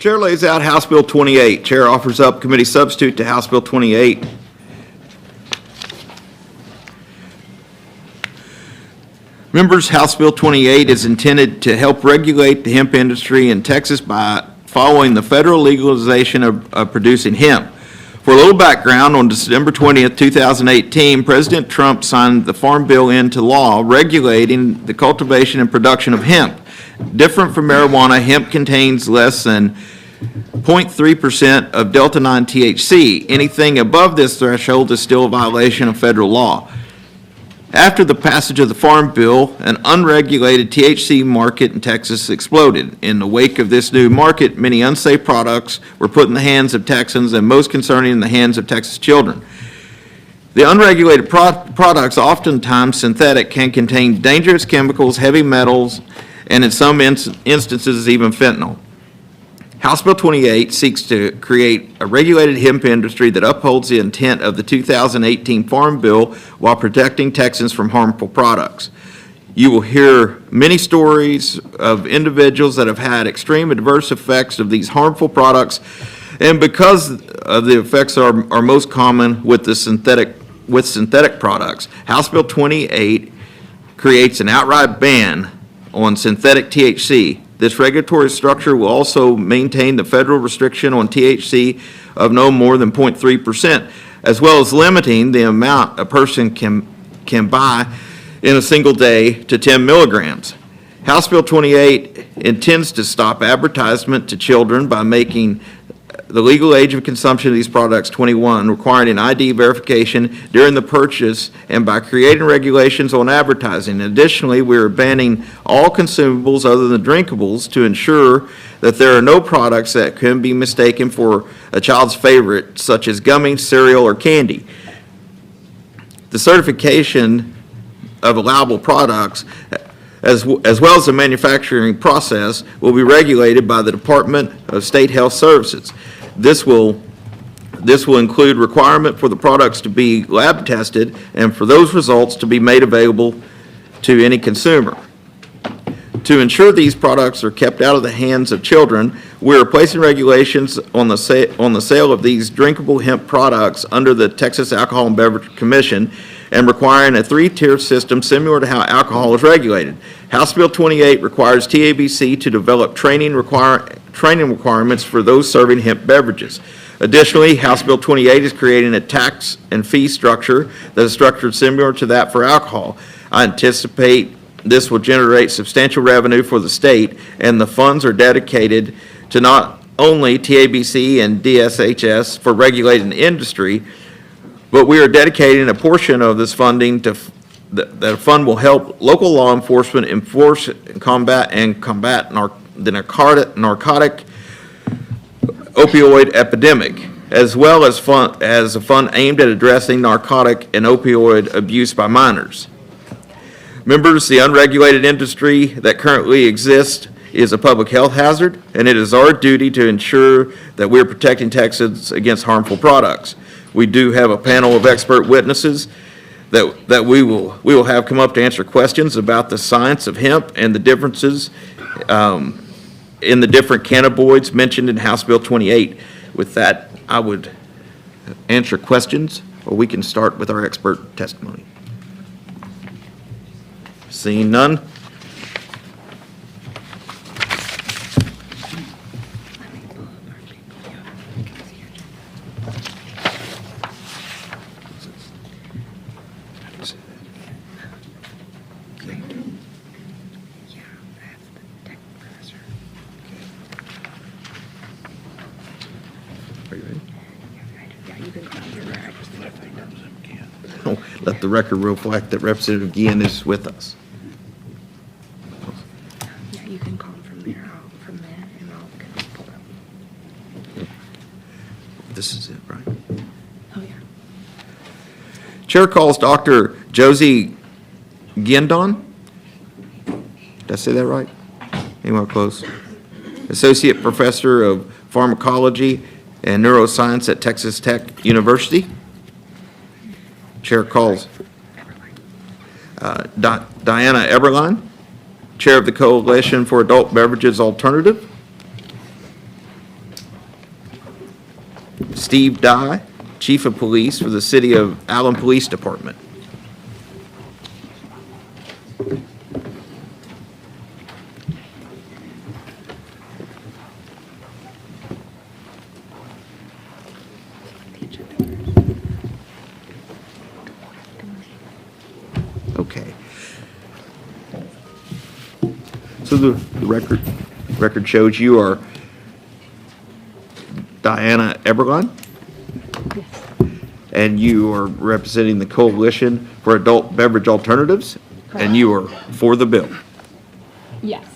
Chair lays out House Bill 28. Chair offers up committee substitute to House Bill 28. Members, House Bill 28 is intended to help regulate the hemp industry in Texas by following the federal legalization of producing hemp. For a little background, on December 20th, 2018, President Trump signed the Farm Bill into law regulating the cultivation and production of hemp. Different from marijuana, hemp contains less than 0.3% of Delta-9 THC. Anything above this threshold is still a violation of federal law. After the passage of the Farm Bill, an unregulated THC market in Texas exploded. In the wake of this new market, many unsafe products were put in the hands of Texans, and most concerning, in the hands of Texas children. The unregulated products, oftentimes synthetic, can contain dangerous chemicals, heavy metals, and in some instances, even fentanyl. House Bill 28 seeks to create a regulated hemp industry that upholds the intent of the 2018 Farm Bill while protecting Texans from harmful products. You will hear many stories of individuals that have had extreme adverse effects of these harmful products, and because of the effects are most common with synthetic products, House Bill 28 creates an outright ban on synthetic THC. This regulatory structure will also maintain the federal restriction on THC of no more than 0.3%, as well as limiting the amount a person can buy in a single day to 10 milligrams. House Bill 28 intends to stop advertisement to children by making the legal age of consumption of these products 21, requiring an ID verification during the purchase, and by creating regulations on advertising. Additionally, we are banning all consumables other than drinkables to ensure that there are no products that can be mistaken for a child's favorite, such as gummy, cereal, or candy. The certification of allowable products as well as the manufacturing process will be regulated by the Department of State Health Services. This will include requirement for the products to be lab tested and for those results to be made available to any consumer. To ensure these products are kept out of the hands of children, we are placing regulations on the sale of these drinkable hemp products under the Texas Alcohol and Beverage Commission and requiring a three-tier system similar to how alcohol is regulated. House Bill 28 requires TABC to develop training requirements for those serving hemp beverages. Additionally, House Bill 28 is creating a tax and fee structure that is structured similar to that for alcohol. I anticipate this will generate substantial revenue for the state, and the funds are dedicated to not only TABC and DSHS for regulating the industry, but we are dedicating a portion of this funding to that fund will help local law enforcement enforce and combat the narcotic opioid epidemic, as well as a fund aimed at addressing narcotic and opioid abuse by minors. Members, the unregulated industry that currently exists is a public health hazard, and it is our duty to ensure that we are protecting Texans against harmful products. We do have a panel of expert witnesses that we will have come up to answer questions about the science of hemp and the differences in the different cannabinoids mentioned in House Bill 28. With that, I would answer questions, or we can start with our expert testimony. Seeing none. Let the record reflect that Representative Guillen is with us. Yeah, you can call from there, and I'll get it pulled up. This is it, right? Oh, yeah. Chair calls Dr. Josie Guindon. Did I say that right? Anywhere close? Associate Professor of Pharmacology and Neuroscience at Texas Tech University. Chair calls Diana Eberlein, Chair of the Coalition for Adult Beverages Alternative. Steve Dye, Chief of Police for the City of Allen Police Department. Okay. So the record shows you are Diana Ebergon, and you are representing the Coalition for Adult Beverage Alternatives, and you are for the bill. Yes.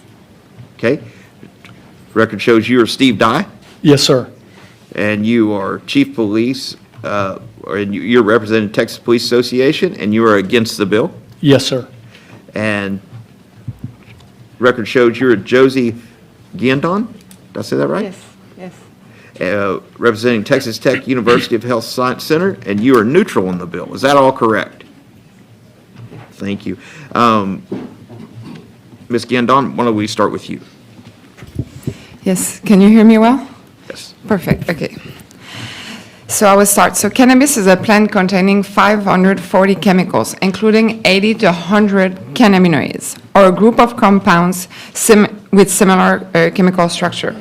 Okay? Record shows you are Steve Dye, Yes, sir. and you are Chief Police, and you're representing Texas Police Association, and you are against the bill. Yes, sir. And record shows you're Josie Guindon, did I say that right? Yes. Representing Texas Tech University of Health Science Center, and you are neutral on the bill. Is that all correct? Thank you. Ms. Guindon, why don't we start with you? Yes, can you hear me well? Yes. Perfect, okay. So I will start. So cannabis is a plant containing 540 chemicals, including 80 to 100 cannabinoids, or a group of compounds with similar chemical structure.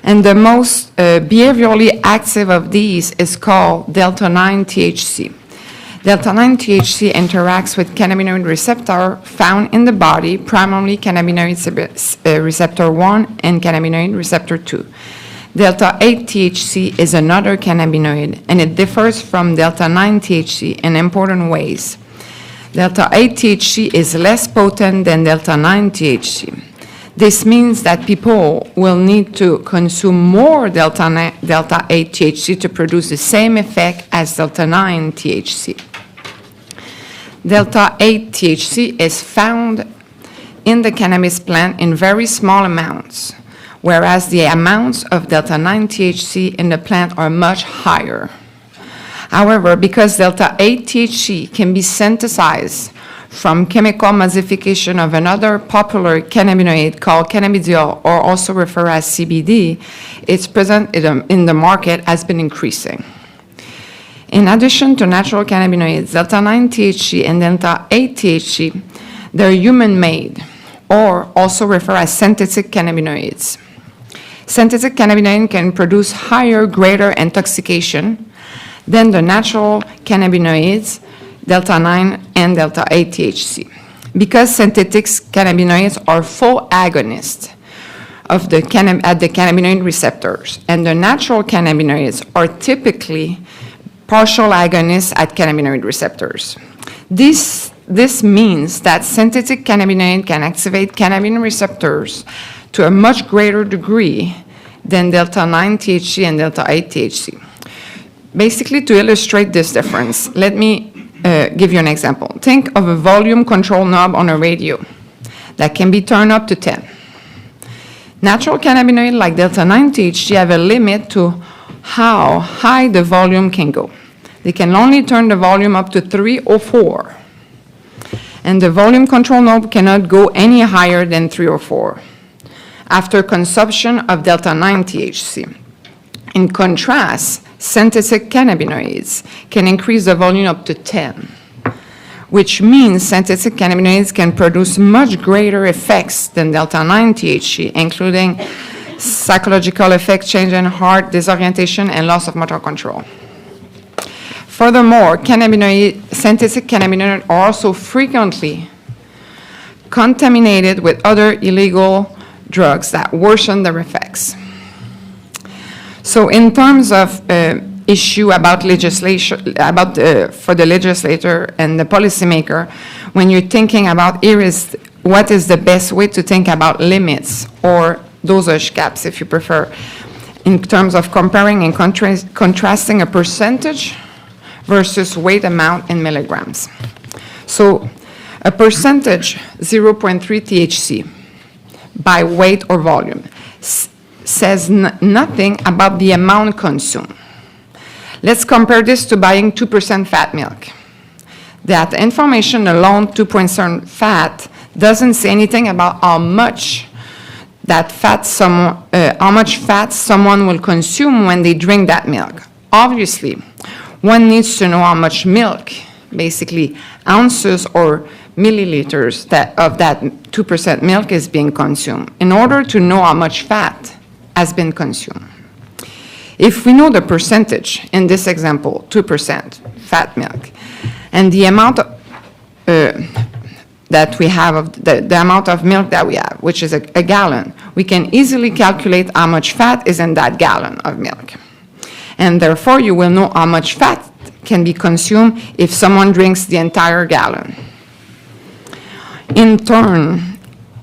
And the most behaviorally active of these is called delta-9 THC. Delta-9 THC interacts with cannabinoid receptor found in the body, primarily cannabinoid receptor 1 and cannabinoid receptor 2. Delta-8 THC is another cannabinoid, and it differs from delta-9 THC in important ways. Delta-8 THC is less potent than delta-9 THC. This means that people will need to consume more delta-8 THC to produce the same effect as delta-9 THC. Delta-8 THC is found in the cannabis plant in very small amounts, whereas the amounts of delta-9 THC in the plant are much higher. However, because delta-8 THC can be synthesized from chemical modification of another popular cannabinoid called cannabidiol, or also referred as CBD, its presence in the market has been increasing. In addition to natural cannabinoids, delta-9 THC and delta-8 THC, they're human-made, or also referred as synthetic cannabinoids. Synthetic cannabinoids can produce higher, greater intoxication than the natural cannabinoids, delta-9 and delta-8 THC. Because synthetic cannabinoids are full agonists at the cannabinoid receptors, and the natural cannabinoids are typically partial agonists at cannabinoid receptors. This means that synthetic cannabinoid can activate cannabinoid receptors to a much greater degree than delta-9 THC and delta-8 THC. Basically, to illustrate this difference, let me give you an example. Think of a volume control knob on a radio that can be turned up to 10. Natural cannabinoids like delta-9 THC have a limit to how high the volume can go. They can only turn the volume up to 3 or 4. And the volume control knob cannot go any higher than 3 or 4 after consumption of delta-9 THC. In contrast, synthetic cannabinoids can increase the volume up to 10, which means synthetic cannabinoids can produce much greater effects than delta-9 THC, including psychological effects, change in heart, disorientation, and loss of motor control. Furthermore, synthetic cannabinoids are also frequently contaminated with other illegal drugs that worsen their effects. So in terms of issue about legislation, for the legislator and the policymaker, when you're thinking about what is the best way to think about limits or dosage caps, if you prefer, in terms of comparing and contrasting a percentage versus weight amount in milligrams. So a percentage, 0.3 THC, by weight or volume, says nothing about the amount consumed. Let's compare this to buying 2% fat milk. That information alone, 2% fat, doesn't say anything about how much fat someone will consume when they drink that milk. obviously, one needs to know how much milk, basically ounces or milliliters of that 2% milk is being consumed in order to know how much fat has been consumed. If we know the percentage, in this example, 2% fat milk, and the amount of, that we have, of the amount of milk that we have, which is a gallon, we can easily calculate how much fat is in that gallon of milk. And therefore, you will know how much fat can be consumed if someone drinks the entire gallon. In turn,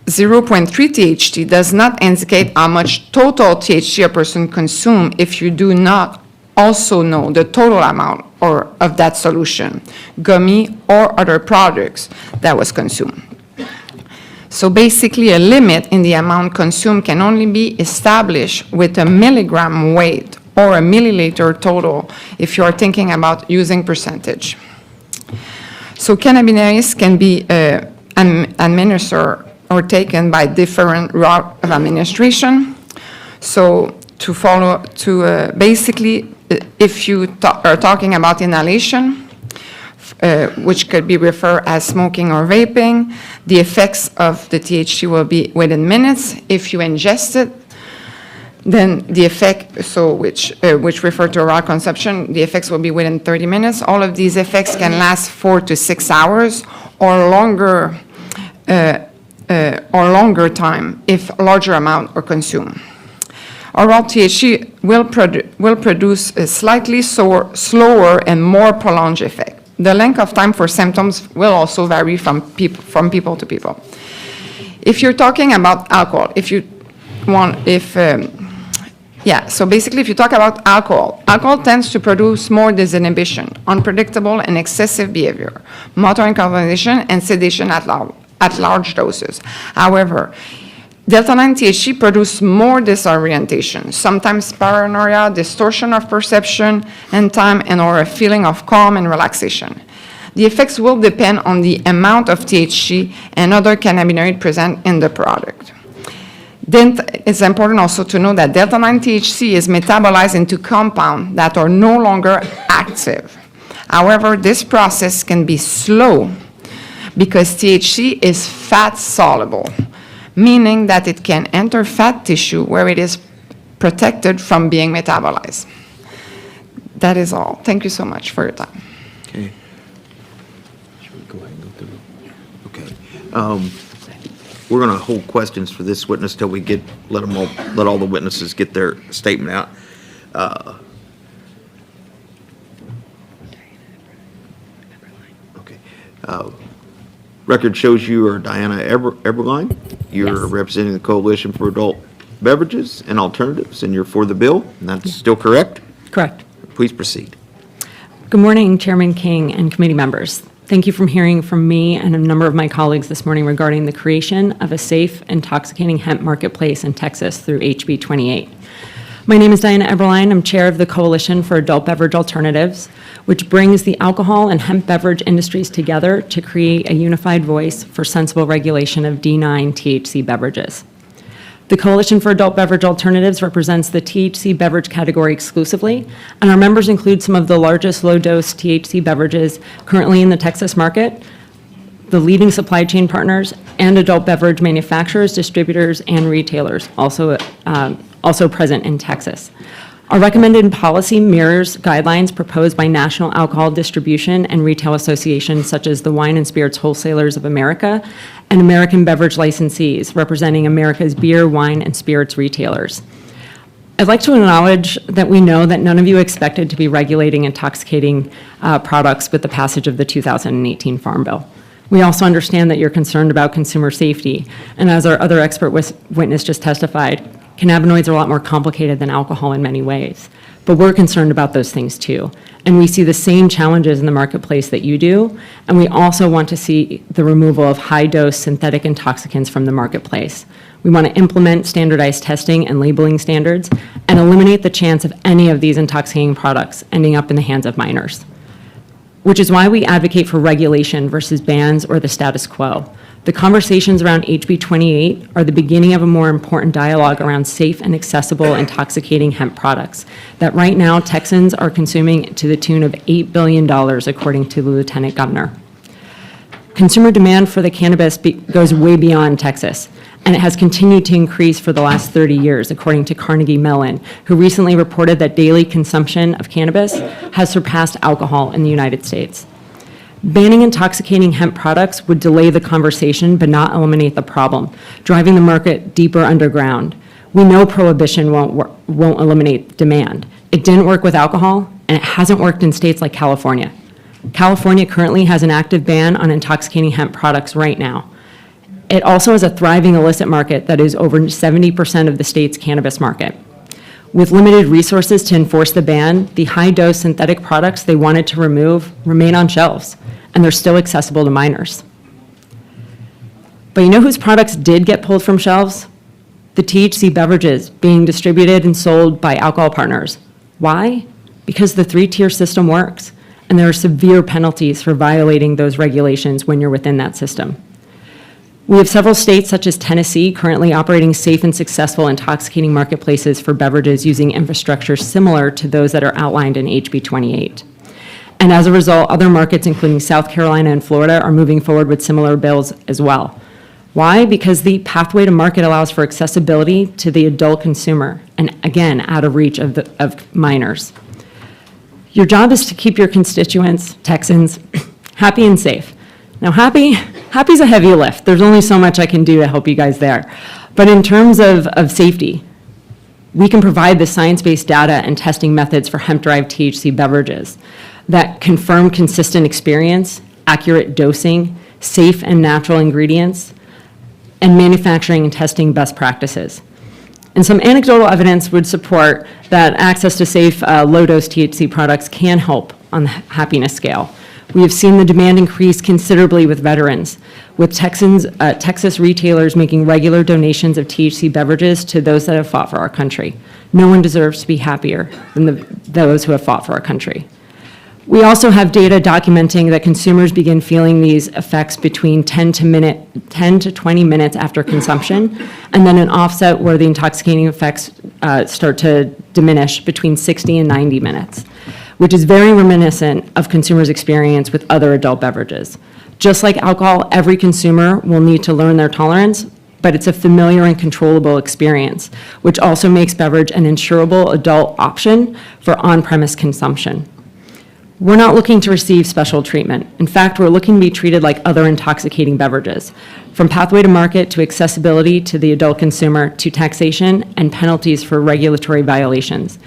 0.3 THC does not indicate how much total THC a person consumes if you do not also know the total amount of that solution, gummy or other products that was consumed. So basically, a limit in the amount consumed can only be established with a milligram weight or a milliliter total if you are thinking about using percentage. So cannabinoids can be administered or taken by different route of administration. So basically, if you are talking about inhalation, which could be referred as smoking or vaping, the effects of the THC will be within minutes. If you ingest it, then the effect, which refer to oral consumption, the effects will be within 30 minutes. All of these effects can last 4 to 6 hours or longer time if larger amount are consumed. Oral THC will produce a slightly slower and more prolonged effect. The length of time for symptoms will also vary from people to people. If you're talking about alcohol, so basically if you talk about alcohol tends to produce more disinhibition, unpredictable and excessive behavior, motor incompetence, and sedation at large doses. However, Delta-9 THC produces more disorientation, sometimes paranoia, distortion of perception and time, and/or a feeling of calm and relaxation. The effects will depend on the amount of THC and other cannabinoids present in the product. Then it's important also to know that Delta-9 THC is metabolized into compounds that are no longer active. However, this process can be slow because THC is fat soluble, meaning that it can enter fat tissue where it is protected from being metabolized. That is all. Thank you so much for your time. Okay. Should we go ahead and go through? Okay. We're going to hold questions for this witness till we let all the witnesses get their statement out. Okay. Record shows you are Diana Eberline. You're Yes. representing the Coalition for Adult Beverages and Alternatives, and you're for the bill, and that's still correct? Correct. Please proceed. Good morning, Chairman King and committee members. Thank you for hearing from me and a number of my colleagues this morning regarding the creation of a safe, intoxicating hemp marketplace in Texas through HB 28. My name is Diana Eberline. I'm chair of the Coalition for Adult Beverage Alternatives, which brings the alcohol and hemp beverage industries together to create a unified voice for sensible regulation of D9 THC beverages. The Coalition for Adult Beverage Alternatives represents the THC beverage category exclusively, and our members include some of the largest low-dose THC beverages currently in the Texas market, the leading supply chain partners, and adult beverage manufacturers, distributors, and retailers, also present in Texas. Our recommended policy mirrors guidelines proposed by national alcohol distribution and retail associations such as the Wine and Spirits Wholesalers of America and American Beverage Licensees, representing America's beer, wine, and spirits retailers. I'd like to acknowledge that we know that none of you expected to be regulating intoxicating products with the passage of the 2018 Farm Bill. We also understand that you're concerned about consumer safety, and as our other expert witness just testified, cannabinoids are a lot more complicated than alcohol in many ways, but we're concerned about those things too. And we see the same challenges in the marketplace that you do, and we also want to see the removal of high-dose synthetic intoxicants from the marketplace. We want to implement standardized testing and labeling standards and eliminate the chance of any of these intoxicating products ending up in the hands of minors, which is why we advocate for regulation versus bans or the status quo. The conversations around HB 28 are the beginning of a more important dialogue around safe and accessible intoxicating hemp products that right now Texans are consuming to the tune of $8 billion, according to the Lieutenant Governor. Consumer demand for the cannabis goes way beyond Texas, and it has continued to increase for the last 30 years, according to Carnegie Mellon, who recently reported that daily consumption of cannabis has surpassed alcohol in the United States. Banning intoxicating hemp products would delay the conversation but not eliminate the problem, driving the market deeper underground. We know prohibition won't eliminate demand. It didn't work with alcohol, and it hasn't worked in states like California. California currently has an active ban on intoxicating hemp products right now. It also has a thriving illicit market that is over 70% of the state's cannabis market. With limited resources to enforce the ban, the high-dose synthetic products they wanted to remove remain on shelves, and they're still accessible to minors. But you know whose products did get pulled from shelves? The THC beverages being distributed and sold by alcohol partners. Why? Because the three-tier system works, and there are severe penalties for violating those regulations when you're within that system. We have several states, such as Tennessee, currently operating safe and successful intoxicating marketplaces for beverages using infrastructure similar to those that are outlined in HB 28. And as a result, other markets, including South Carolina and Florida, are moving forward with similar bills as well. Why? Because the pathway to market allows for accessibility to the adult consumer, and again, out of reach of minors. Your job is to keep your constituents, Texans, happy and safe. Now, happy's a heavy lift. There's only so much I can do to help you guys there. But in terms of safety, we can provide the science-based data and testing methods for hemp-derived THC beverages that confirm consistent experience, accurate dosing, safe and natural ingredients, and manufacturing and testing best practices. And some anecdotal evidence would support that access to safe, low-dose THC products can help on the happiness scale. We have seen the demand increase considerably with veterans, with Texas retailers making regular donations of THC beverages to those that have fought for our country. No one deserves to be happier than those who have fought for our country. We also have data documenting that consumers begin feeling these effects between 10 to 20 minutes after consumption, and then an offset where the intoxicating effects start to diminish between 60 and 90 minutes, which is very reminiscent of consumers' experience with other adult beverages. Just like alcohol, every consumer will need to learn their tolerance, but it's a familiar and controllable experience, which also makes beverage an insurable adult option for on-premise consumption. We're not looking to receive special treatment. In fact, we're looking to be treated like other intoxicating beverages, from pathway to market to accessibility to the adult consumer to taxation and penalties for regulatory violations.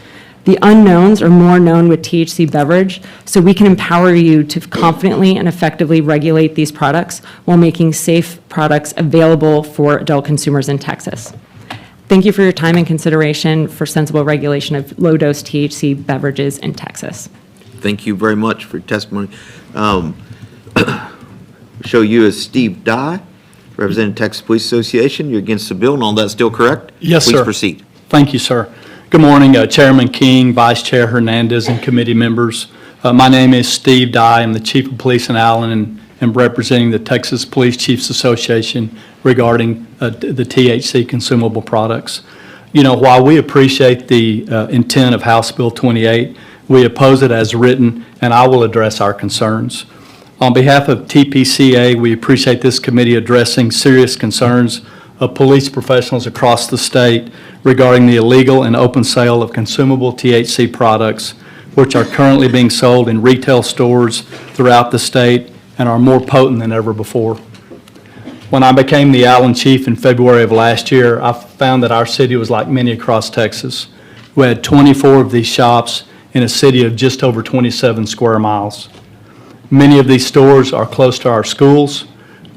The unknowns are more known with THC beverage, so we can empower you to confidently and effectively regulate these products while making safe products available for adult consumers in Texas. Thank you for your time and consideration for sensible regulation of low-dose THC beverages in Texas. Thank you very much for your testimony. Show you as Steve Dye, representing Texas Police Association. You're against the bill, and all that's still correct? Yes, sir. Please proceed. Thank you, sir. Good morning, Chairman King, Vice Chair Hernandez, and committee members. My name is Steve Dye. I'm the Chief of Police in Allen and representing the Texas Police Chiefs Association regarding the THC consumable products. You know, while we appreciate the intent of House Bill 28, we oppose it as written, and I will address our concerns. On behalf of TPCA, we appreciate this committee addressing serious concerns of police professionals across the state regarding the illegal and open sale of consumable THC products, which are currently being sold in retail stores throughout the state and are more potent than ever before. When I became the Allen Chief in February of last year, I found that our city was like many across Texas. We had 24 of these shops in a city of just over 27 square miles. Many of these stores are close to our schools.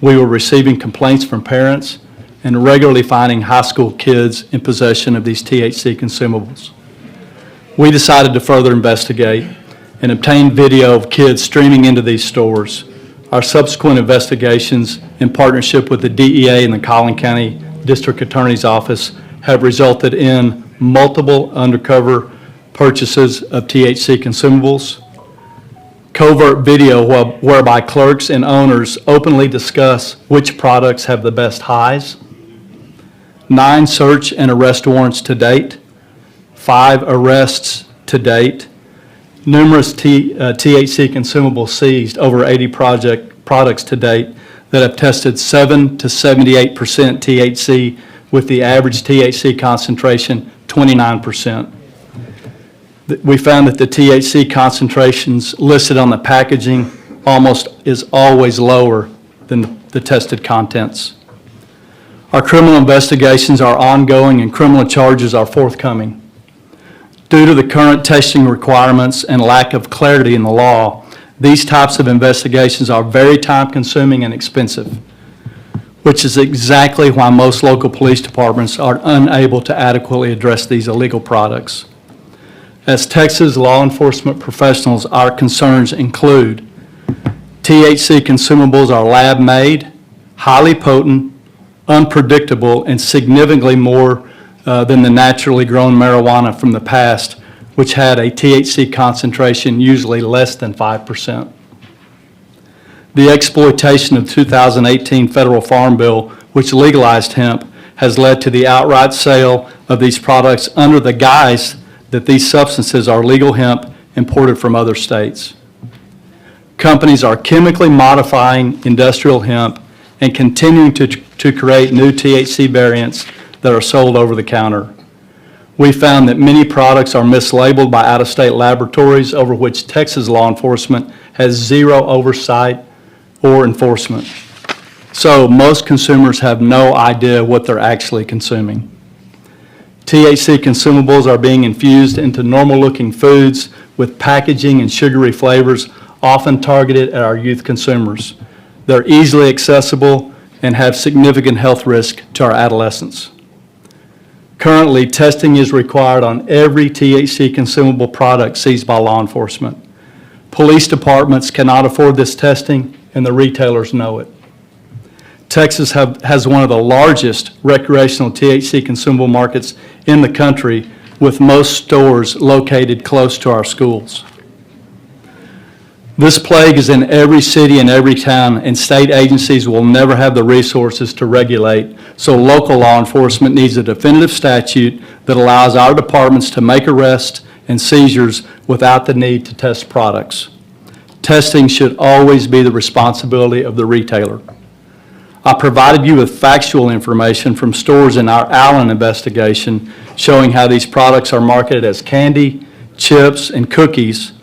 We were receiving complaints from parents and regularly finding high school kids in possession of these THC consumables. We decided to further investigate and obtain video of kids streaming into these stores. Our subsequent investigations in partnership with the DEA and the Collin County District Attorney's Office have resulted in multiple undercover purchases of THC consumables, covert video whereby clerks and owners openly discuss which products have the best highs, 9 search and arrest warrants to date, 5 arrests to date, numerous THC consumables seized, over 80 products to date that have tested 7 to 78% THC, with the average THC concentration 29%. We found that the THC concentrations listed on the packaging is always lower than the tested contents. Our criminal investigations are ongoing and criminal charges are forthcoming. Due to the current testing requirements and lack of clarity in the law, these types of investigations are very time-consuming and expensive, which is exactly why most local police departments are unable to adequately address these illegal products. As Texas law enforcement professionals, our concerns include THC consumables are lab-made, highly potent, unpredictable, and significantly more than the naturally grown marijuana from the past, which had a THC concentration usually less than 5%. The exploitation of 2018 federal farm bill, which legalized hemp, has led to the outright sale of these products under the guise that these substances are legal hemp imported from other states. Companies are chemically modifying industrial hemp and continuing to create new THC variants that are sold over the counter. We found that many products are mislabeled by out-of-state laboratories over which Texas law enforcement has zero oversight or enforcement. So most consumers have no idea what they're actually consuming. THC consumables are being infused into normal-looking foods with packaging and sugary flavors, often targeted at our youth consumers. They're easily accessible and have significant health risk to our adolescents. Currently, testing is required on every THC consumable product seized by law enforcement. Police departments cannot afford this testing, and the retailers know it. Texas has one of the largest recreational THC consumable markets in the country, with most stores located close to our schools. This plague is in every city and every town, and state agencies will never have the resources to regulate, so local law enforcement needs a definitive statute that allows our departments to make arrests and seizures without the need to test products. Testing should always be the responsibility of the retailer. I provided you with factual information from stores in our Allen investigation showing how these products are marketed as candy, chips, and cookies,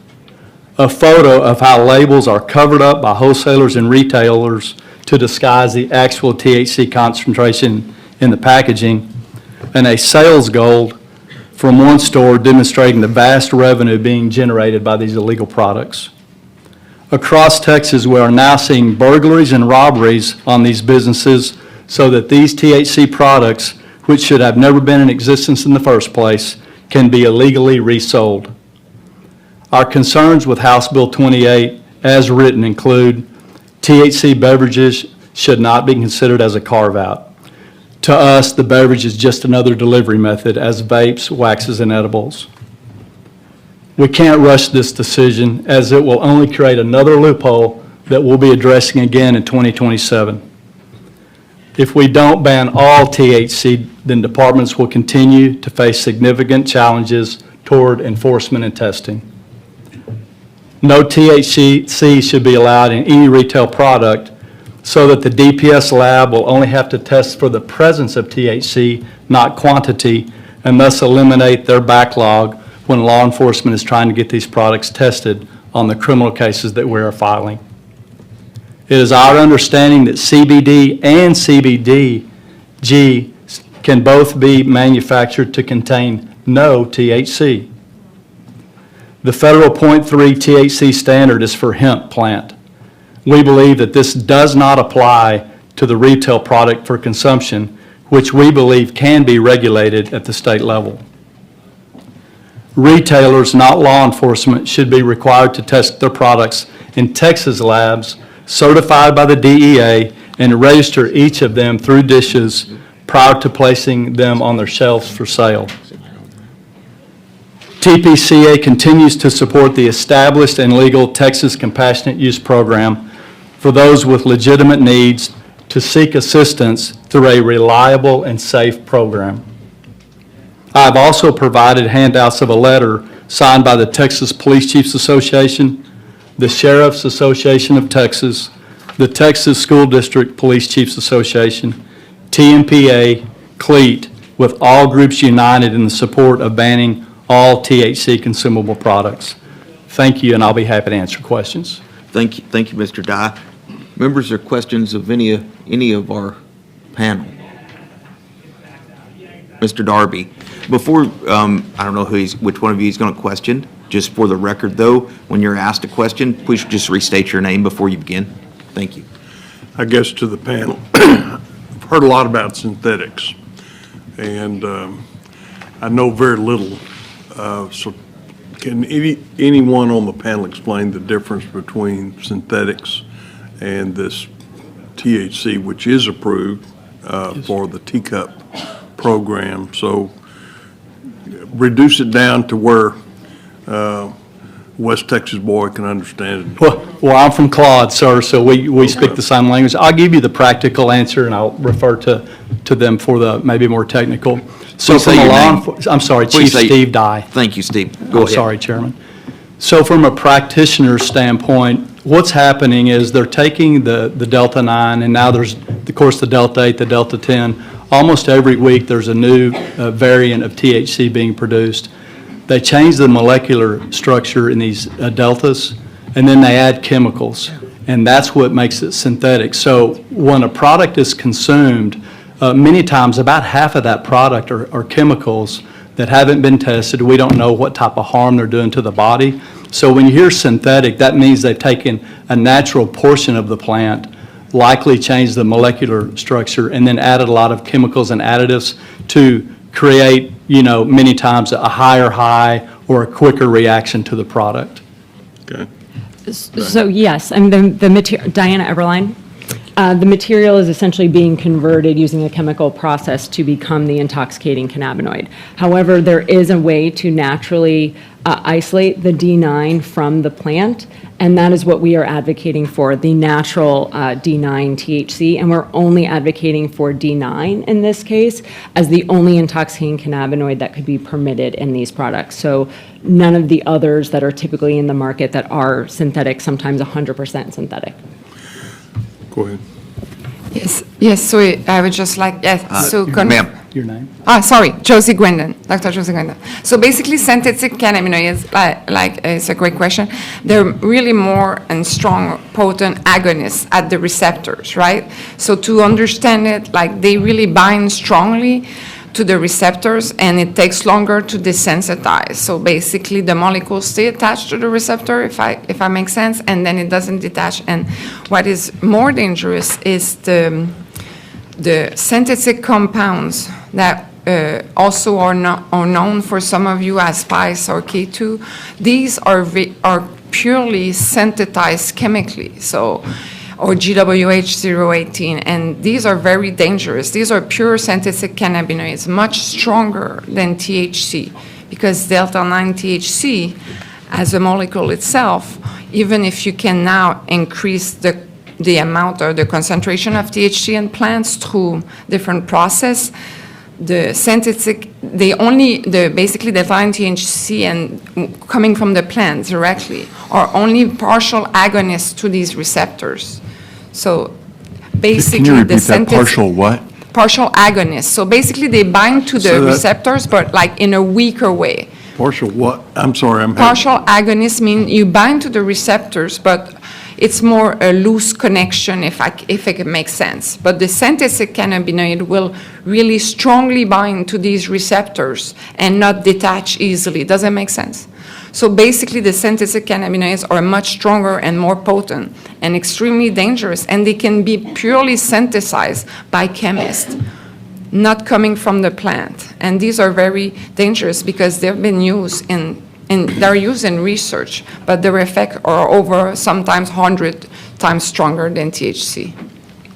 a photo of how labels are covered up by wholesalers and retailers to disguise the actual THC concentration in the packaging, and a sales goal from one store demonstrating the vast revenue being generated by these illegal products. Across Texas, we are now seeing burglaries and robberies on these businesses so that these THC products, which should have never been in existence in the first place, can be illegally resold. Our concerns with House Bill 28, as written, include THC beverages should not be considered as a carve-out. To us, the beverage is just another delivery method, as vapes, waxes, and edibles. We can't rush this decision, as it will only create another loophole that we'll be addressing again in 2027. If we don't ban all THC, then departments will continue to face significant challenges toward enforcement and testing. No THC should be allowed in any retail product, so that the DPS lab will only have to test for the presence of THC, not quantity, and thus eliminate their backlog when law enforcement is trying to get these products tested on the criminal cases that we are filing. It is our understanding that CBD and CBDG can both be manufactured to contain no THC. The federal 0.3 THC standard is for hemp plant. We believe that this does not apply to the retail product for consumption, which we believe can be regulated at the state level. Retailers, not law enforcement, should be required to test their products in Texas labs certified by the DEA and register each of them through DISHs prior to placing them on their shelves for sale. TPCA continues to support the established and legal Texas Compassionate Use Program for those with legitimate needs to seek assistance through a reliable and safe program. I have also provided handouts of a letter signed by the Texas Police Chiefs Association, the Sheriff's Association of Texas, the Texas School District Police Chiefs Association, TMPA, CLEAT, with all groups united in the support of banning all THC consumable products. Thank you, and I'll be happy to answer questions. Thank you, Mr. Dye. Members, are questions of any of our panel? Mr. Darby, before, I don't know which one of you is going to question. Just for the record, though, when you're asked a question, please just restate your name before you begin. Thank you. I guess to the panel, I've heard a lot about synthetics, and I know very little. So can anyone on the panel explain the difference between synthetics and this THC, which is approved for the teacup program? So reduce it down to where West Texas boy can understand it. Well, I'm from Claude, sir, so we speak the same language. I'll give you the practical answer, and I'll refer to them for the maybe more technical. So Please say your name. I'm sorry, Please Chief say- Steve Dye. Thank you, Steve. Go ahead. Sorry, Chairman. So from a practitioner standpoint, what's happening is they're taking the Delta 9, and now there's, of course, the Delta 8, the Delta 10. Almost every week, there's a new variant of THC being produced. They change the molecular structure in these deltas, and then they add chemicals, and that's what makes it synthetic. So when a product is consumed, many times about half of that product are chemicals that haven't been tested. We don't know what type of harm they're doing to the body. So when you hear synthetic, that means they've taken a natural portion of the plant, likely changed the molecular structure, and then added a lot of chemicals and additives to create, many times a higher high or a quicker reaction to the product. Okay. So yes, and the material, Diana Eberline, the material is essentially being converted using a chemical process to become the intoxicating cannabinoid. However, there is a way to naturally isolate the D9 from the plant, and that is what we are advocating for, the natural D9 THC, and we're only advocating for D9 in this case as the only intoxicating cannabinoid that could be permitted in these products. So none of the others that are typically in the market that are synthetic, sometimes 100% synthetic. Go ahead. Yes, so I would just like, yes, so. Ma'am. Your name? Sorry, Josie Gwendon, Dr. Josie Gwendon. So basically, synthetic cannabinoids, it's a great question. They're really more and strong, potent agonists at the receptors, right? So to understand it, they really bind strongly to the receptors, and it takes longer to desensitize. So basically, the molecules stay attached to the receptor, if I make sense, and then it doesn't detach. And what is more dangerous is the synthetic compounds that also are known for some of you as spice or K2. These are purely synthesized chemically. So, or GWH018, and these are very dangerous. These are pure synthetic cannabinoids, much stronger than THC, because delta-9 THC, as a molecule itself, even if you can now increase the amount or the concentration of THC in plants through different process, the synthetic, basically the delta-9 THC and coming from the plant directly are only partial agonists to these receptors. So basically, Can you repeat that? Partial what? Partial agonists. So basically, they bind to the So that- receptors, but in a weaker way. Partial what? I'm sorry, Partial agonists mean you bind to the receptors, but it's more a loose connection, if it makes sense. But the synthetic cannabinoid will really strongly bind to these receptors and not detach easily. Does that make sense? So basically, the synthetic cannabinoids are much stronger and more potent and extremely dangerous, and they can be purely synthesized by chemists, not coming from the plant. And these are very dangerous because they've been used they're used in research, but their effects are over sometimes 100 times stronger than THC.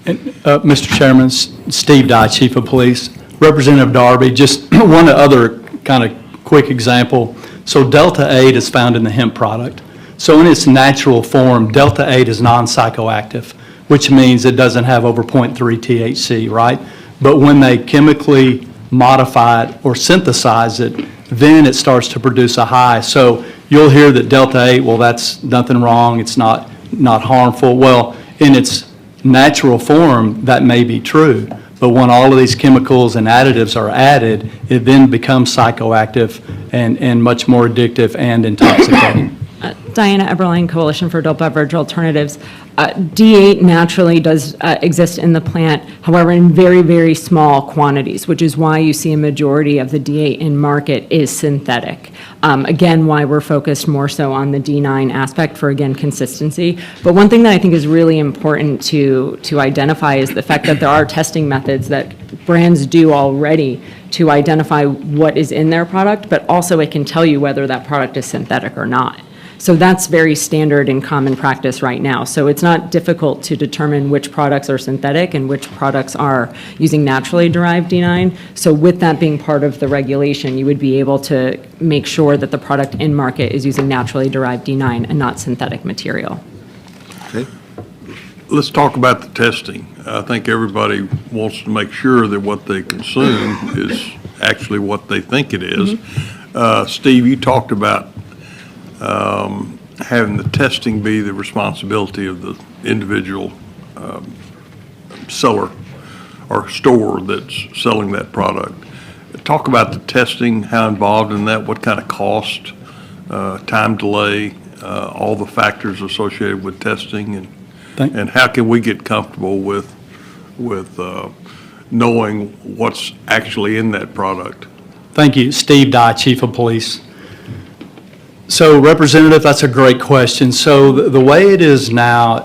And, Mr. Chairman, Steve Dye, Chief of Police. Representative Darby, just one other kind of quick example. So Delta-8 is found in the hemp product. So in its natural form, Delta-8 is non-psychoactive, which means it doesn't have over 0.3 THC, right? But when they chemically modify it or synthesize it, then it starts to produce a high. So you'll hear that Delta-8, well, that's nothing wrong, it's not harmful. Well, in its natural form, that may be true. But when all of these chemicals and additives are added, it then becomes psychoactive and much more addictive and intoxicating. Diana Eberlein, Coalition for Adult Beverage Alternatives. D8 naturally does exist in the plant, however, in very, very small quantities, which is why you see a majority of the D8 in market is synthetic. Again, why we're focused more so on the D9 aspect for, again, consistency. But one thing that I think is really important to identify is the fact that there are testing methods that brands do already to identify what is in their product, but also it can tell you whether that product is synthetic or not. So that's very standard in common practice right now. So it's not difficult to determine which products are synthetic and which products are using naturally derived D9. So with that being part of the regulation, you would be able to make sure that the product in market is using naturally derived D9 and not synthetic material. Okay. Let's talk about the testing. I think everybody wants to make sure that what they consume is actually what they think it is. Steve, you talked about having the testing be the responsibility of the individual seller or store that's selling that product. Talk about the testing, how involved in that, what kind of cost, time delay, all the factors associated with testing, and how can we get comfortable with knowing what's actually in that product? Thank you. Steve Dye, Chief of Police. So, Representative, that's a great question. So, the way it is now,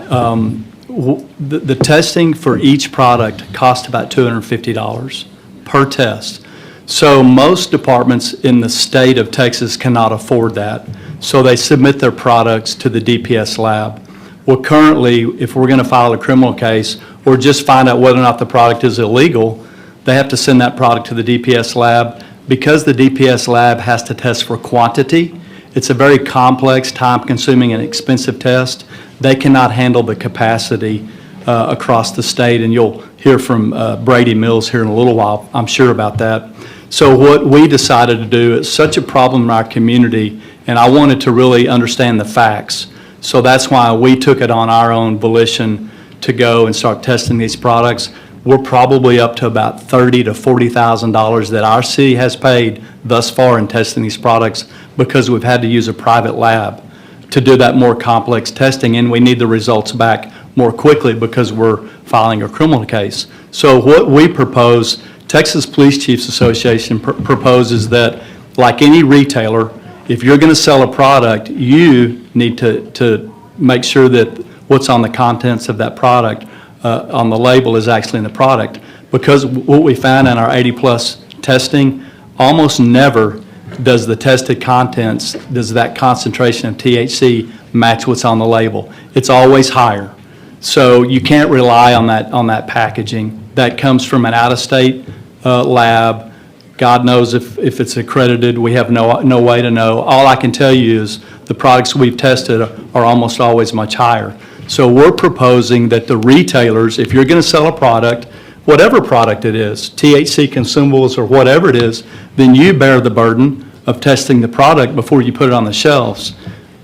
the testing for each product costs about $250 per test. So, most departments in the state of Texas cannot afford that. So, they submit their products to the DPS lab. Well, currently, if we're going to file a criminal case or just find out whether or not the product is illegal, they have to send that product to the DPS lab. Because the DPS lab has to test for quantity, it's a very complex, time-consuming, and expensive test. They cannot handle the capacity across the state, and you'll hear from Brady Mills here in a little while, I'm sure about that. So what we decided to do, it's such a problem in our community, and I wanted to really understand the facts. So that's why we took it on our own volition to go and start testing these products. We're probably up to about $30,000 to $40,000 that our city has paid thus far in testing these products because we've had to use a private lab to do that more complex testing, and we need the results back more quickly because we're filing a criminal case. So what we propose, Texas Police Chiefs Association proposes that, like any retailer, if you're going to sell a product, you need to make sure that what's on the contents of that product on the label is actually in the product. Because what we found in our 80-plus testing, almost never does the tested contents, does that concentration of THC match what's on the label. It's always higher. So you can't rely on that packaging. That comes from an out-of-state lab. God knows if it's accredited. We have no way to know. All I can tell you is the products we've tested are almost always much higher. So we're proposing that the retailers, if you're going to sell a product, whatever product it is, THC consumables or whatever it is, then you bear the burden of testing the product before you put it on the shelves.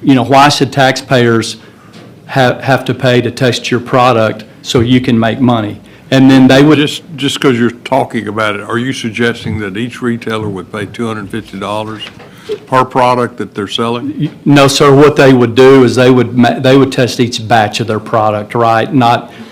You know, why should taxpayers have to pay to test your product so you can make money? And then they would... Just because you're talking about it, are you suggesting that each retailer would pay $250 per product that they're selling? No, sir. What they would do is they would test each batch of their product, right?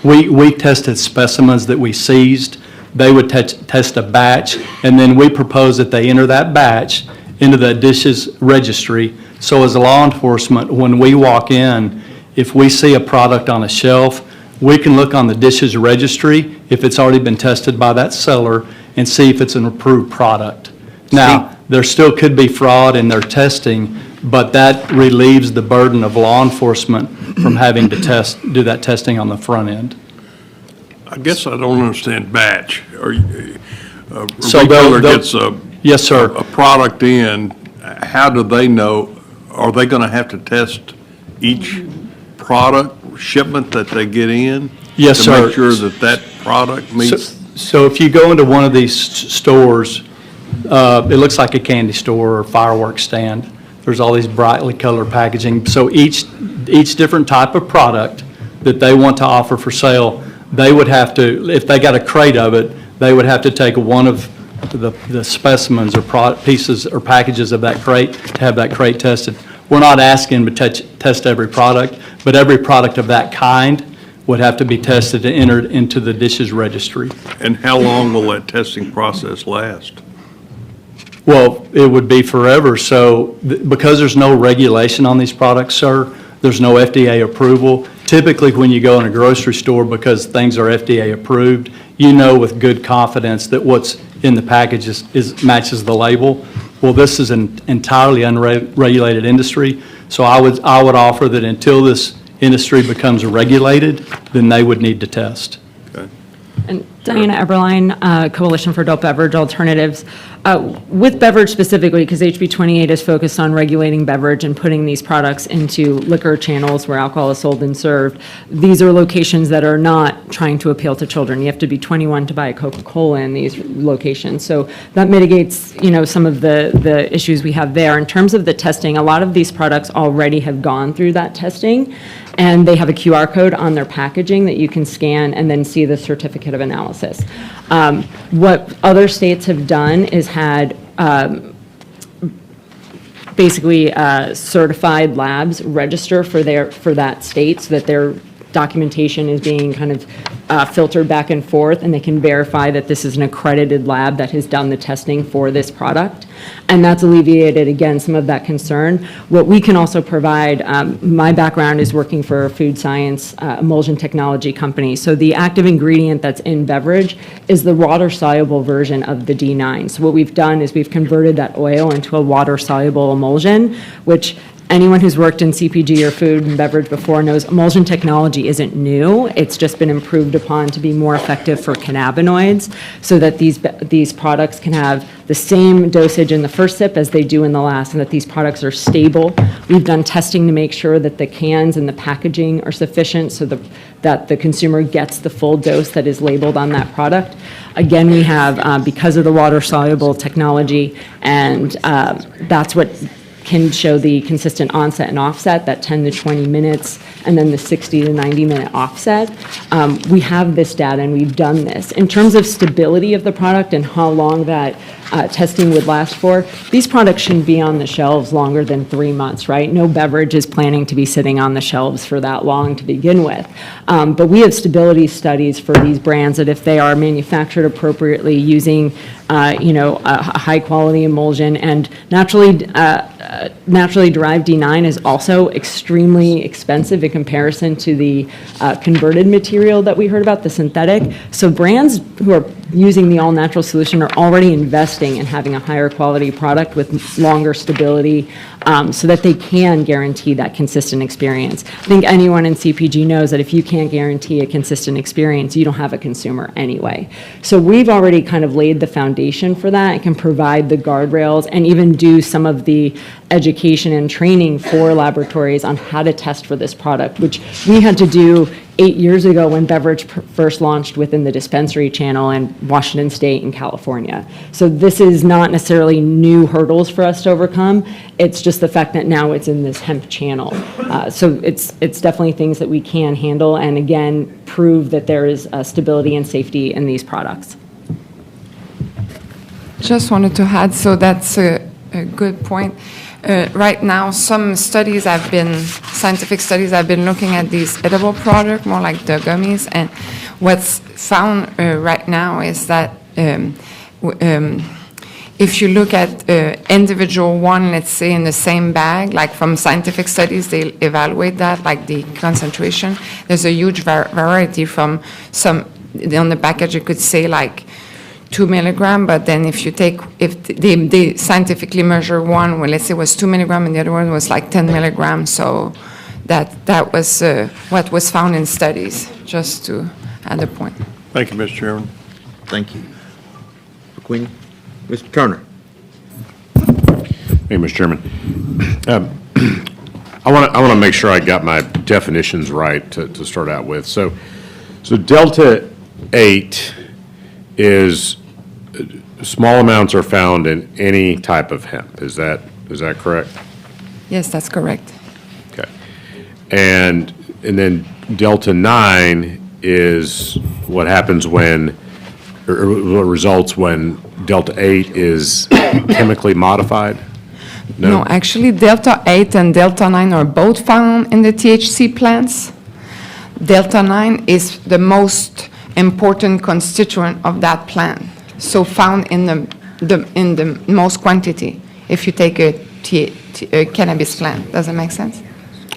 We tested specimens that we seized. They would test a batch, and then we propose that they enter that batch into the dishes registry. So as a law enforcement, when we walk in, if we see a product on a shelf, we can look on the dishes registry if it's already been tested by that seller and see if it's an approved product. Now, there still could be fraud in their testing, but that relieves the burden of law enforcement from having to do that testing on the front end. I guess I don't understand batch. A So retailer they'll- gets Yes, sir. a product in, how do they know? Are they going to have to test each product shipment that they get in? Yes, To sir. make sure that that product meets? So if you go into one of these stores, it looks like a candy store or fireworks stand. There's all these brightly colored packaging. So each different type of product that they want to offer for sale, they would have to, if they got a crate of it, they would have to take one of the specimens or pieces or packages of that crate to have that crate tested. We're not asking to test every product, but every product of that kind would have to be tested and entered into the dishes registry. And how long will that testing process last? Well, it would be forever. So because there's no regulation on these products, sir, there's no FDA approval. Typically, when you go in a grocery store, because things are FDA approved, you know with good confidence that what's in the package matches the label. Well, this is an entirely unregulated industry, so I would offer that until this industry becomes regulated, then they would need to test. Okay. And Diana Eberline, Coalition for Adult Beverage Alternatives. With beverage specifically, because HB 28 is focused on regulating beverage and putting these products into liquor channels where alcohol is sold and served, these are locations that are not trying to appeal to children. You have to be 21 to buy a Coca-Cola in these locations. So that mitigates, some of the issues we have there. In terms of the testing, a lot of these products already have gone through that testing, and they have a QR code on their packaging that you can scan and then see the certificate of analysis. What other states have done is had basically certified labs register for that state so that their documentation is being kind of filtered back and forth, and they can verify that this is an accredited lab that has done the testing for this product. And that's alleviated, again, some of that concern. What we can also provide, my background is working for a food science emulsion technology company. So the active ingredient that's in beverage is the water-soluble version of the D9. So what we've done is we've converted that oil into a water-soluble emulsion, which anyone who's worked in CPG or food and beverage before knows emulsion technology isn't new. It's just been improved upon to be more effective for cannabinoids so that these products can have the same dosage in the first sip as they do in the last, and that these products are stable. We've done testing to make sure that the cans and the packaging are sufficient so that the consumer gets the full dose that is labeled on that product. Again, we have, because of the water-soluble technology, and that's what can show the consistent onset and offset, that 10 to 20 minutes, and then the 60 to 90-minute offset. We have this data, and we've done this. In terms of stability of the product and how long that testing would last for, these products shouldn't be on the shelves longer than 3 months, right? No beverage is planning to be sitting on the shelves for that long to begin with. But we have stability studies for these brands that if they are manufactured appropriately using a high-quality emulsion, and naturally derived D9 is also extremely expensive in comparison to the converted material that we heard about, the synthetic. So brands who are using the all-natural solution are already investing in having a higher quality product with longer stability so that they can guarantee that consistent experience. I think anyone in CPG knows that if you can't guarantee a consistent experience, you don't have a consumer anyway. So we've already kind of laid the foundation for that and can provide the guardrails and even do some of the education and training for laboratories on how to test for this product, which we had to do 8 years ago when beverage first launched within the dispensary channel in Washington State and California. So this is not necessarily new hurdles for us to overcome. It's just the fact that now it's in this hemp channel. So it's definitely things that we can handle and, again, prove that there is stability and safety in these products. Just wanted to add, so that's a good point. Right now, some studies scientific studies have been looking at these edible products, more like the gummies, and what's found right now is that if you look at individual one, let's say in the same bag, like from scientific studies, they evaluate that, like the concentration. There's a huge variety from some, on the package you could say like 2 milligram, but then if they scientifically measure one, well, let's say it was 2 milligram and the other one was like 10 milligrams, so that was what was found in studies, just to add a point. Thank you, Mr. Chairman. Thank you. Queen, Mr. Turner. Hey, Mr. Chairman. I want to make sure I got my definitions right to start out with. So Delta 8 is, small amounts are found in any type of hemp. Is that correct? Yes, that's correct. Okay. And then Delta 9 is what happens when, or what results when Delta 8 is chemically modified? No, actually, Delta 8 and Delta 9 are both found in the THC plants. Delta 9 is the most important constituent of that plant, so found in the most quantity if you take a cannabis plant. Does that make sense?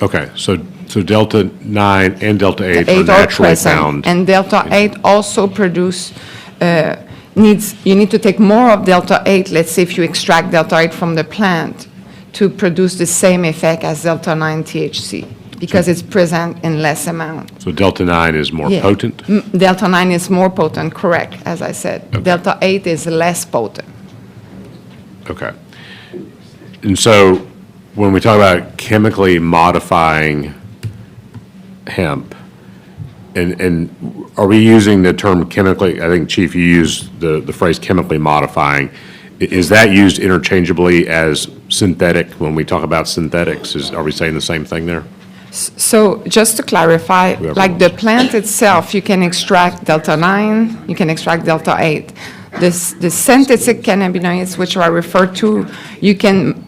Okay, so Delta 9 and Delta 8 are 8 are naturally present, found. and Delta 8 also produce, you need to take more of Delta 8, let's say if you extract Delta 8 from the plant, to produce the same effect as Delta 9 THC, because it's present in less amount. So Delta 9 is more Yeah. potent? Delta 9 is more potent, correct, as I said. Okay. Delta 8 is less potent. Okay. And so when we talk about chemically modifying hemp, and are we using the term chemically, I think, Chief, you used the phrase chemically modifying. Is that used interchangeably as synthetic when we talk about synthetics? Are we saying the same thing there? So just to clarify, Whoever like the wants. plant itself, you can extract Delta 9, you can extract Delta 8. The synthetic cannabinoids, which I refer to, you can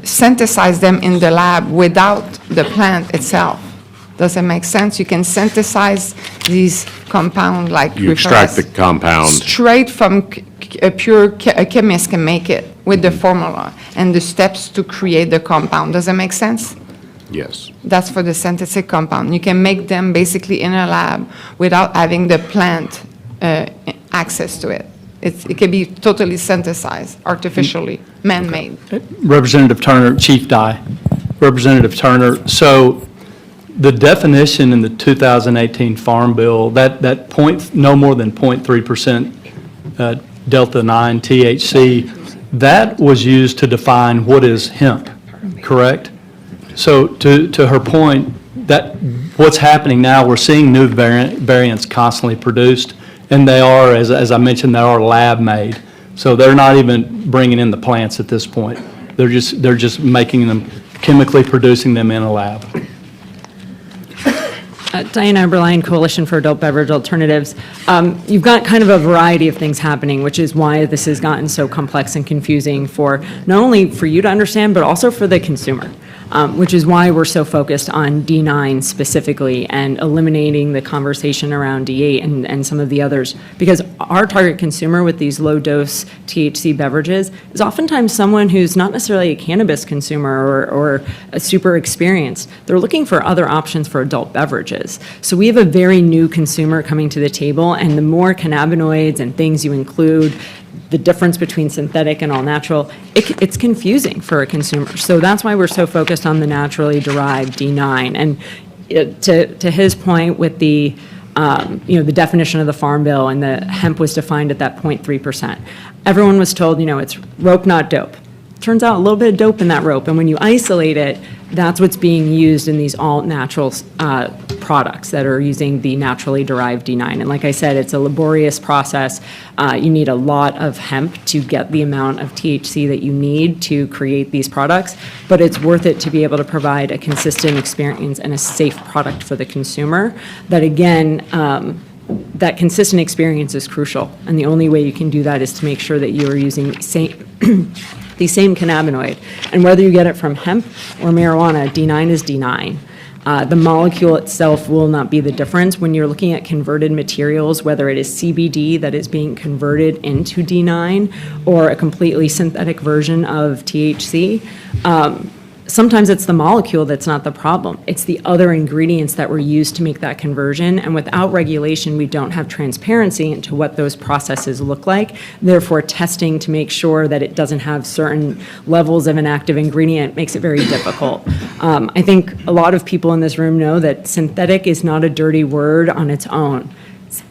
synthesize them in the lab without the plant itself. Does it make sense? You can synthesize these compounds like You extract the compound, straight from a chemist can make it with the formula and the steps to create the compound. Does it make sense? yes. That's for the synthetic compound. You can make them basically in a lab without having the plant access to it. It can be totally synthesized, artificially, man-made. Representative Turner, Chief Dye. Representative Turner, so the definition in the 2018 Farm Bill, that point, no more than 0.3% Delta 9 THC, that was used to define what is hemp, correct? So to her point, that what's happening now, we're seeing new variants constantly produced, and they are, as I mentioned, they are lab-made. So they're not even bringing in the plants at this point. They're just making them, chemically producing them in a lab. Diana Eberlein, Coalition for Adult Beverage Alternatives. You've got kind of a variety of things happening, which is why this has gotten so complex and confusing for not only for you to understand, but also for the consumer. Which is why we're so focused on D9 specifically and eliminating the conversation around D8 and some of the others. Because our target consumer with these low-dose THC beverages is oftentimes someone who's not necessarily a cannabis consumer or a super experienced. They're looking for other options for adult beverages. So we have a very new consumer coming to the table, and the more cannabinoids and things you include, the difference between synthetic and all natural, it's confusing for a consumer. So that's why we're so focused on the naturally derived D9. And to his point with the, the definition of the Farm Bill and the hemp was defined at that 0.3%. Everyone was told, it's rope, not dope. Turns out a little bit of dope in that rope. And when you isolate it, that's what's being used in these all-natural products that are using the naturally derived D9. And like I said, it's a laborious process. You need a lot of hemp to get the amount of THC that you need to create these products, but it's worth it to be able to provide a consistent experience and a safe product for the consumer. That again, that consistent experience is crucial. And the only way you can do that is to make sure that you are using the same cannabinoid. And whether you get it from hemp or marijuana, D9 is D9. The molecule itself will not be the difference. When you're looking at converted materials, whether it is CBD that is being converted into D9 or a completely synthetic version of THC, sometimes it's the molecule that's not the problem. It's the other ingredients that were used to make that conversion. And without regulation, we don't have transparency into what those processes look like. Therefore, testing to make sure that it doesn't have certain levels of an active ingredient makes it very difficult. I think a lot of people in this room know that synthetic is not a dirty word on its own.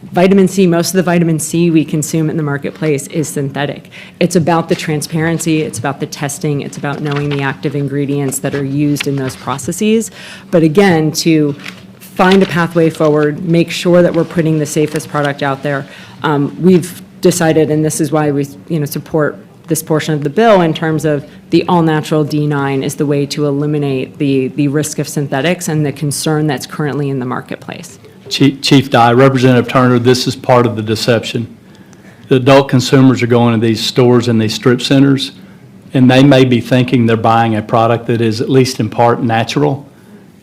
Vitamin C, most of the vitamin C we consume in the marketplace is synthetic. It's about the transparency, it's about the testing, it's about knowing the active ingredients that are used in those processes. But again, to find a pathway forward, make sure that we're putting the safest product out there. We've decided, and this is why we, support this portion of the bill in terms of the all-natural D9 is the way to eliminate the risk of synthetics and the concern that's currently in the marketplace. Chief Dye, Representative Turner, this is part of the deception. The adult consumers are going to these stores and these strip centers, and they may be thinking they're buying a product that is at least in part natural,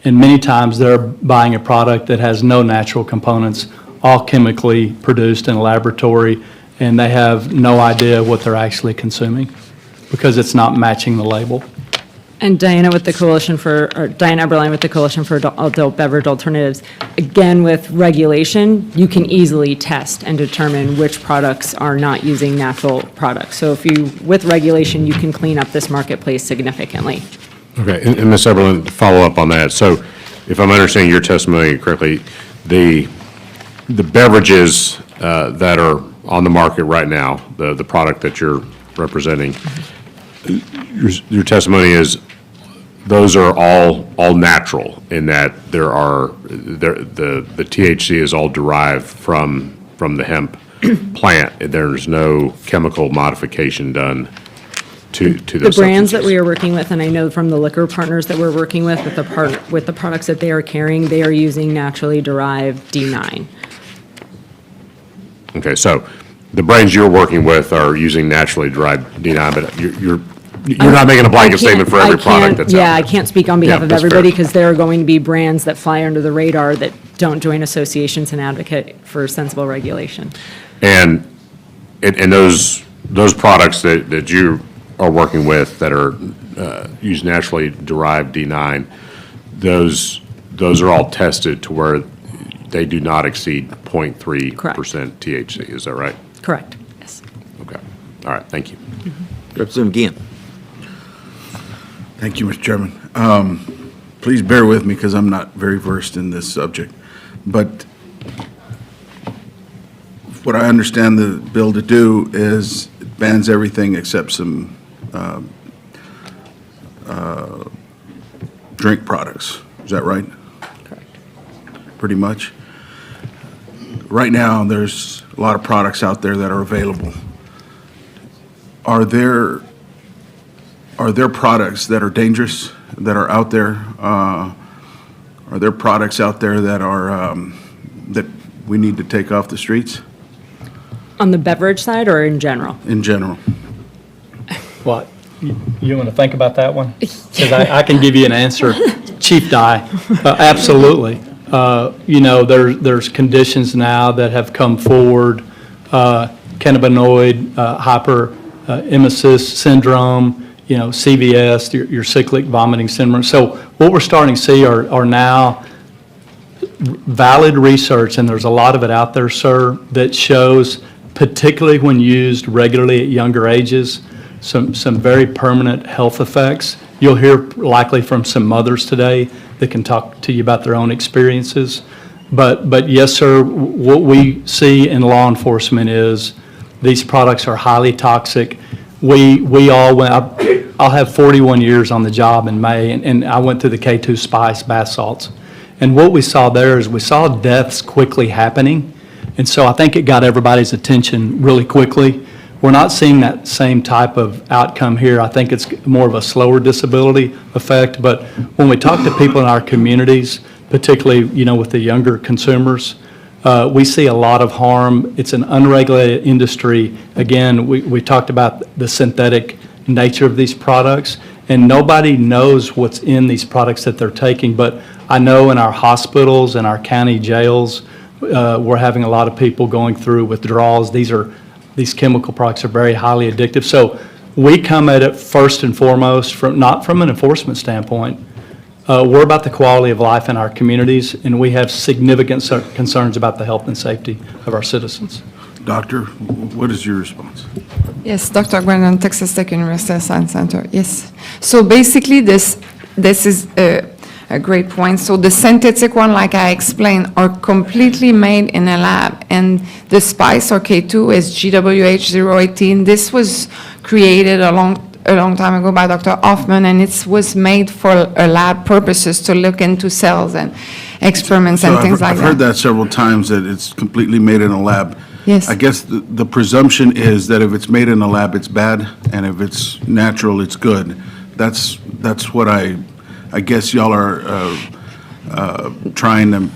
and many times they're buying a product that has no natural components, all chemically produced in a laboratory, and they have no idea what they're actually consuming because it's not matching the label. And Diana Eberlein with the Coalition for Adult Beverage Alternatives, again, with regulation, you can easily test and determine which products are not using natural products. So with regulation, you can clean up this marketplace significantly. Okay, and Ms. Eberlin, to follow up on that, so if I'm understanding your testimony correctly, the beverages that are on the market right now, the product that you're representing, your testimony is those are all natural in that the THC is all derived from the hemp plant. There's no chemical modification done to those The brands that substances. we are working with, and I know from the liquor partners that we're working with the products that they are carrying, they are using naturally derived D9. Okay, so the brands you're working with are using naturally derived D9, but you're not making a blanket statement for every product that's out there. Yeah, I can't speak on behalf Yeah, of that's fair. everybody because there are going to be brands that fly under the radar that don't join associations and advocate for sensible regulation. And those products that you are working with that are use naturally derived D9, those are all tested to where they do not exceed 0.3% THC, is that right? Correct, yes. Okay, all right, thank you. Representative Guillen. Thank you, Mr. Chairman. Please bear with me because I'm not very versed in this subject. But what I understand the bill to do is it bans everything except some drink products. Is that right? Correct. Pretty much. Right now, there's a lot of products out there that are available. Are there products that are dangerous, that are out there? Are there products out there that are, that we need to take off the streets On the beverage side or in general? in general? What, you want to think about that one? Because I can give you an answer. Chief Dye, absolutely. There's conditions now that have come forward, cannabinoid hyperemesis syndrome, CVS, your cyclic vomiting syndrome. So what we're starting to see are now valid research, and there's a lot of it out there, sir, that shows, particularly when used regularly at younger ages, some very permanent health effects. You'll hear likely from some mothers today that can talk to you about their own experiences. But yes, sir, what we see in law enforcement is these products are highly toxic. We all went, I'll have 41 years on the job in May, and I went through the K2 Spice bath salts. And what we saw there is we saw deaths quickly happening. And so I think it got everybody's attention really quickly. We're not seeing that same type of outcome here. I think it's more of a slower disability effect. But when we talk to people in our communities, particularly, with the younger consumers, we see a lot of harm. It's an unregulated industry. Again, we talked about the synthetic nature of these products, and nobody knows what's in these products that they're taking. But I know in our hospitals and our county jails, we're having a lot of people going through withdrawals. These chemical products are very highly addictive. So we come at it first and foremost not from an enforcement standpoint. We're about the quality of life in our communities, and we have significant concerns about the health and safety of our citizens. Doctor, what is your response? Yes, Dr. Gwen, Texas Tech University Science Center. Yes. So basically, this is a great point. So the synthetic one, like I explained, are completely made in a lab. And the spice, or K2, is GWH 018. This was created a long time ago by Dr. Hoffman, and it was made for lab purposes to look into cells and experiments and things like that. I've heard that several times, that it's completely made in a lab. Yes. I guess the presumption is that if it's made in a lab, it's bad, and if it's natural, it's good. That's what I guess y'all are trying to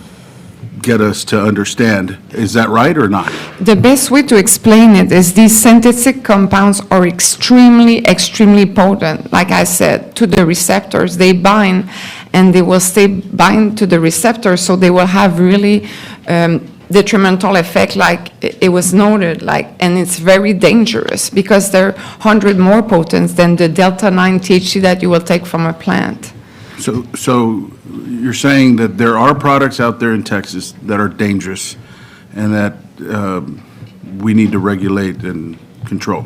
get us to understand. Is that right or not? The best way to explain it is these synthetic compounds are extremely, extremely potent, like I said, to the receptors. They bind, and they will stay bind to the receptors, so they will have really detrimental effect, like it was noted, and it's very dangerous because they're 100 more potent than the delta-9 THC that you will take from a plant. So you're saying that there are products out there in Texas that are dangerous and that we need to regulate and control?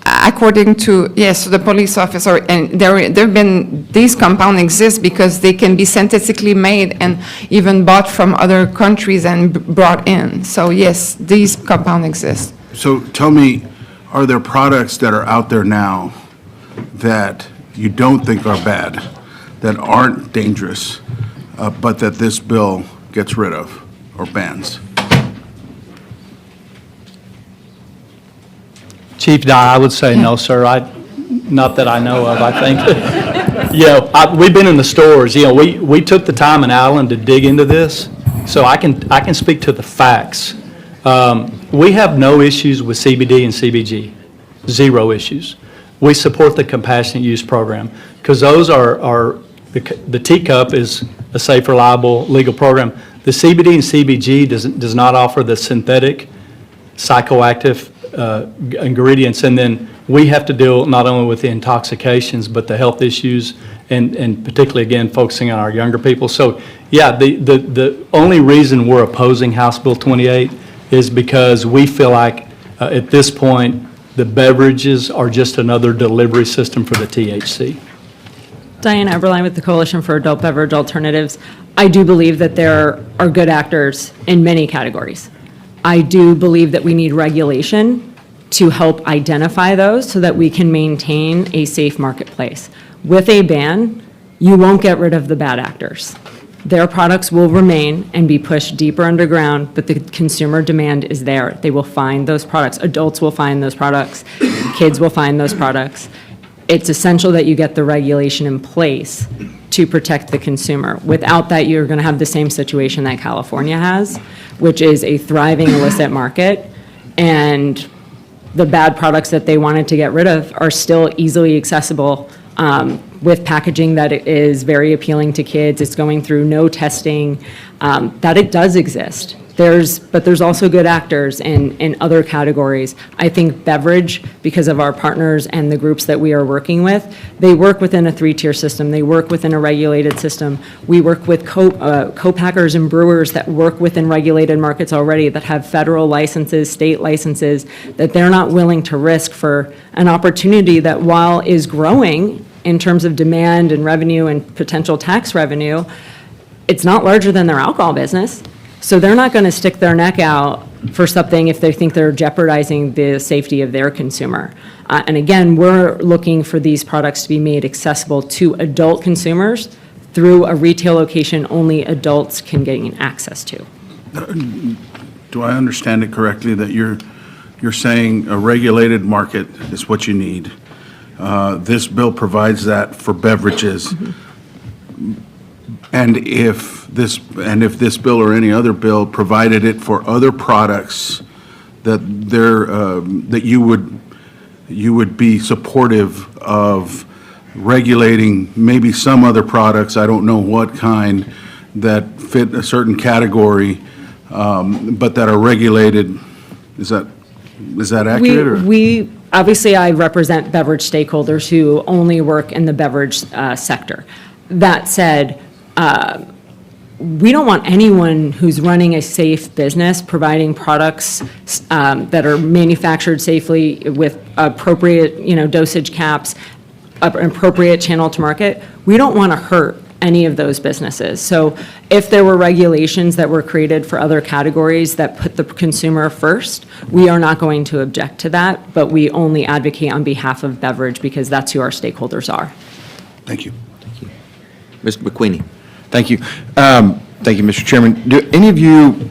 According to, yes, the police officer, and there've been, these compounds exist because they can be synthetically made and even bought from other countries and brought in. So yes, these compounds exist. So tell me, are there products that are out there now that you don't think are bad, that aren't dangerous, but that this bill gets rid of or bans? Chief Dye, I would say no, sir. Not that I know of, I think. We've been in the stores. We took the time in Allen to dig into this, so I can speak to the facts. We have no issues with CBD and CBG, zero issues. We support the compassionate use program because those are the teacup is a safe, reliable, legal program. The CBD and CBG does not offer the synthetic, psychoactive ingredients, and then we have to deal not only with the intoxications but the health issues, and particularly again focusing on our younger people. So yeah, the only reason we're opposing House Bill 28 is because we feel like at this point the beverages are just another delivery system for the THC. Diane Eberlein with the Coalition for Adult Beverage Alternatives. I do believe that there are good actors in many categories. I do believe that we need regulation to help identify those so that we can maintain a safe marketplace. With a ban, you won't get rid of the bad actors. Their products will remain and be pushed deeper underground, but the consumer demand is there. They will find those products. Adults will find those products. Kids will find those products. It's essential that you get the regulation in place to protect the consumer. Without that, you're going to have the same situation that California has, which is a thriving illicit market, and the bad products that they wanted to get rid of are still easily accessible with packaging that is very appealing to kids. It's going through no testing, that it does exist. But there's also good actors in other categories. I think beverage, because of our partners and the groups that we are working with, they work within a three-tier system. They work within a regulated system. We work with co-packers and brewers that work within regulated markets already, that have federal licenses, state licenses, that they're not willing to risk for an opportunity that, while is growing in terms of demand and revenue and potential tax revenue, it's not larger than their alcohol business. So they're not going to stick their neck out for something if they think they're jeopardizing the safety of their consumer. And again, we're looking for these products to be made accessible to adult consumers through a retail location only adults can gain access to. Do I understand it correctly that you're saying a regulated market is what you need? This bill provides that for beverages. And if this bill or any other bill provided it for other products, that you would be supportive of regulating maybe some other products, I don't know what kind, that fit a certain category, but that are regulated. Is that accurate? Or? Obviously, I represent beverage stakeholders who only work in the beverage sector. That said, we don't want anyone who's running a safe business providing products that are manufactured safely with appropriate, dosage caps, appropriate channel to market. We don't want to hurt any of those businesses. So if there were regulations that were created for other categories that put the consumer first, we are not going to object to that, but we only advocate on behalf of beverage because that's who our stakeholders are. Thank you. Mr. McQueenie. Thank you. Thank you, Mr. Chairman. Do any of you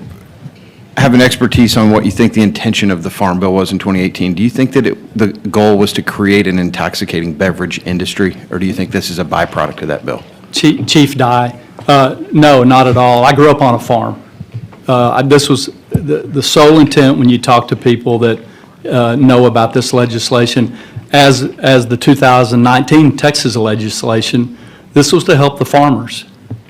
have an expertise on what you think the intention of the Farm Bill was in 2018? Do you think that the goal was to create an intoxicating beverage industry, or do you think this is a byproduct of that bill? Chief Dye, no, not at all. I grew up on a farm. This was the sole intent when you talk to people that know about this legislation. As the 2019 Texas legislation, this was to help the farmers,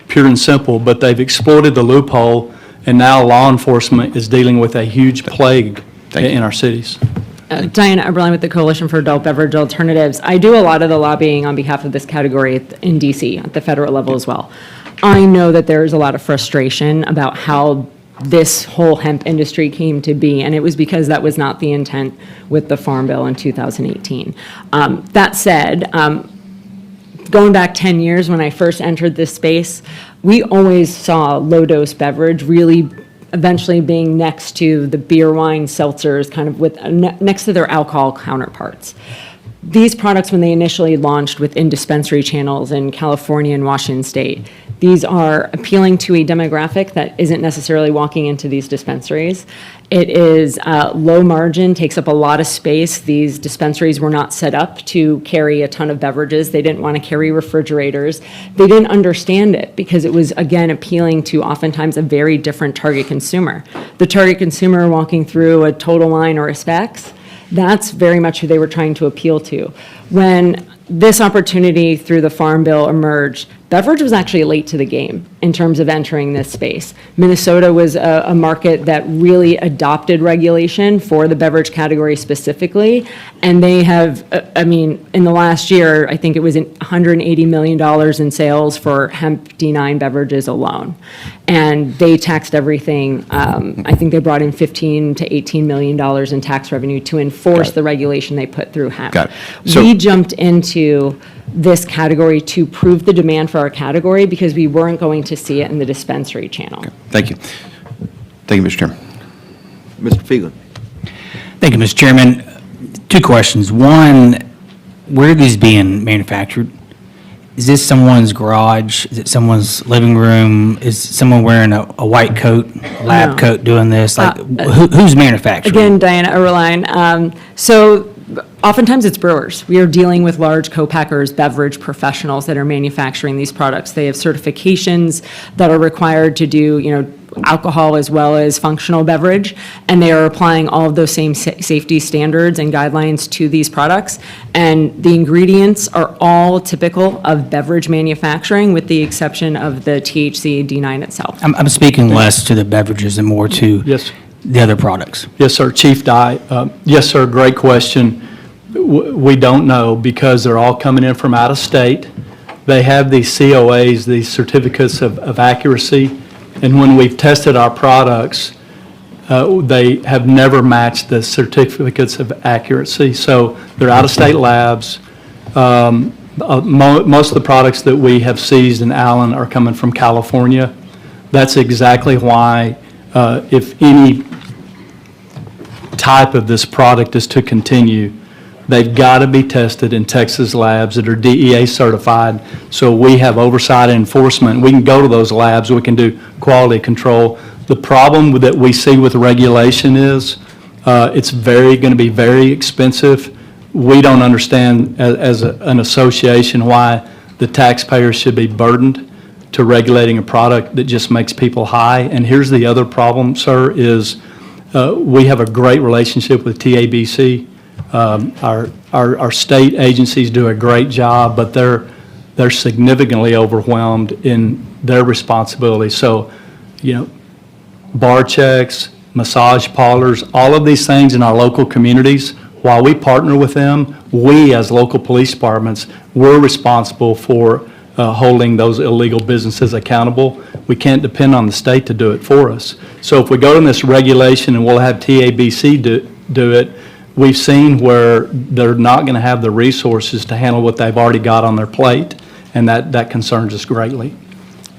pure and simple, but they've exploited the loophole, and now law enforcement is dealing with a huge plague in our cities. Diana Eberlein with the Coalition for Adult Beverage Alternatives. I do a lot of the lobbying on behalf of this category in DC at the federal level as well. I know that there is a lot of frustration about how this whole hemp industry came to be, and it was because that was not the intent with the Farm Bill in 2018. That said, going back 10 years when I first entered this space, we always saw low-dose beverage really eventually being next to the beer, wine, seltzers, kind of with next to their alcohol counterparts. These products, when they initially launched within dispensary channels in California and Washington State, these are appealing to a demographic that isn't necessarily walking into these dispensaries. It is low margin, takes up a lot of space. These dispensaries were not set up to carry a ton of beverages. They didn't want to carry refrigerators. They didn't understand it because it was, again, appealing to oftentimes a very different target consumer. The target consumer walking through a Total Wine or a Specs, that's very much who they were trying to appeal to. When this opportunity through the Farm Bill emerged, beverage was actually late to the game in terms of entering this space. Minnesota was a market that really adopted regulation for the beverage category specifically, and they have, in the last year, I think it was $180 million in sales for hemp D9 beverages alone. And they taxed everything. I think they brought in $15 to $18 million in tax revenue to enforce the regulation they put through hemp. Got it. We jumped into this category to prove the demand for our category because we weren't going to see it in the dispensary channel. Thank you. Thank you, Mr. Chairman. Mr. Phelan. Thank you, Mr. Chairman. Two questions. One, where are these being manufactured? Is this someone's garage? Is it someone's living room? Is someone wearing a white coat, a lab No. coat doing this? Like, who's manufacturing? Again, Diana Eberlein. So oftentimes it's brewers. We are dealing with large co-packers, beverage professionals that are manufacturing these products. They have certifications that are required to do, alcohol as well as functional beverage, and they are applying all of those same safety standards and guidelines to these products. And the ingredients are all typical of beverage manufacturing with the exception of the THC D9 itself. I'm speaking less to the beverages and more to Yes. the other products. Yes, sir. Chief Dye. Yes, sir. Great question. We don't know because they're all coming in from out of state. They have these COAs, these certificates of accuracy, and when we've tested our products, they have never matched the certificates of accuracy. So they're out-of-state labs. Most of the products that we have seized in Allen are coming from California. That's exactly why if any type of this product is to continue, they've got to be tested in Texas labs that are DEA certified, so we have oversight and enforcement. We can go to those labs, we can do quality control. The problem that we see with regulation is it's going to be very expensive. We don't understand as an association why the taxpayers should be burdened to regulating a product that just makes people high. And here's the other problem, sir, is we have a great relationship with TABC. Our state agencies do a great job, but they're significantly overwhelmed in their responsibility. So, bar checks, massage parlors, all of these things in our local communities, while we partner with them, we as local police departments, we're responsible for holding those illegal businesses accountable. We can't depend on the state to do it for us. So if we go to this regulation and we'll have TABC do it, we've seen where they're not going to have the resources to handle what they've already got on their plate. and that concerns us greatly.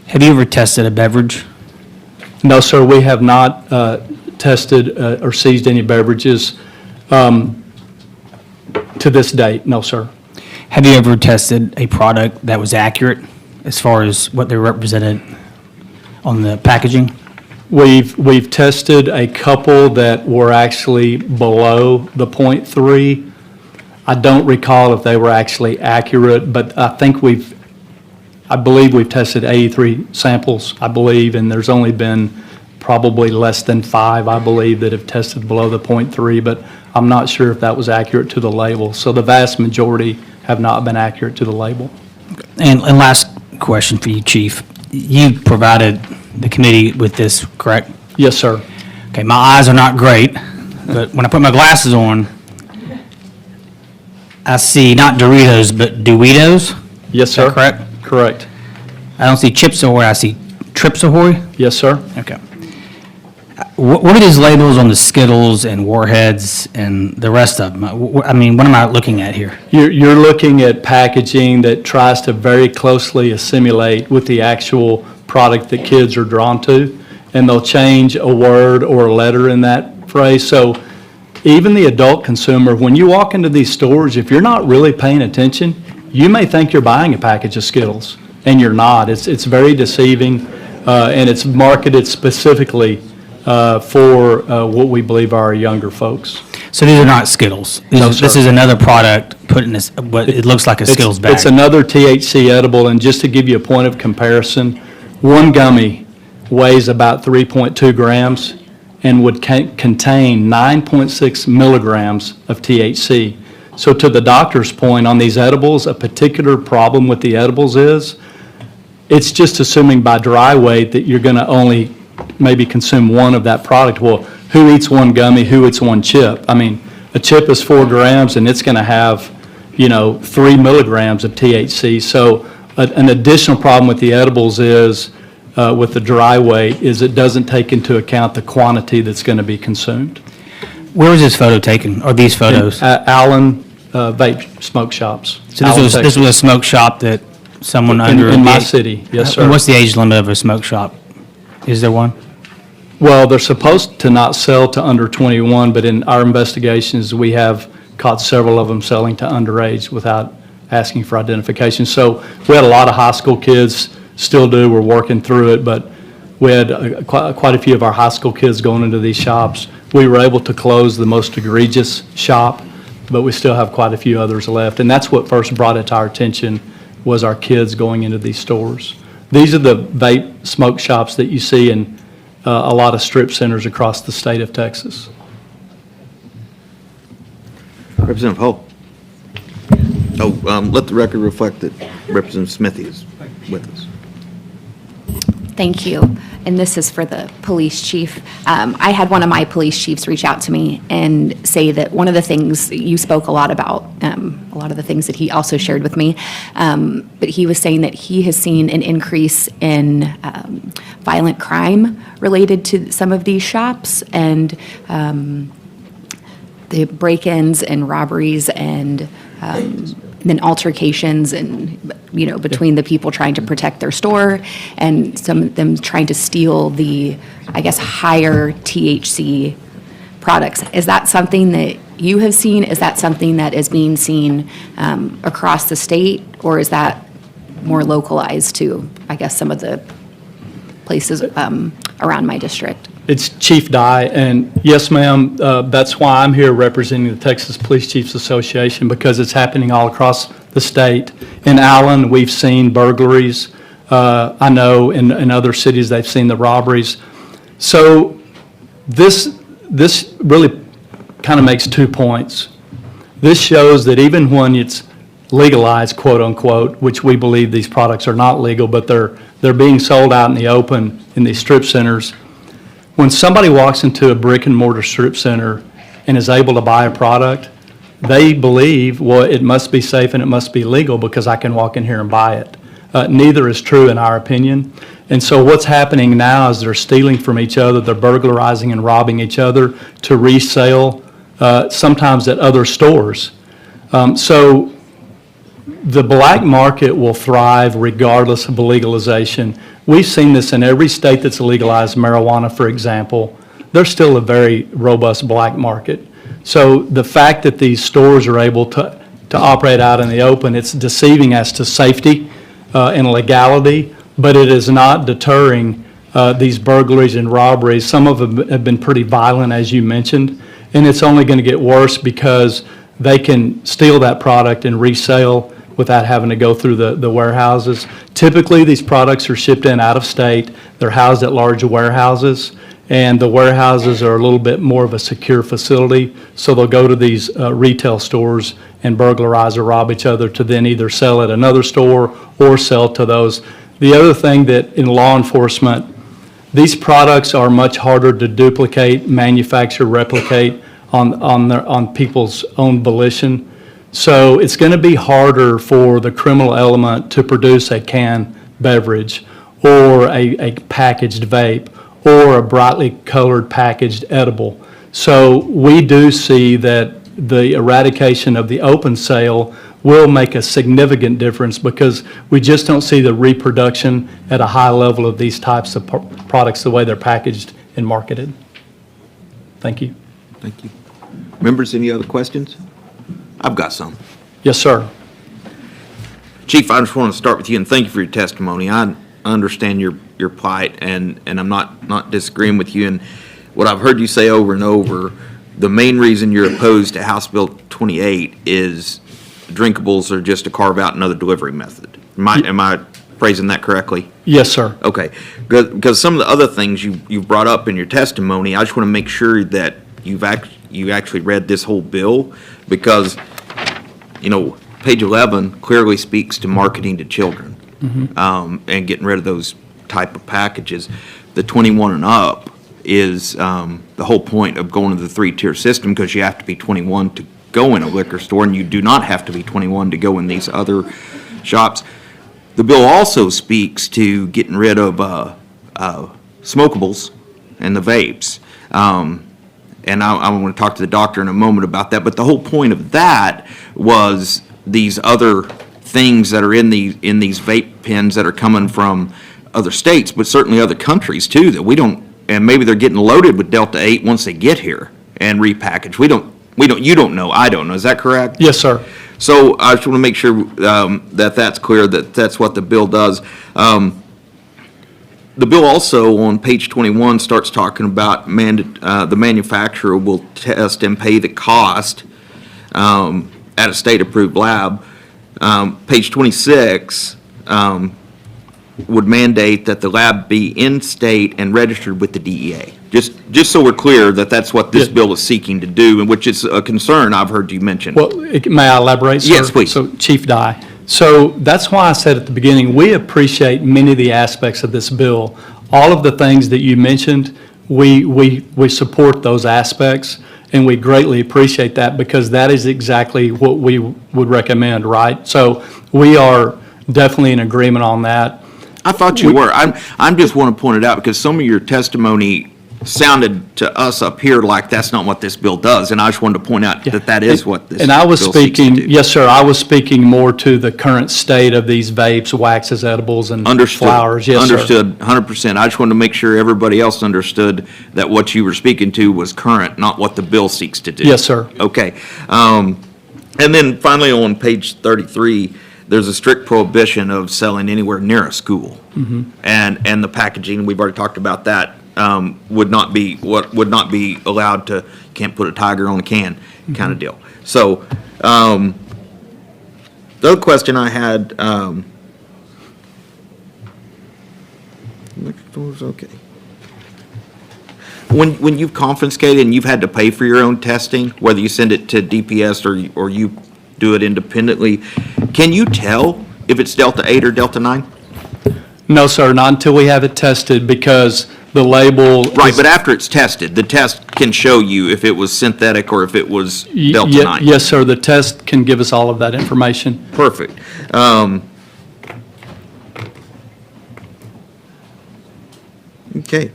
Have you ever tested a beverage? No, sir, we have not tested or seized any beverages to this date. No, sir. Have you ever tested a product that was accurate as far as what they represented on the packaging? We've tested a couple that were actually below the .3. I don't recall if they were actually accurate, but I believe we've tested 83 samples, I believe, and there's only been probably less than 5, I believe, that have tested below the .3, but I'm not sure if that was accurate to the label. So the vast majority have not been accurate to the label. And last question for you, Chief. You provided the committee with this, correct? Yes, sir. Okay, my eyes are not great, but when I put my glasses on, I see not Doritos, but Doritos. Yes, Is that sir. correct? Correct. I don't see Chips Ahoy, I see Trips Ahoy. Yes, sir. Okay. What are these labels on the Skittles and Warheads and the rest of them? I mean, what am I looking at here? You're looking at packaging that tries to very closely assimilate with the actual product that kids are drawn to, and they'll change a word or a letter in that phrase. So even the adult consumer, when you walk into these stores, if you're not really paying attention, you may think you're buying a package of Skittles, and you're not. It's very deceiving, and it's marketed specifically for what we believe are our younger folks. So these are not Skittles? No, This sir. is another product put in this, what it looks like a Skittles bag? It's another THC edible, and just to give you a point of comparison, one gummy weighs about 3.2 grams and would contain 9.6 milligrams of THC. So to the doctor's point on these edibles, a particular problem with the edibles is it's just assuming by dry weight that you're going to only maybe consume one of that product. Well, who eats one gummy? Who eats one chip? I mean, a chip is 4 grams and it's going to have, 3 milligrams of THC. So an additional problem with the edibles is, with the dry weight, is it doesn't take into account the quantity that's going to be consumed. Where was this photo taken, or these photos? Allen Vape Smoke Shops. So Allen, this was a Texas. smoke shop that someone under... In my the- city, yes, sir. And what's the age limit of a smoke shop? Is there one? Well, they're supposed to not sell to under 21, but in our investigations, we have caught several of them selling to underage without asking for identification. So we had a lot of high school kids, still do, we're working through it, but we had quite a few of our high school kids going into these shops. We were able to close the most egregious shop, but we still have quite a few others left. And that's what first brought it to our attention, was our kids going into these stores. These are the vape smoke shops that you see in a lot of strip centers across the state of Texas. Representative Hull. Let the record reflect that Representative Smithy is with us. Thank you. And this is for the police chief. I had one of my police chiefs reach out to me and say that one of the things, you spoke a lot about, a lot of the things that he also shared with me, but he was saying that he has seen an increase in violent crime related to some of these shops, and the break-ins and robberies and then altercations and, between the people trying to protect their store and some of them trying to steal the, I guess, higher THC products. Is that something that you have seen? Is that something that is being seen across the state? Or is that more localized to, I guess, some of the places around my district? It's Chief Dye, and yes, ma'am, that's why I'm here representing the Texas Police Chiefs Association, because it's happening all across the state. In Allen, we've seen burglaries. I know in other cities, they've seen the robberies. So this really kind of makes 2 points. This shows that even when it's legalized, quote unquote, which we believe these products are not legal, but they're being sold out in the open in these strip centers. When somebody walks into a brick and mortar strip center and is able to buy a product, they believe, well, it must be safe and it must be legal because I can walk in here and buy it. Neither is true in our opinion. And so what's happening now is they're stealing from each other, they're burglarizing and robbing each other to resell, sometimes at other stores. So the black market will thrive regardless of legalization. We've seen this in every state that's legalized marijuana, for example. There's still a very robust black market. So the fact that these stores are able to operate out in the open, it's deceiving as to safety and legality, but it is not deterring these burglaries and robberies. Some of them have been pretty violent, as you mentioned, and it's only going to get worse because they can steal that product and resell without having to go through the warehouses. Typically, these products are shipped in out of state. They're housed at large warehouses, and the warehouses are a little bit more of a secure facility, so they'll go to these retail stores and burglarize or rob each other to then either sell at another store or sell to those. The other thing that in law enforcement, these products are much harder to duplicate, manufacture, replicate on people's own volition. So it's going to be harder for the criminal element to produce a canned beverage or a packaged vape or a brightly colored packaged edible. So we do see that the eradication of the open sale will make a significant difference because we just don't see the reproduction at a high level of these types of products the way they're packaged and marketed. Thank you. Thank you. Members, any other questions? I've got some. Yes, sir. Chief, I just want to start with you and thank you for your testimony. I understand your plight, and I'm not disagreeing with you. And what I've heard you say over and over, the main reason you're opposed to House Bill 28 is drinkables are just to carve out another delivery method. Am I phrasing that correctly? Yes, sir. Okay, because some of the other things you've brought up in your testimony, I just want to make sure that you actually read this whole bill, because, page 11 clearly speaks to marketing to children, and getting rid of those type of packages. The 21 and up is the whole point of going to the three-tier system, because you have to be 21 to go in a liquor store, and you do not have to be 21 to go in these other shops. The bill also speaks to getting rid of smokables and the vapes. And I want to talk to the doctor in a moment about that. But the whole point of that was these other things that are in these vape pens that are coming from other states, but certainly other countries too, that we don't, and maybe they're getting loaded with Delta 8 once they get here and repackaged. You don't know, I don't know. Is that correct? Yes, sir. So I just want to make sure that that's clear, that that's what the bill does. The bill also, on page 21, starts talking about the manufacturer will test and pay the cost at a state-approved lab. Page 26 would mandate that the lab be in-state and registered with the DEA. Just so we're clear that that's what this bill is seeking to do, and which is a concern I've heard you mention. Well, may I elaborate, sir? Yes, please. So, Chief Dye. So that's why I said at the beginning, we appreciate many of the aspects of this bill. All of the things that you mentioned, we support those aspects, and we greatly appreciate that, because that is exactly what we would recommend, right? So we are definitely in agreement on that. I thought you were. I'm just want to point it out because some of your testimony sounded to us up here like that's not what this bill does, and I just wanted to point out that is what this And I was bill seeks to speaking, do. yes, sir, I was speaking more to the current state of these vapes, waxes, edibles, and Understood. flowers. Yes, sir. Understood, 100%. I just wanted to make sure everybody else understood that what you were speaking to was current, not what the bill seeks to do. Yes, sir. Okay. And then finally, on page 33, there's a strict prohibition of selling anywhere near a school. And the packaging, we've already talked about that, would not be allowed to, can't put a tiger on a can kind of deal. So, the other question I had, okay. When you've confiscated and you've had to pay for your own testing, whether you send it to DPS or you do it independently, can you tell if it's Delta 8 or Delta 9? No, sir, not until we have it tested, because the label. Right, but after it's tested, the test can show you if it was synthetic or if it was Delta 9. Yes, sir, the test can give us all of that information. Perfect. Okay.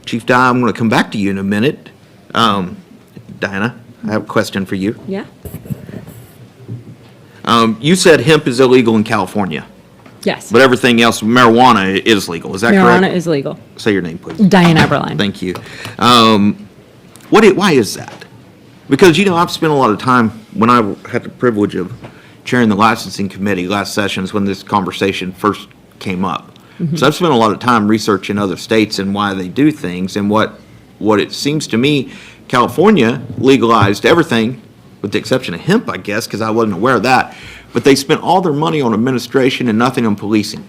Chief Dye, I'm going to come back to you in a minute. Diana, I have a question for you. Yeah? You said hemp is illegal in California, Yes. but everything else, marijuana is legal, is that correct? Marijuana is legal. Say your name, please. Diane Eberline. Thank you. Why is that? Because, I've spent a lot of time, when I had the privilege of chairing the licensing committee last sessions when this conversation first came up. So I've spent a lot of time researching other states and why they do things, and what it seems to me, California legalized everything, with the exception of hemp, I guess, because I wasn't aware of that, but they spent all their money on administration and nothing on policing.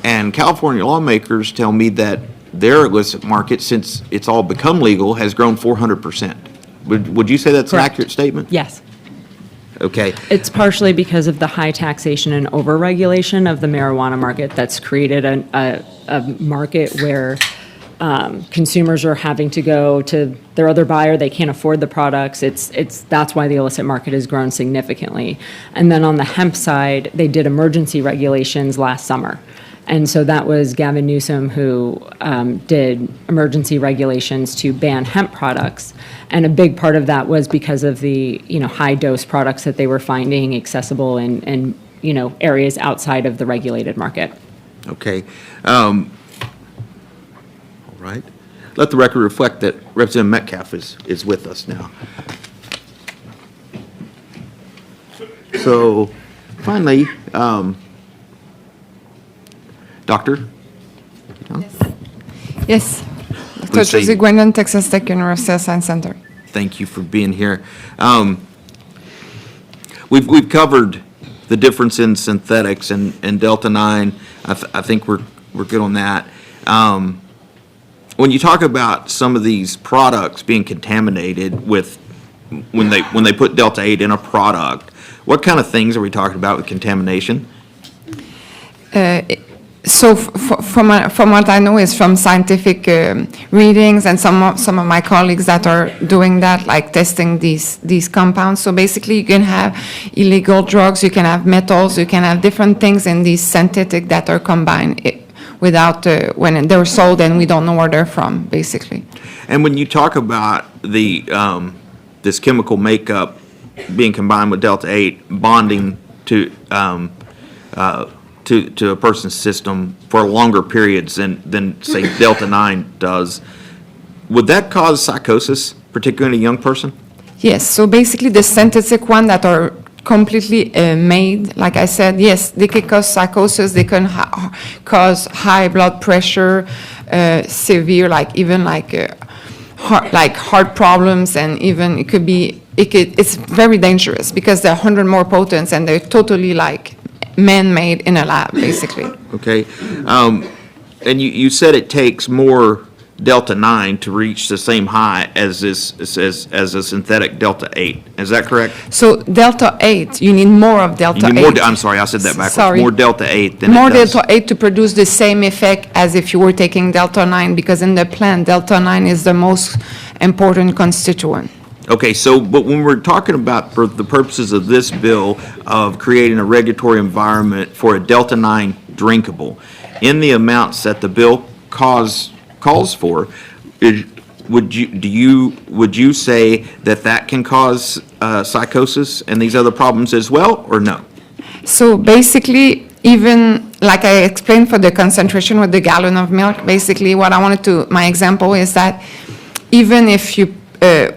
And California lawmakers tell me that their illicit market, since it's all become legal, has grown 400%. Would you say that's an Correct. accurate statement? Yes. Okay. It's partially because of the high taxation and overregulation of the marijuana market that's created a market where consumers are having to go to their other buyer. They can't afford the products. That's why the illicit market has grown significantly. And then on the hemp side, they did emergency regulations last summer. And so that was Gavin Newsom who did emergency regulations to ban hemp products. And a big part of that was because of the, high dose products that they were finding accessible in areas outside of the regulated market. Okay. All right. Let the record reflect that Representative Metcalf is with us now. So finally, Doctor? Yes. Dr. Please say- Josie Gwendon, Texas Tech University Science Center. Thank you for being here. We've covered the difference in synthetics and Delta-9. I think we're good on that. When you talk about some of these products being contaminated with, when they put Delta-8 in a product, what kind of things are we talking about with contamination? So from what I know is from scientific readings and some of my colleagues that are doing that, like testing these compounds. So basically you can have illegal drugs, you can have metals, you can have different things in these synthetic that are combined without, when they're sold and we don't know where they're from, basically. And when you talk about the, this chemical makeup being combined with Delta-8, bonding to a person's system for longer periods than say Delta-9 does, would that cause psychosis, particularly in a young person? Yes, so basically the synthetic one that are completely made, like I said, yes, they can cause psychosis, they can cause high blood pressure, severe, heart problems, and even it's very dangerous because they're 100 more potent and they're totally man-made in a lab, basically. Okay. And you said it takes more Delta-9 to reach the same high as a synthetic Delta-8. Is that correct? So Delta-8, you need more of You need Delta-8. more, I'm sorry, I said that backwards. Sorry. More Delta-8 than More it does. Delta-8 to produce the same effect as if you were taking Delta-9, because in the plant, Delta-9 is the most important constituent. Okay, so, but when we're talking about, for the purposes of this bill, of creating a regulatory environment for a Delta-9 drinkable, in the amounts that the bill calls for, would you say that can cause psychosis and these other problems as well, or no? So basically, even like I explained for the concentration with the gallon of milk, basically what I wanted to, my example is that even if you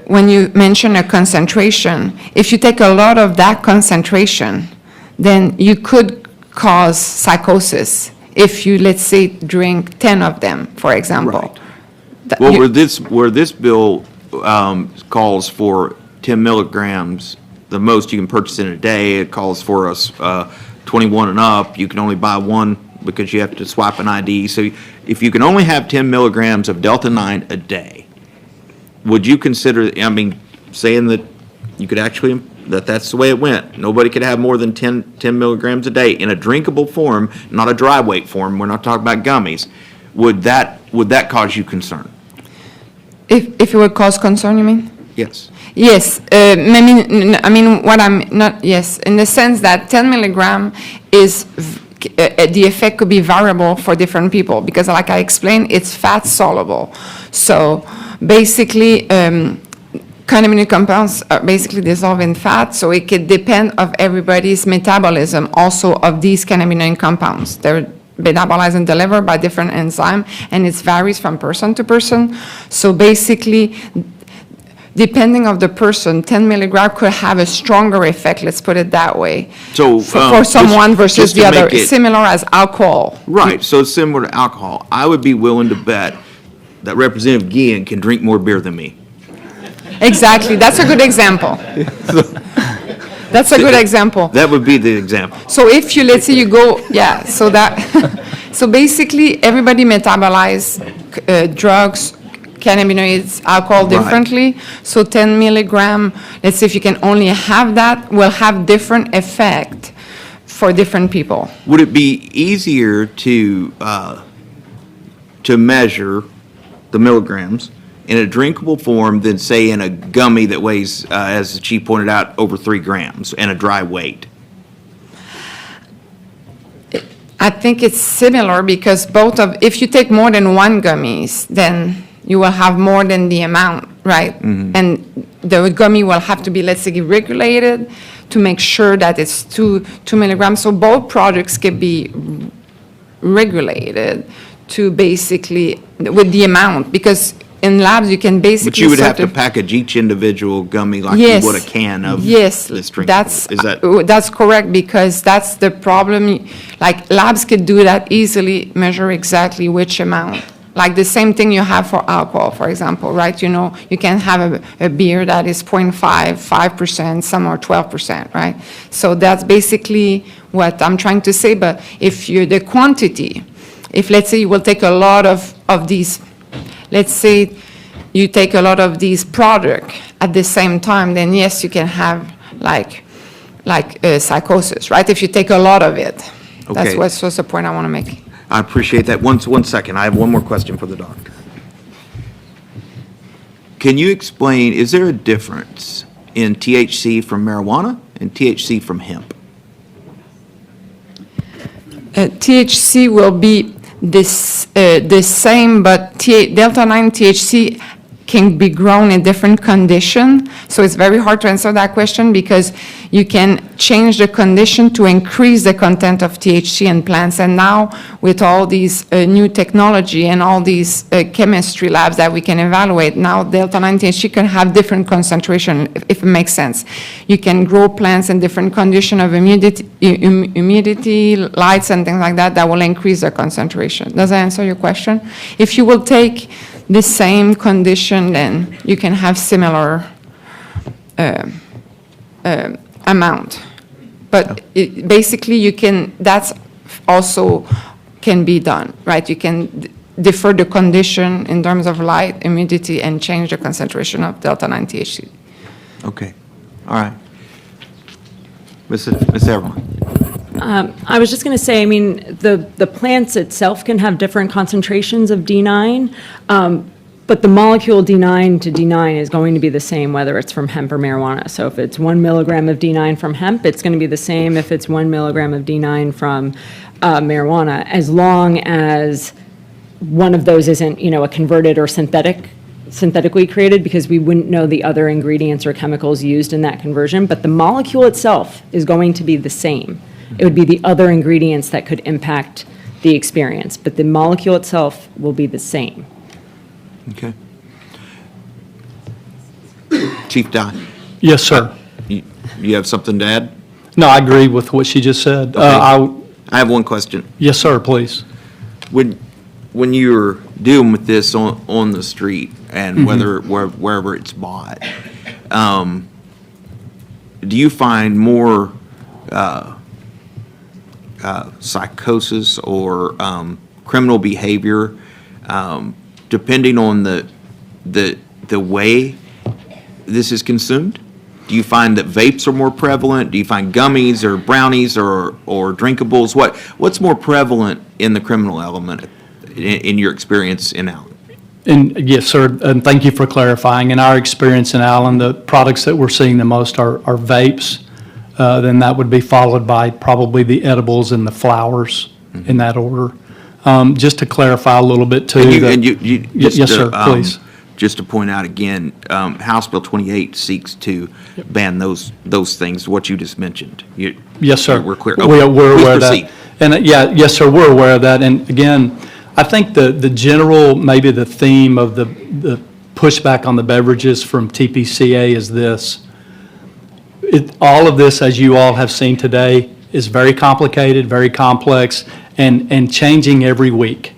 when you mention a concentration, if you take a lot of that concentration, then you could cause psychosis if you, let's say, drink 10 of them, for example. Right. Well, where this bill calls for 10 milligrams, the most you can purchase in a day, it calls for us 21 and up. You can only buy one because you have to swipe an ID. So if you can only have 10 milligrams of Delta-9 a day, would you consider, saying that you could actually, that's the way it went, nobody could have more than 10 milligrams a day in a drinkable form, not a dry weight form, we're not talking about gummies, would that cause you concern? If it would cause concern, you mean? Yes. Yes, what I'm not, yes, in the sense that 10 milligram is, the effect could be variable for different people, because like I explained, it's fat soluble. So basically, cannabinoid compounds are basically dissolved in fat, so it could depend of everybody's metabolism also of these cannabinoid compounds. They're metabolized and delivered by different enzyme, and it varies from person to person. So basically, depending of the person, 10 milligram could have a stronger effect, let's put it that way. So, For someone versus just to the other, make it- similar as alcohol. Right, so it's similar to alcohol. I would be willing to bet that Representative Guillen can drink more beer than me. Exactly, that's a good example. That's a good example. That would be the example. So if you, let's say you go, yeah, so that, so basically, everybody metabolize drugs, cannabinoids, alcohol Right. differently. So 10 milligram, let's say if you can only have that, will have different effect for different people. Would it be easier to measure the milligrams in a drinkable form than, say, in a gummy that weighs, as the chief pointed out, over 3 grams and a dry weight? I think it's similar because both of, if you take more than one gummies, then you will have more than the amount, right? And the gummy will have to be, let's say, regulated to make sure that it's 2 milligrams. So both products can be regulated to basically, with the amount, because in labs, you can basically. But you would have to sort of- package each individual gummy like Yes. you would a can of Yes, this drinkable. that's, Is that? that's correct, because that's the problem. Like, labs could do that easily, measure exactly which amount. Like the same thing you have for alcohol, for example, right? You know, you can have a beer that is 0.5, 5%, some are 12%, right? So that's basically what I'm trying to say, but if you, the quantity, if let's say you will take a lot of these, let's say you take a lot of these product at the same time, then yes, you can have like psychosis, right? If you take a lot of it. That's Okay. what's the point I want to make. I appreciate that. One second, I have one more question for the doctor. Can you explain, is there a difference in THC from marijuana and THC from hemp? THC will be the same, but delta-9 THC can be grown in different condition. So it's very hard to answer that question because you can change the condition to increase the content of THC in plants. And now with all these new technology and all these chemistry labs that we can evaluate, now delta-9 THC can have different concentration, if it makes sense. You can grow plants in different condition of humidity, lights, and things like that will increase the concentration. Does that answer your question? If you will take the same condition, then you can have similar amount. But basically, you can, that's also can be done, right? You can defer the condition in terms of light, humidity, and change the concentration of delta-9 THC. Okay, all right. Ms. Everman? I was just going to say, I mean, the plants itself can have different concentrations of D9, but the molecule D9 to D9 is going to be the same whether it's from hemp or marijuana. So if it's 1 milligram of D9 from hemp, it's going to be the same if it's 1 milligram of D9 from marijuana, as long as one of those isn't, a converted or synthetically created, because we wouldn't know the other ingredients or chemicals used in that conversion. But the molecule itself is going to be the same. It would be the other ingredients that could impact the experience, but the molecule itself will be the same. Okay. Chief Dye, Yes, sir. you have something to add? No, I agree with what she just said. Okay. I have one question. Yes, sir, please. When you're dealing with this on the street and wherever it's bought, do you find more psychosis or criminal behavior depending on the way this is consumed? Do you find that vapes are more prevalent? Do you find gummies or brownies or drinkables? What's more prevalent in the criminal element in your experience in Allen? And yes, sir, and thank you for clarifying. In our experience in Allen, the products that we're seeing the most are vapes. Then that would be followed by probably the edibles and the flowers in that order. Just to clarify a little bit too. And you Yes, sir, please. just to point out again, House Bill 28 seeks to ban those things, what you just mentioned. Yes, sir. We're clear. We're Okay, aware of please that. proceed. And yes, sir, we're aware of that. And again, I think the general, maybe the theme of the pushback on the beverages from TPCA is this. All of this, as you all have seen today, is very complicated, very complex, and changing every week.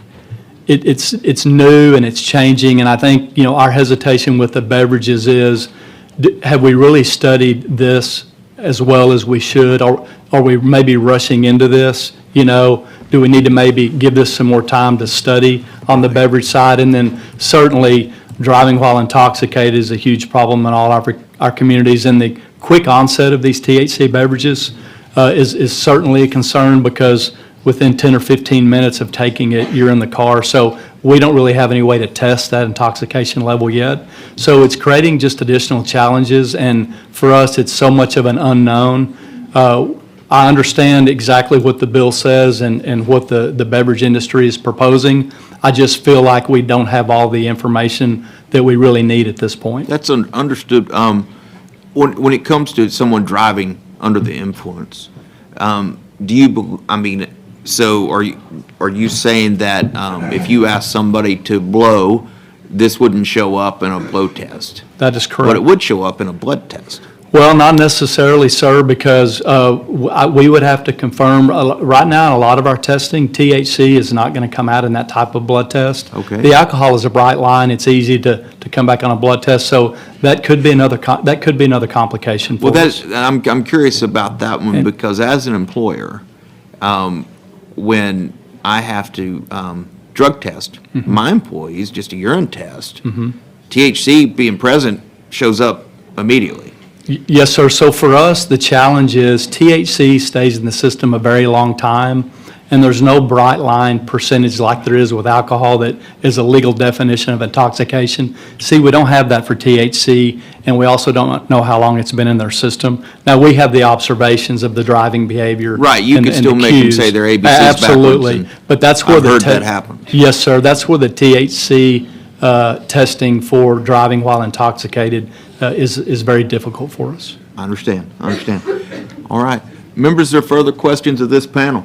It's new and it's changing, and I think, our hesitation with the beverages is, have we really studied this as well as we should? Or are we maybe rushing into this? Do we need to maybe give this some more time to study on the beverage side? And then certainly, driving while intoxicated is a huge problem in all our communities, and the quick onset of these THC beverages is certainly a concern, because within 10 or 15 minutes of taking it, you're in the car. So we don't really have any way to test that intoxication level yet. So it's creating just additional challenges, and for us, it's so much of an unknown. I understand exactly what the bill says and what the beverage industry is proposing. I just feel like we don't have all the information that we really need at this point. That's understood. When it comes to someone driving under the influence, so are you saying that if you ask somebody to blow, this wouldn't show up in a blow test? That is correct. But it would show up in a blood test? Well, not necessarily, sir, because we would have to confirm. Right now, in a lot of our testing, THC is not going to come out in that type of blood test. Okay. The alcohol is a bright line. It's easy to come back on a blood test, so that could be another complication for us. Well, I'm curious about that one, because as an employer, when I have to drug test my employees, just a urine test, THC being present shows up immediately. Yes, sir. So for us, the challenge is THC stays in the system a very long time, and there's no bright line percentage like there is with alcohol that is a legal definition of intoxication. See, we don't have that for THC, and we also don't know how long it's been in their system. Now, we have the observations of the driving behavior. Right, you and- can and still the make them cues. say their ABCs backwards. Absolutely. and But that's where I've the heard that happen. Yes, sir. That's where the THC testing for driving while intoxicated is very difficult for us. I understand. All right. Members, are there further questions of this panel?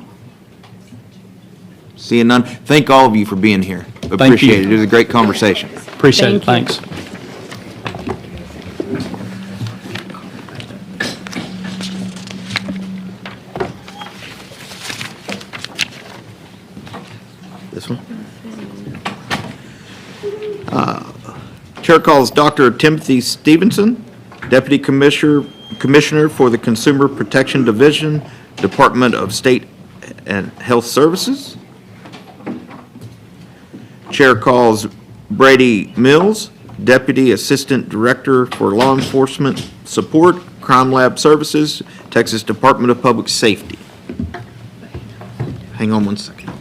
Seeing none, thank all of you for being here. Appreciate it. It was a great conversation. Appreciate it. Thank you. Thanks. This one? Chair calls Dr. Timothy Stevenson, Deputy Commissioner for the Consumer Protection Division, Department of State and Health Services. Chair calls Brady Mills, Deputy Assistant Director for Law Enforcement Support, Crime Lab Services, Texas Department of Public Safety. Hang on one second.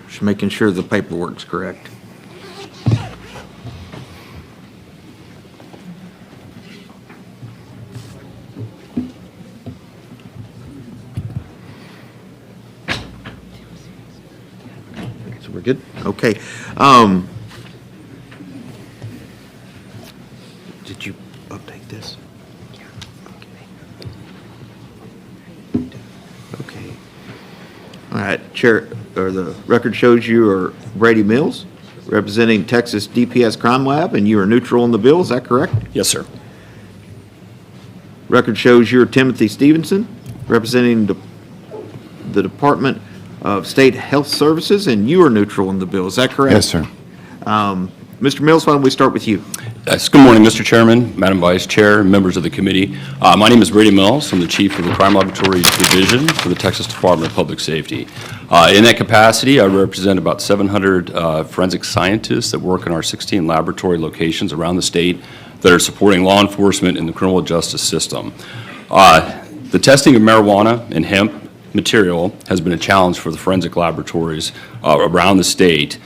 Just making sure the paperwork's correct. So we're good? Okay. Did you update this? Okay. All right, Chair, or the record shows you are Brady Mills, representing Texas DPS Crime Lab, and you are neutral on the bill, is that correct? Yes, sir. Record shows you're Timothy Stevenson, representing the Department of State Health Services, and you are neutral on the bill, is that correct? Yes, sir. Mr. Mills, why don't we start with you? Yes, good morning, Mr. Chairman, Madam Vice Chair, members of the committee. My name is Brady Mills. I'm the Chief of the Crime Laboratory Division for the Texas Department of Public Safety. In that capacity, I represent about 700 forensic scientists that work in our 16 laboratory locations around the state that are supporting law enforcement in the criminal justice system. The testing of marijuana and hemp material has been a challenge for the forensic laboratories around the state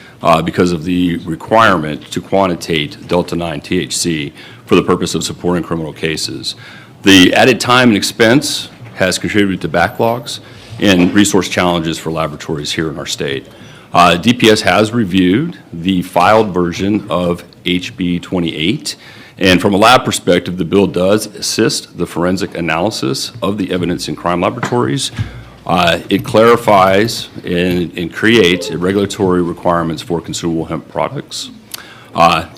because of the requirement to quantitate Delta-9 THC for the purpose of supporting criminal cases. The added time and expense has contributed to backlogs and resource challenges for laboratories here in our state. DPS has reviewed the filed version of HB 28, and from a lab perspective, the bill does assist the forensic analysis of the evidence in crime laboratories. It clarifies and creates regulatory requirements for consumable hemp products.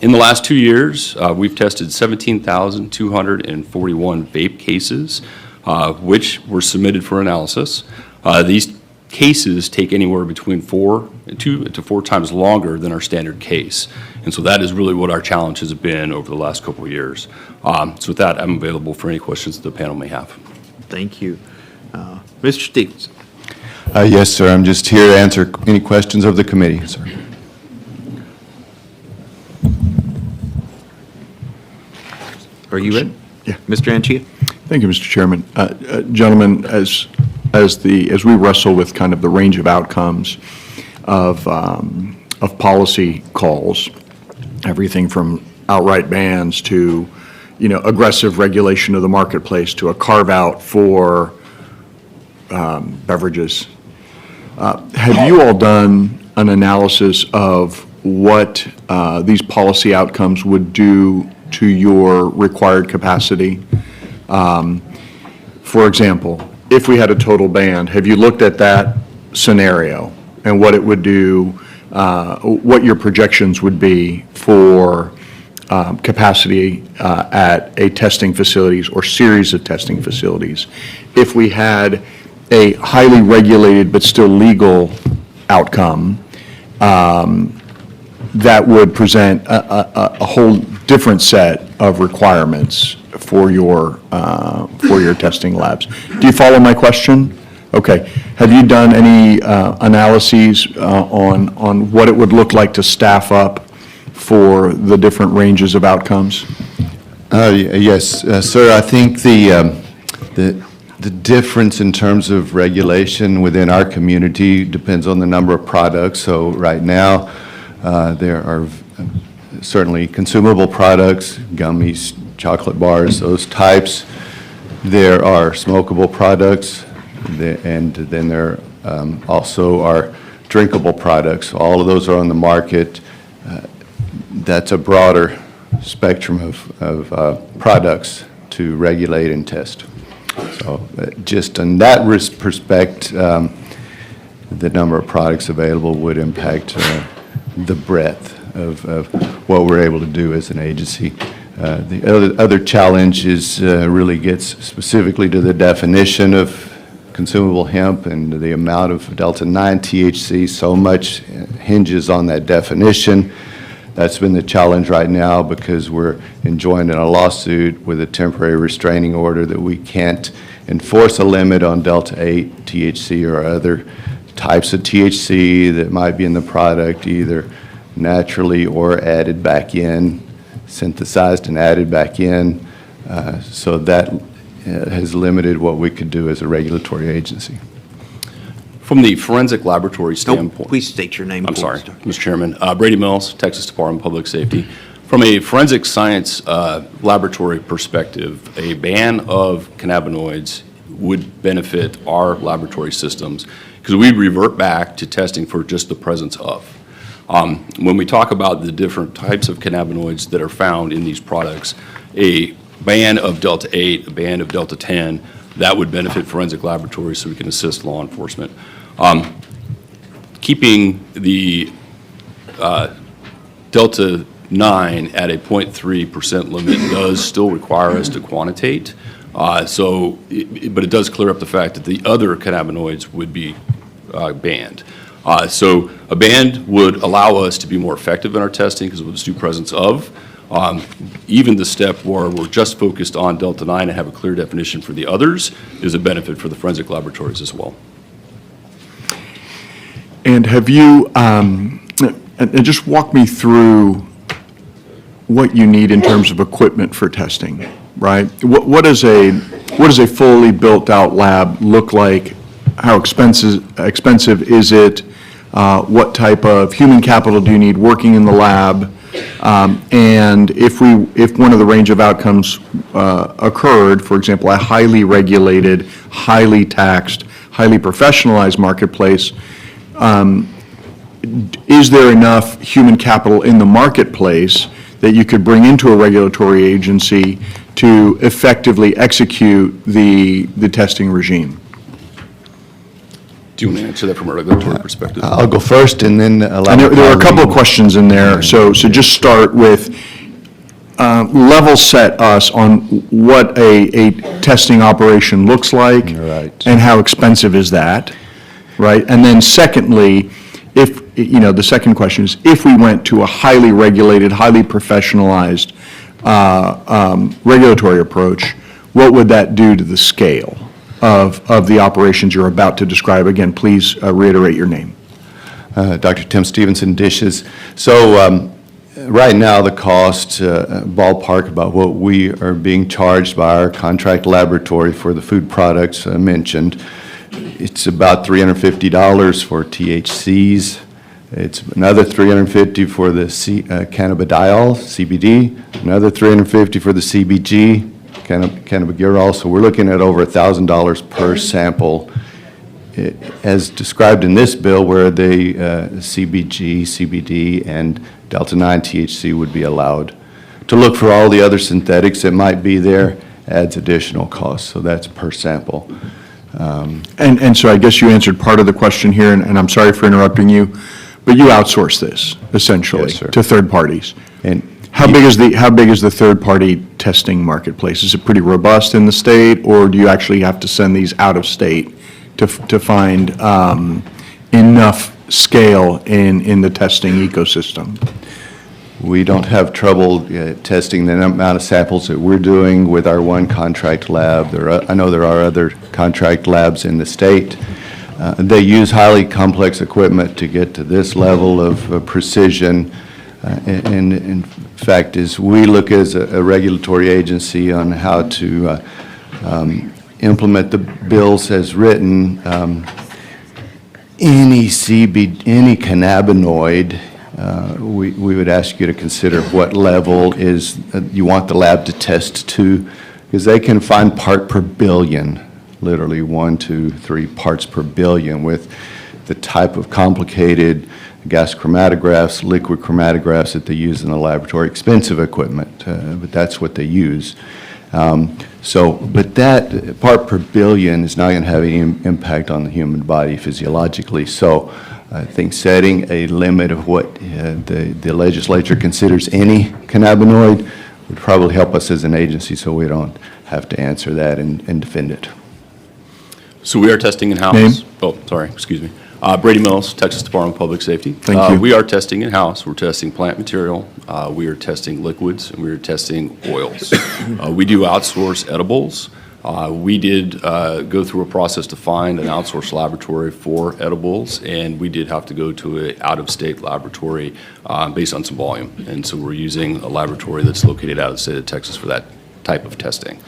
In the last 2 years, we've tested 17,241 vape cases, which were submitted for analysis. These cases take anywhere between 2 to 4 times longer than our standard case. And so that is really what our challenge has been over the last couple of years. So with that, I'm available for any questions the panel may have. Thank you. Mr. Stevens? Yes, sir. I'm just here to answer any questions of the committee, sir. Are you ready? Yeah. Mr. Anchia? Thank you, Mr. Chairman. Gentlemen, as we wrestle with kind of the range of outcomes of policy calls, everything from outright bans to, aggressive regulation of the marketplace to a carve-out for beverages, have you all done an analysis of what these policy outcomes would do to your required capacity? For example, if we had a total ban, have you looked at that scenario and what it would do, what your projections would be for capacity at a testing facilities or series of testing facilities if we had a highly regulated but still legal outcome that would present a whole different set of requirements for your testing labs? Do you follow my question? Okay. Have you done any analyses on what it would look like to staff up for the different ranges of outcomes? Yes, sir. I think the difference in terms of regulation within our community depends on the number of products. So right now, there are certainly consumable products, gummies, chocolate bars, those types. There are smokable products, and then there also are drinkable products. All of those are on the market. That's a broader spectrum of products to regulate and test. So just in that perspective, the number of products available would impact the breadth of what we're able to do as an agency. The other challenge is really gets specifically to the definition of consumable hemp and the amount of Delta-9 THC. So much hinges on that definition. That's been the challenge right now because we're enjoined in a lawsuit with a temporary restraining order that we can't enforce a limit on Delta-8 THC or other types of THC that might be in the product, either naturally or added back in, synthesized and added back in. So that has limited what we could do as a regulatory agency. From the forensic laboratory standpoint. Please state your name. I'm sorry, Mr. Chairman. Brady Mills, Texas Department of Public Safety. From a forensic science laboratory perspective, a ban of cannabinoids would benefit our laboratory systems because we revert back to testing for just the presence of. When we talk about the different types of cannabinoids that are found in these products, a ban of Delta-8, a ban of Delta-10, that would benefit forensic laboratories so we can assist law enforcement. Keeping the Delta-9 at a 0.3% limit does still require us to quantitate. But it does clear up the fact that the other cannabinoids would be banned. So a ban would allow us to be more effective in our testing because of its due presence of. Even the step where we're just focused on Delta-9 and have a clear definition for the others is a benefit for the forensic laboratories as well. And have you, and just walk me through what you need in terms of equipment for testing, right? What does a fully built-out lab look like how expensive is it? What type of human capital do you need working in the lab? And if one of the range of outcomes occurred, for example, a highly regulated, highly taxed, highly professionalized marketplace, is there enough human capital in the marketplace that you could bring into a regulatory agency to effectively execute the testing regime? Do you want to answer that from a regulatory perspective? I'll go first and then allow. And there are a couple of questions in there, so just start with, level set us on what a testing operation looks like. Right. And how expensive is that, right? And then secondly, the second question is, if we went to a highly regulated, highly professionalized regulatory approach, what would that do to the scale of the operations you're about to describe? Again, please reiterate your name. Dr. Tim Stevenson, Dishes. So right now, the cost, ballpark about what we are being charged by our contract laboratory for the food products mentioned, it's about $350 for THCs. It's another $350 for the cannabidiol, CBD, another $350 for the CBG, cannabigerol. So we're looking at over $1,000 per sample. As described in this bill, where the CBG, CBD, and Delta-9 THC would be allowed. To look for all the other synthetics that might be there adds additional costs, so that's per sample. And so I guess you answered part of the question here, and I'm sorry for interrupting you, but you outsource this essentially Yes, sir. to third parties. And How big is the third-party testing marketplace? Is it pretty robust in the state, or do you actually have to send these out of state to find enough scale in the testing ecosystem? we don't have trouble testing the amount of samples that we're doing with our one contract lab. I know there are other contract labs in the state. They use highly complex equipment to get to this level of precision. And in fact, as we look as a regulatory agency on how to implement the bills as written, any cannabinoid, we would ask you to consider what level is you want the lab to test to, because they can find part per billion, literally 1, 2, 3 parts per billion with the type of complicated gas chromatographs, liquid chromatographs that they use in the laboratory. Expensive equipment, but that's what they use. But that part per billion is not going to have any impact on the human body physiologically. So I think setting a limit of what the legislature considers any cannabinoid would probably help us as an agency, so we don't have to answer that and defend it. So we are testing in-house. Name? Oh, sorry, excuse me. Brady Mills, Texas Department of Public Safety. Thank you. We are testing in-house. We're testing plant material. We are testing liquids, and we are testing oils. We do outsource edibles. We did go through a process to find an outsourced laboratory for edibles, and we did have to go to an out-of-state laboratory based on some volume. And so we're using a laboratory that's located out of the state of Texas for that type of testing.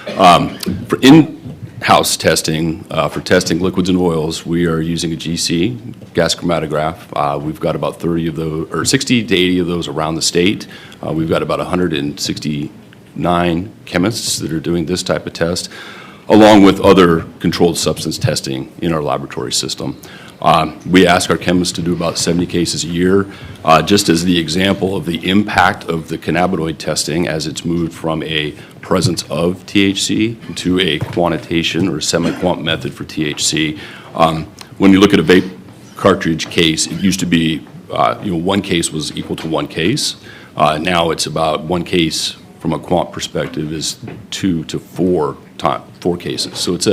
For in-house testing, for testing liquids and oils, we are using a GC, gas chromatograph. We've got about 30 of those, or 60 to 80 of those around the state. We've got about 169 chemists that are doing this type of test, along with other controlled substance testing in our laboratory system. We ask our chemists to do about 70 cases a year, just as the example of the impact of the cannabinoid testing as it's moved from a presence of THC to a quantitation or semi-quant method for THC. When you look at a vape cartridge case, it used to be, one case was equal to one case. Now it's about one case from a quant perspective is 2 to 4 cases. So it's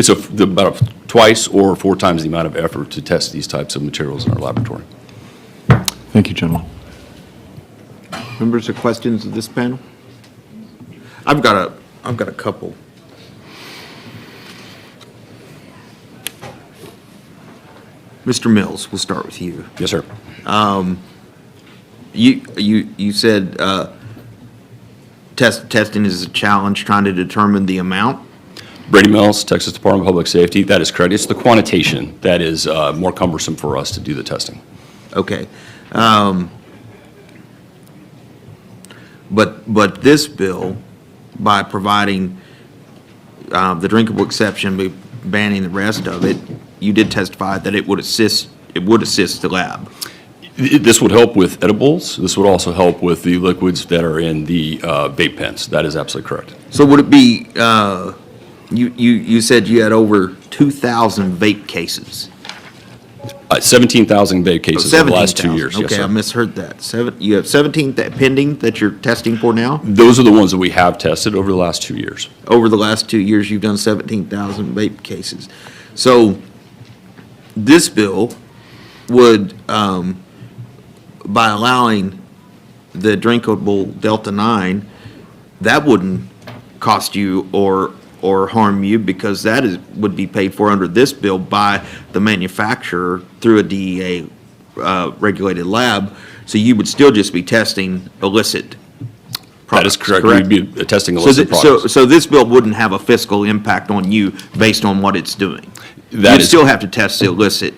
about twice or 4 times the amount of effort to test these types of materials in our laboratory. Thank you, gentlemen. Members, of questions of this panel? I've got a couple. Mr. Mills, we'll start with you. Yes, sir. You said testing is a challenge, trying to determine the amount? Brady Mills, Texas Department of Public Safety, that is correct. It's the quantitation that is more cumbersome for us to do the testing. Okay. But this bill, by providing the drinkable exception, banning the rest of it, you did testify that it would assist the lab. This would help with edibles. This would also help with the liquids that are in the vape pens. That is absolutely correct. So would it be, you said you had over 2,000 vape cases? 17,000 vape cases over the last 2 years. Yes, Okay, sir. I misheard that. You have 17 pending that you're testing for now? Those are the ones that we have tested over the last 2 years. Over the last 2 years, you've done 17,000 vape cases. So this bill would, by allowing the drinkable Delta 9, that wouldn't cost you or harm you, because that would be paid for under this bill by the manufacturer through a DEA regulated lab. So you would still just be testing illicit products. That is correct. We'd be testing illicit So products. so this bill wouldn't have a fiscal impact on you based on what it's doing? That You'd is- still have to test the illicit?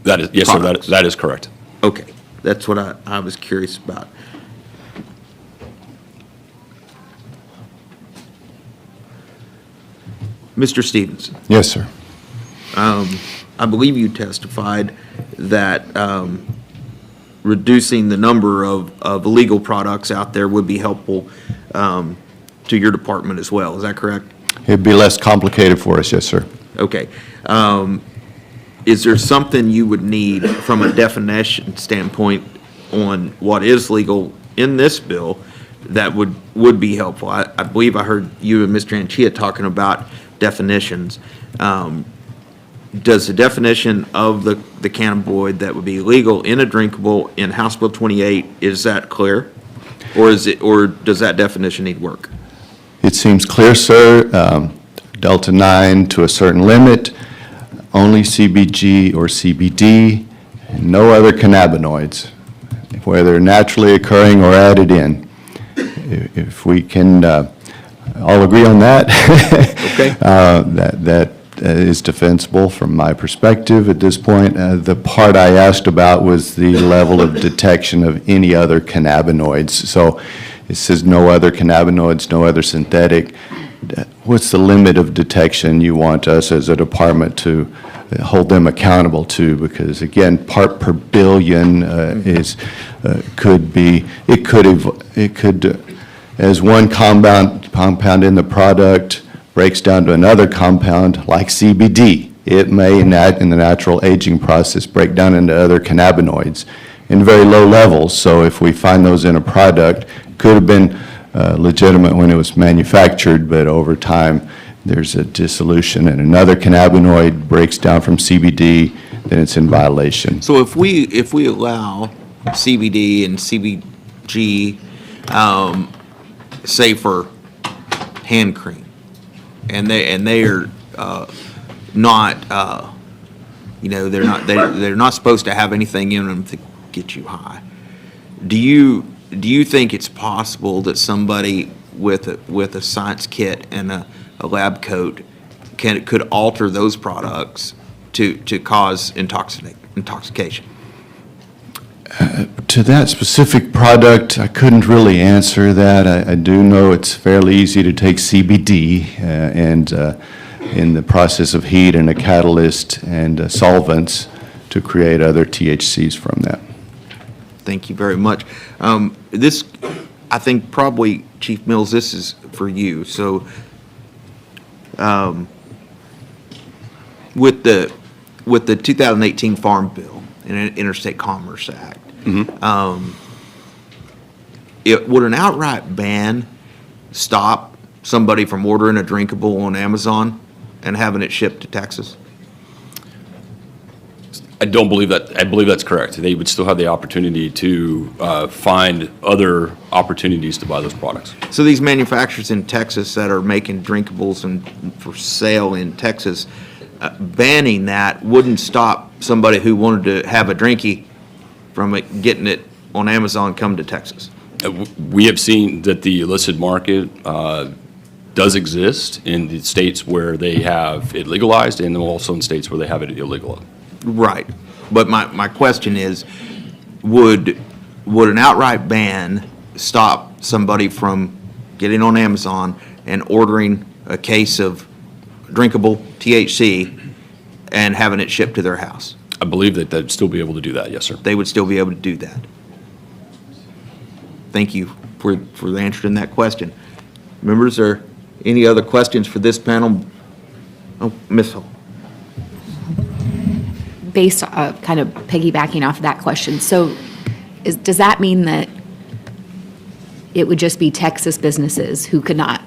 That is, yes, sir, products. that is correct. Okay, that's what I was curious about. Mr. Stevenson, Yes, sir. I believe you testified that reducing the number of illegal products out there would be helpful to your department as well. Is that correct? It'd be less complicated for us, yes, sir. Okay. Is there something you would need from a definition standpoint on what is legal in this bill that would be helpful? I believe I heard you and Mr. Anchia talking about definitions. Does the definition of the cannabinoid that would be legal in a drinkable in House Bill 28, is that clear? Or does that definition need work? It seems clear, sir. Delta 9 to a certain limit, only CBG or CBD, and no other cannabinoids, whether naturally occurring or added in. If we can all agree on that, Okay. that is defensible from my perspective at this point. The part I asked about was the level of detection of any other cannabinoids. So it says no other cannabinoids, no other synthetic. What's the limit of detection you want us as a department to hold them accountable to? Because again, part per billion as one compound in the product breaks down to another compound like CBD, it may in the natural aging process break down into other cannabinoids in very low levels. So if we find those in a product, it could have been legitimate when it was manufactured, but over time there's a dissolution and another cannabinoid breaks down from CBD, then it's in violation. So if we allow CBD and CBG, say for hand cream, and they are not, they're not supposed to have anything in them to get you high. Do you think it's possible that somebody with a science kit and a lab coat could alter those products to cause intoxication? To that specific product, I couldn't really answer that. I do know it's fairly easy to take CBD and in the process of heat and a catalyst and solvents to create other THCs from that. Thank you very much. This, I think probably, Chief Mills, this is for you. So with the 2018 Farm Bill and Interstate Commerce Act, would an outright ban stop somebody from ordering a drinkable on Amazon and having it shipped to Texas? I don't believe that. I believe that's correct. They would still have the opportunity to find other opportunities to buy those products. So these manufacturers in Texas that are making drinkables and for sale in Texas, banning that wouldn't stop somebody who wanted to have a drinky from getting it on Amazon come to Texas. We have seen that the illicit market does exist in the states where they have it legalized and also in states where they have it illegal. Right. But my question is, would an outright ban stop somebody from getting on Amazon and ordering a case of drinkable THC and having it shipped to their house? I believe that they'd still be able to do that, yes, sir. They would still be able to do that. Thank you for answering that question. Members, are any other questions for this panel? Oh, Ms. Hull. Based, kind of piggybacking off of that question, so does that mean that it would just be Texas businesses who could not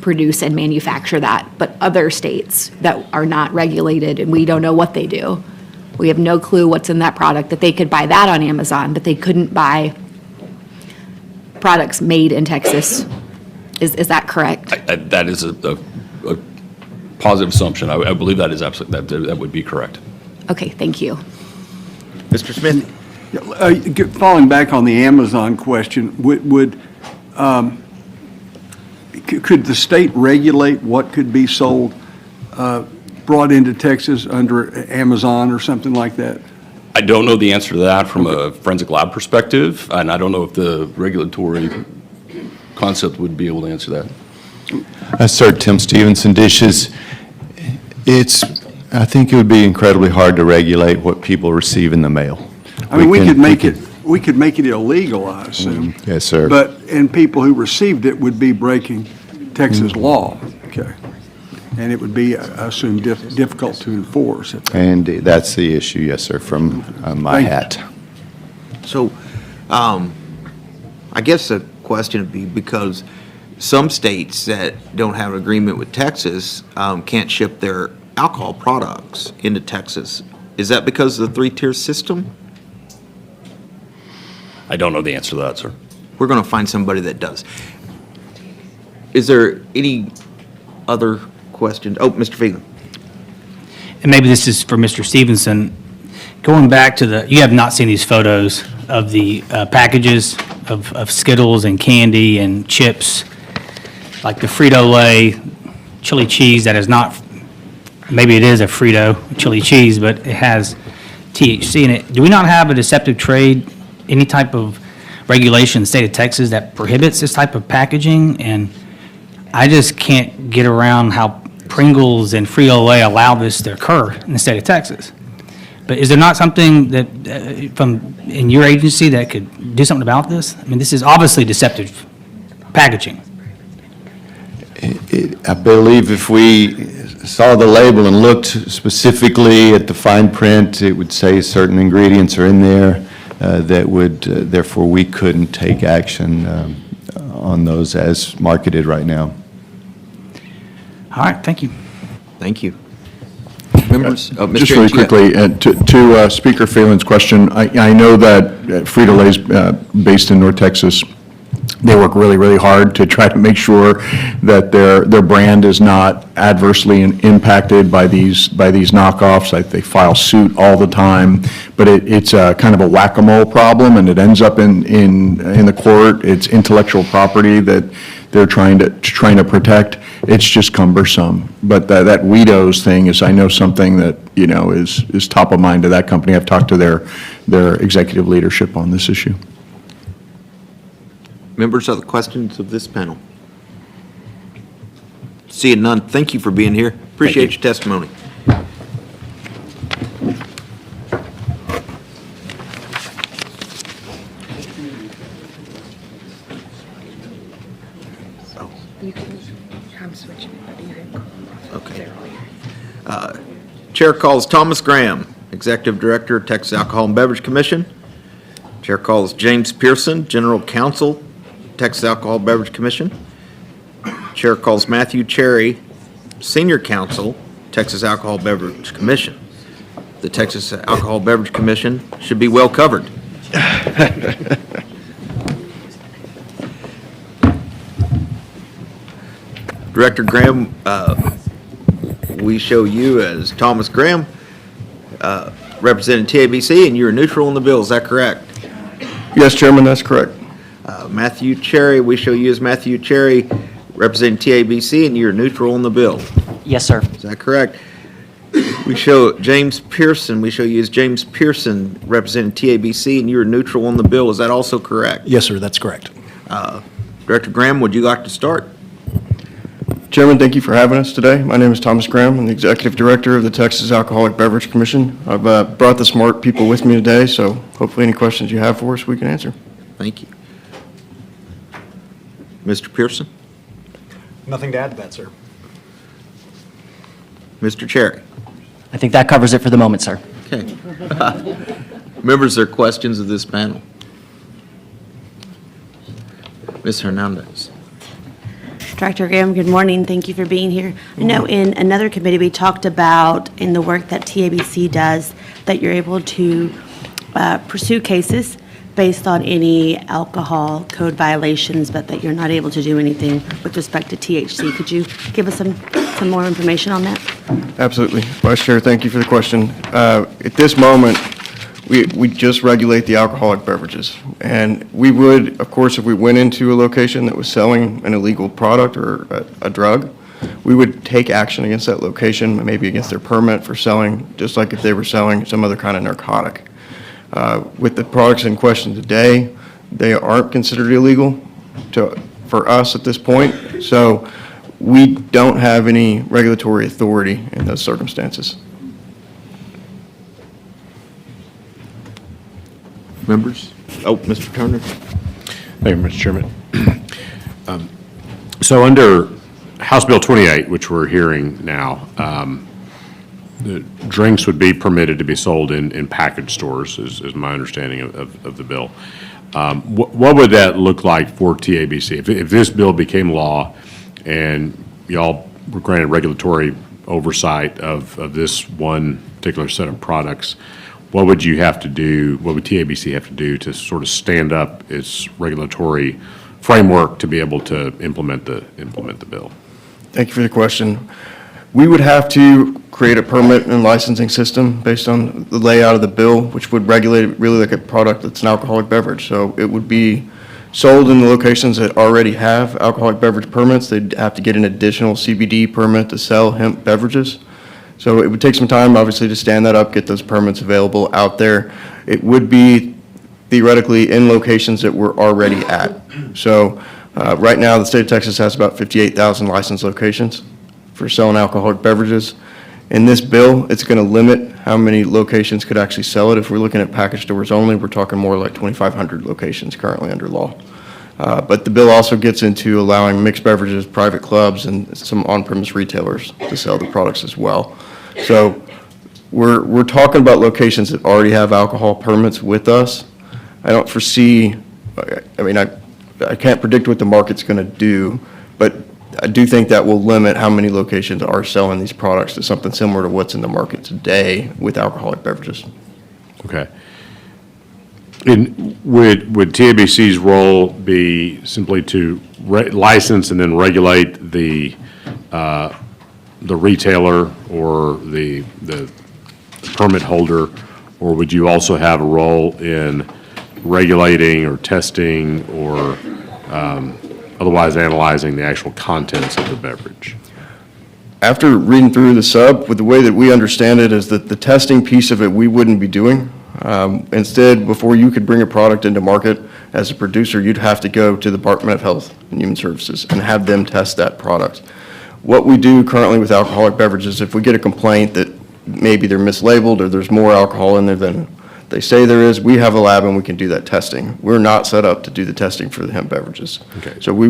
produce and manufacture that, but other states that are not regulated and we don't know what they do? We have no clue what's in that product, that they could buy that on Amazon, but they couldn't buy products made in Texas. Is that correct? That is a positive assumption. I believe that is absolutely, that would be correct. Okay, thank you. Mr. Smith? Falling back on the Amazon question, could the state regulate what could be sold, brought into Texas under Amazon or something like that? I don't know the answer to that from a forensic lab perspective, and I don't know if the regulatory concept would be able to answer that. Sir, Tim Stevenson, Dishes. I think it would be incredibly hard to regulate what people receive in the mail. I mean, we could make it illegal, I assume. Yes, sir. And people who received it would be breaking Texas law. Okay. And it would be, I assume, difficult to enforce. And that's the issue, yes, sir, from my hat. So, I guess the question would be, because some states that don't have an agreement with Texas can't ship their alcohol products into Texas. Is that because of the three-tier system? I don't know the answer to that, sir. We're going to find somebody that does. Is there any other questions? Oh, Mr. Phelan. And maybe this is for Mr. Stevenson. Going back to you have not seen these photos of the packages of Skittles and candy and chips, like the Frito-Lay chili cheese that is not, maybe it is a Frito chili cheese, but it has THC in it. Do we not have a deceptive trade, any type of regulation in the state of Texas that prohibits this type of packaging? And I just can't get around how Pringles and Frito-Lay allow this to occur in the state of Texas. But is there not something that, in your agency that could do something about this? I mean, this is obviously deceptive packaging. I believe if we saw the label and looked specifically at the fine print, it would say certain ingredients are in there that would, therefore, we couldn't take action on those as marketed right now. All right, thank you. Thank you. Members? Oh, Mr. Just really quickly, to Speaker Phelan's question, I know that Frito-Lay's based in North Texas. They work really, really hard to try to make sure that their brand is not adversely impacted by these knockoffs. Like, they file suit all the time, but it's a kind of a whack-a-mole problem, and it ends up in the court. It's intellectual property that they're trying to protect. It's just cumbersome. But that Weedos thing is, I know, something that, is top of mind to that company. I've talked to their executive leadership on this issue. Members, other questions of this panel? Seeing none, thank you for being here. Appreciate your testimony. Okay. Chair calls Thomas Graham, Executive Director, Texas Alcohol and Beverage Commission. Chair calls James Pearson, General Counsel, Texas Alcohol Beverage Commission. Chair calls Matthew Cherry, Senior Counsel, Texas Alcohol Beverage Commission. The Texas Alcohol Beverage Commission should be well covered. Director Graham, we show you as Thomas Graham, representing TABC, and you're neutral on the bill. Is that correct? Yes, Chairman, that's correct. Matthew Cherry, we show you as Matthew Cherry, representing TABC, and you're neutral on the bill. Yes, sir. Is that correct? We show James Pearson, we show you as James Pearson representing TABC, and you're neutral on the bill. Is that also correct? Yes, sir, that's correct. Director Graham, would you like to start? Chairman, thank you for having us today. My name is Thomas Graham. I'm the Executive Director of the Texas Alcoholic Beverage Commission. I've brought the smart people with me today, so hopefully any questions you have for us, we can answer. Thank you. Mr. Pearson? Nothing to add to that, sir. Mr. Cherry? I think that covers it for the moment, sir. Okay. Members, there are questions of this panel? Ms. Hernandez? Director Graham, good morning. Thank you for being here. I know in another committee, we talked about in the work that TABC does, that you're able to pursue cases based on any alcohol code violations, but that you're not able to do anything with respect to THC. Could you give us some more information on that? Absolutely. Vice Chair, thank you for the question. At this moment, we just regulate the alcoholic beverages. And we would, of course, if we went into a location that was selling an illegal product or a drug, we would take action against that location, maybe against their permit for selling, just like if they were selling some other kind of narcotic. With the products in question today, they aren't considered illegal for us at this point. So we don't have any regulatory authority in those circumstances. Members? Oh, Mr. Turner? Thank you, Mr. Chairman. So under House Bill 28, which we're hearing now, the drinks would be permitted to be sold in package stores, is my understanding of the bill. What would that look like for TABC? If this bill became law and y'all were granted regulatory oversight of this one particular set of products, what would you have to do, what would TABC have to do to sort of stand up its regulatory framework to be able to implement the bill? Thank you for the question. We would have to create a permit and licensing system based on the layout of the bill, which would regulate it really like a product that's an alcoholic beverage. So it would be sold in the locations that already have alcoholic beverage permits. They'd have to get an additional CBD permit to sell hemp beverages. So it would take some time, obviously, to stand that up, get those permits available out there. It would be theoretically in locations that we're already at. So right now, the state of Texas has about 58,000 licensed locations for selling alcoholic beverages. In this bill, it's going to limit how many locations could actually sell it. If we're looking at package stores only, we're talking more like 2,500 locations currently under law. But the bill also gets into allowing mixed beverages, private clubs, and some on-premise retailers to sell the products as well. So we're talking about locations that already have alcohol permits with us. I don't foresee, I mean, I can't predict what the market's going to do, but I do think that will limit how many locations are selling these products to something similar to what's in the market today with alcoholic beverages. Okay. And would TABC's role be simply to license and then regulate the retailer or the permit holder, or would you also have a role in regulating or testing or otherwise analyzing the actual contents of the beverage? After reading through the sub, with the way that we understand it is that the testing piece of it we wouldn't be doing. Instead, before you could bring a product into market as a producer, you'd have to go to the Department of Health and Human Services and have them test that product. What we do currently with alcoholic beverages, if we get a complaint that maybe they're mislabeled or there's more alcohol in there than they say there is, we have a lab and we can do that testing. We're not set up to do the testing for the hemp beverages. Okay. So we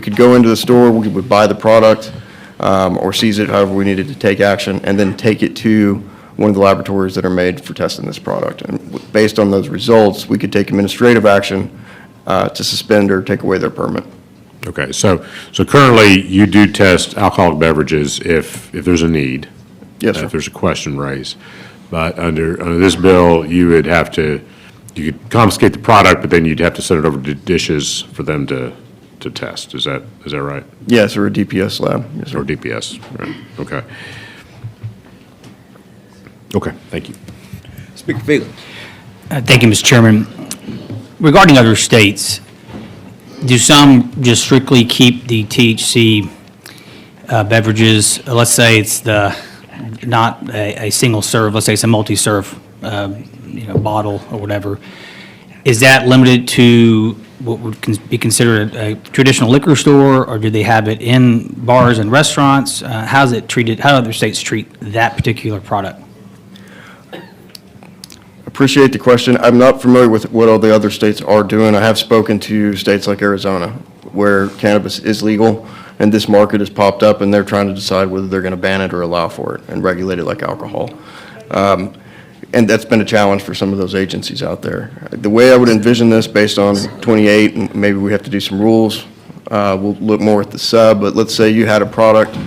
could go into the store, we would buy the product or seize it, however we needed to take action, and then take it to one of the laboratories that are made for testing this product. And based on those results, we could take administrative action to suspend or take away their permit. Okay, so currently you do test alcoholic beverages if there's a need? Yes, sir. If there's a question raised. But under this bill, you could confiscate the product, but then you'd have to send it over to dishes for them to test. Is that right? Yes, or a DPS lab. Yes, sir. Or DPS, right, okay. Okay, thank you. Speaker Phelan. Thank you, Mr. Chairman. Regarding other states, do some just strictly keep the THC beverages? Let's say it's not a single serve, let's say it's a multi-serve, bottle or whatever. Is that limited to what would be considered a traditional liquor store, or do they have it in bars and restaurants? How's it treated? How do other states treat that particular product? Appreciate the question. I'm not familiar with what all the other states are doing. I have spoken to states like Arizona, where cannabis is legal, and this market has popped up, and they're trying to decide whether they're going to ban it or allow for it and regulate it like alcohol. And that's been a challenge for some of those agencies out there. The way I would envision this, based on 28, and maybe we have to do some rules, we'll look more at the sub, but let's say you had a product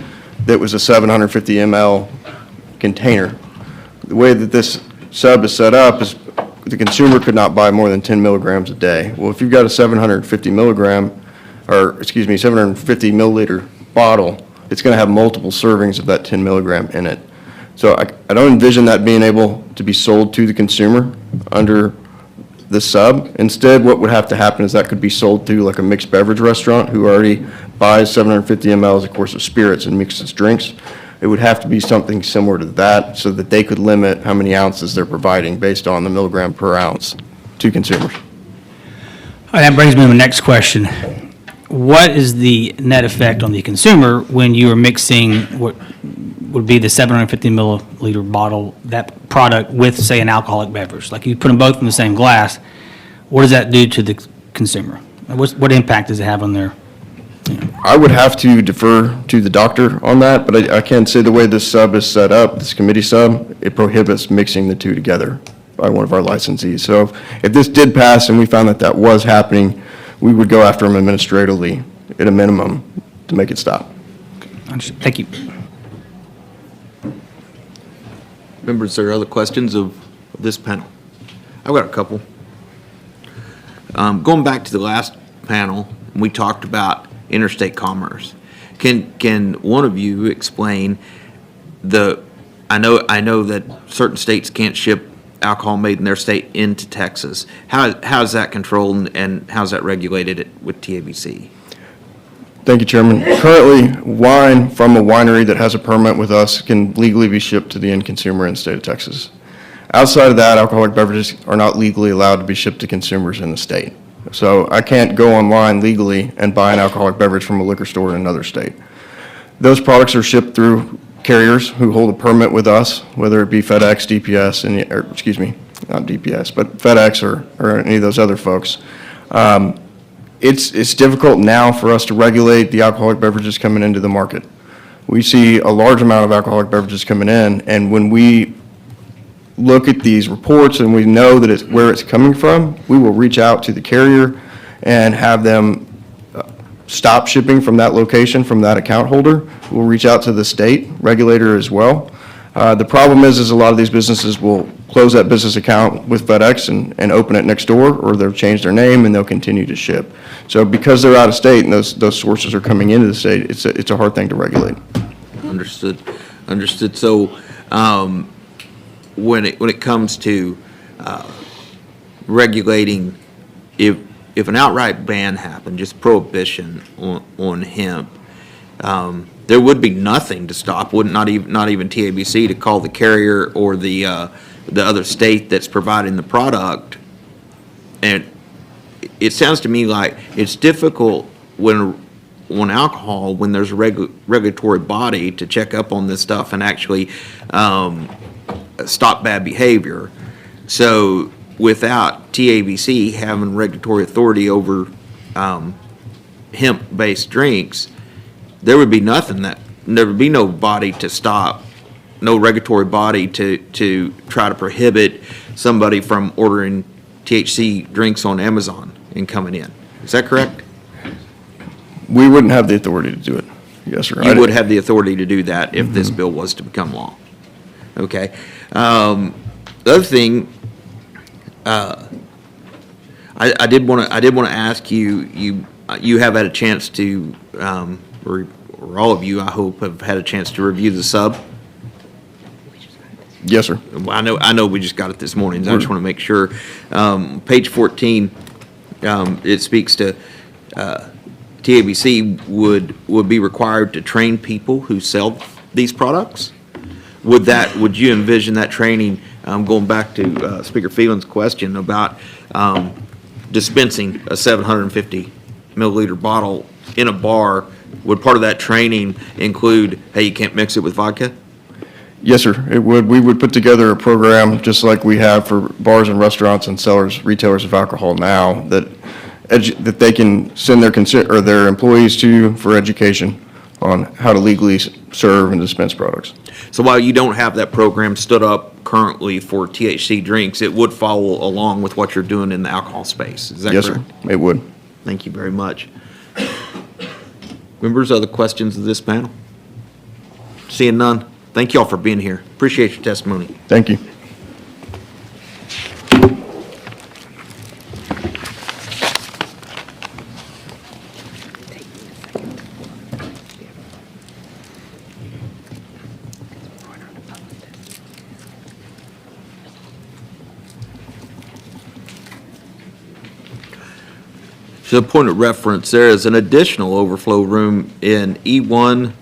that was a 750 ml container. The way that this sub is set up is the consumer could not buy more than 10 milligrams a day. Well, if you've got a 750 milliliter bottle, it's going to have multiple servings of that 10 milligram in it. So I don't envision that being able to be sold to the consumer under the sub. Instead, what would have to happen is that could be sold through like a mixed beverage restaurant who already buys 750 mLs, of course, of spirits and mixes drinks. It would have to be something similar to that so that they could limit how many ounces they're providing based on the milligram per ounce to consumers. All right, that brings me to the next question. What is the net effect on the consumer when you are mixing what would be the 750 milliliter bottle, that product, with, say, an alcoholic beverage? Like, you put them both in the same glass, what does that do to the consumer? What impact does it have on their? I would have to defer to the doctor on that, but I can say the way this sub is set up, this committee sub, it prohibits mixing the two together by one of our licensees. So if this did pass and we found that that was happening, we would go after them administratively at a minimum to make it stop. Thank you. Members, are there other questions of this panel? I've got a couple. Going back to the last panel, we talked about interstate commerce. Can one of you explain I know that certain states can't ship alcohol made in their state into Texas. How's that controlled and how's that regulated with TABC? Thank you, Chairman. Currently, wine from a winery that has a permit with us can legally be shipped to the end consumer in the state of Texas. Outside of that, alcoholic beverages are not legally allowed to be shipped to consumers in the state. So I can't go online legally and buy an alcoholic beverage from a liquor store in another state. Those products are shipped through carriers who hold a permit with us, whether it be FedEx, DPS, not DPS, but FedEx or any of those other folks. It's difficult now for us to regulate the alcoholic beverages coming into the market. We see a large amount of alcoholic beverages coming in, and when we look at these reports and we know that it's where it's coming from, we will reach out to the carrier and have them stop shipping from that location, from that account holder. We'll reach out to the state regulator as well. The problem is a lot of these businesses will close that business account with FedEx and open it next door, or they'll change their name and they'll continue to ship. So because they're out of state and those sources are coming into the state, it's a hard thing to regulate. Understood. So when it comes to regulating, if an outright ban happened, just prohibition on hemp, there would be nothing to stop, not even TABC to call the carrier or the other state that's providing the product. And it sounds to me like it's difficult when alcohol, when there's a regulatory body to check up on this stuff and actually stop bad behavior. So without TABC having regulatory authority over hemp-based drinks, there would be no body to stop, no regulatory body to try to prohibit somebody from ordering THC drinks on Amazon and coming in. Is that correct? We wouldn't have the authority to do it. Yes, sir. You would have the authority to do that if this bill was to become law. Okay. The other thing, I did want to ask you. You have had a chance to, or all of you, I hope, have had a chance to review the sub. Yes, sir. Well, I know we just got it this morning, so I just want to make sure. Page 14, it speaks to TABC would be required to train people who sell these products? Would you envision that training, going back to Speaker Phelan's question about dispensing a 750 milliliter bottle in a bar, would part of that training include, hey, you can't mix it with vodka? Yes, sir, it would. We would put together a program, just like we have for bars and restaurants and sellers, retailers of alcohol now, that they can send their employees to for education on how to legally serve and dispense products. So while you don't have that program stood up currently for THC drinks, it would follow along with what you're doing in the alcohol space. Is that correct? Yes, sir, it would. Thank you very much. Members, other questions of this panel? Seeing none, thank you all for being here. Appreciate your testimony. Thank you. To the point of reference, there is an additional overflow room in E1010.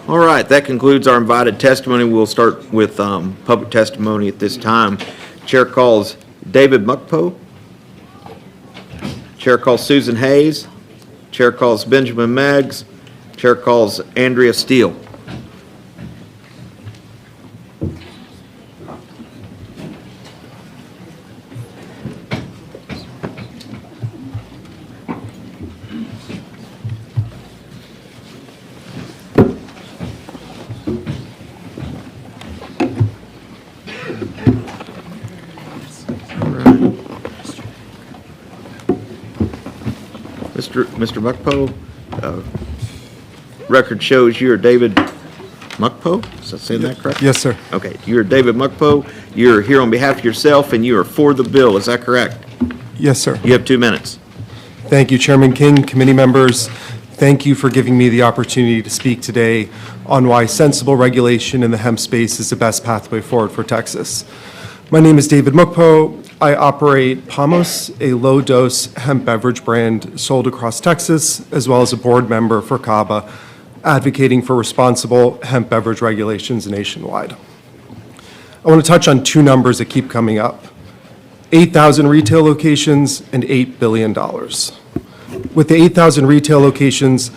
All right, that concludes our invited testimony. We'll start with public testimony at this time. Chair calls David Muckpo. Chair calls Susan Hayes. Chair calls Benjamin Meggs. Chair calls Andrea Steele. Mr. Muckpo, record shows you are David Muckpo? Is that saying that correct? Yes, sir. Okay, you're David Muckpo. You're here on behalf of yourself, and you are for the bill. Is that correct? Yes, sir. You have 2 minutes. Thank you, Chairman King, committee members. Thank you for giving me the opportunity to speak today on why sensible regulation in the hemp space is the best pathway forward for Texas. My name is David Muckpo. I operate Pamos, a low-dose hemp beverage brand sold across Texas, as well as a board member for CABA, advocating for responsible hemp beverage regulations nationwide. I want to touch on 2 numbers that keep coming up: 8,000 retail locations and $8 billion. With the 8,000 retail locations,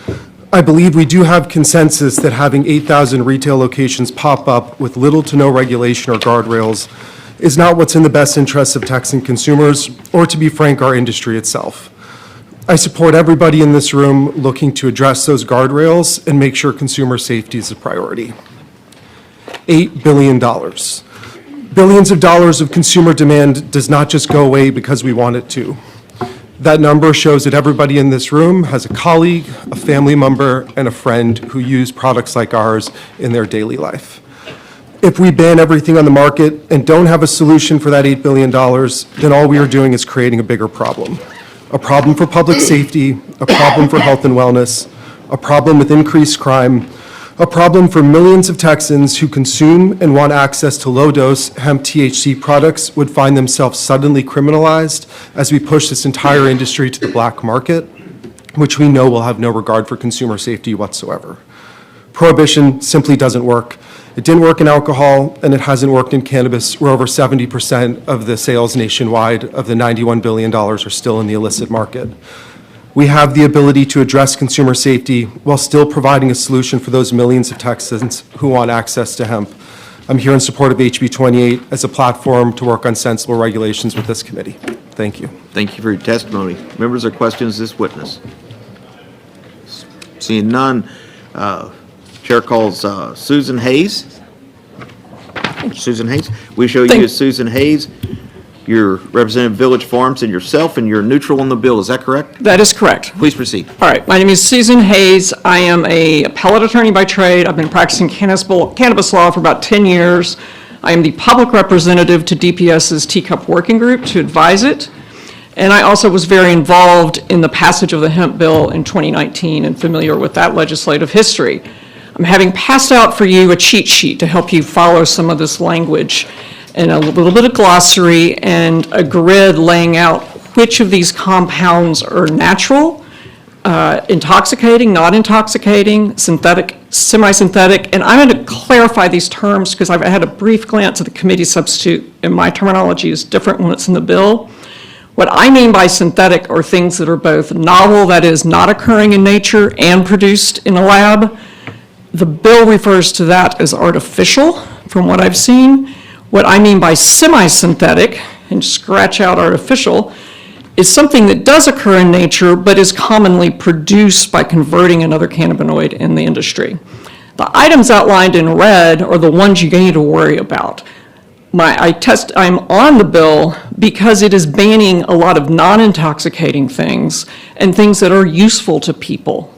I believe we do have consensus that having 8,000 retail locations pop up with little to no regulation or guardrails is not what's in the best interests of Texan consumers, or to be frank, our industry itself. I support everybody in this room looking to address those guardrails and make sure consumer safety is a priority. $8 billion. Billions of dollars of consumer demand does not just go away because we want it to. That number shows that everybody in this room has a colleague, a family member, and a friend who use products like ours in their daily life. If we ban everything on the market and don't have a solution for that $8 billion, then all we are doing is creating a bigger problem. A problem for public safety, a problem for health and wellness, a problem with increased crime, a problem for millions of Texans who consume and want access to low-dose hemp THC products would find themselves suddenly criminalized as we push this entire industry to the black market, which we know will have no regard for consumer safety whatsoever. Prohibition simply doesn't work. It didn't work in alcohol, and it hasn't worked in cannabis, where over 70% of the sales nationwide of the $91 billion are still in the illicit market. We have the ability to address consumer safety while still providing a solution for those millions of Texans who want access to hemp. I'm here in support of HB 28 as a platform to work on sensible regulations with this committee. Thank you. Thank you for your testimony. Members, are questions of this witness? Seeing none, Chair calls Susan Hayes. Susan Hayes. We show you as Susan Hayes. You're representing Village Farms and yourself, and you're neutral on the bill. Is that correct? That is correct. Please proceed. All right, my name is Susan Hayes. I am a appellate attorney by trade. I've been practicing cannabis law for about 10 years. I am the public representative to DPS's Teacup Working Group to advise it. And I also was very involved in the passage of the hemp bill in 2019 and familiar with that legislative history. I'm having passed out for you a cheat sheet to help you follow some of this language, and a little bit of glossary and a grid laying out which of these compounds are natural, intoxicating, not intoxicating, synthetic, semi-synthetic. And I'm going to clarify these terms because I've had a brief glance at the committee substitute, and my terminology is different when it's in the bill. What I mean by synthetic are things that are both novel, that is, not occurring in nature, and produced in a lab. The bill refers to that as artificial, from what I've seen. What I mean by semi-synthetic, and scratch out artificial, is something that does occur in nature but is commonly produced by converting another cannabinoid in the industry. The items outlined in red are the ones you need to worry about. I'm on the bill because it is banning a lot of non-intoxicating things and things that are useful to people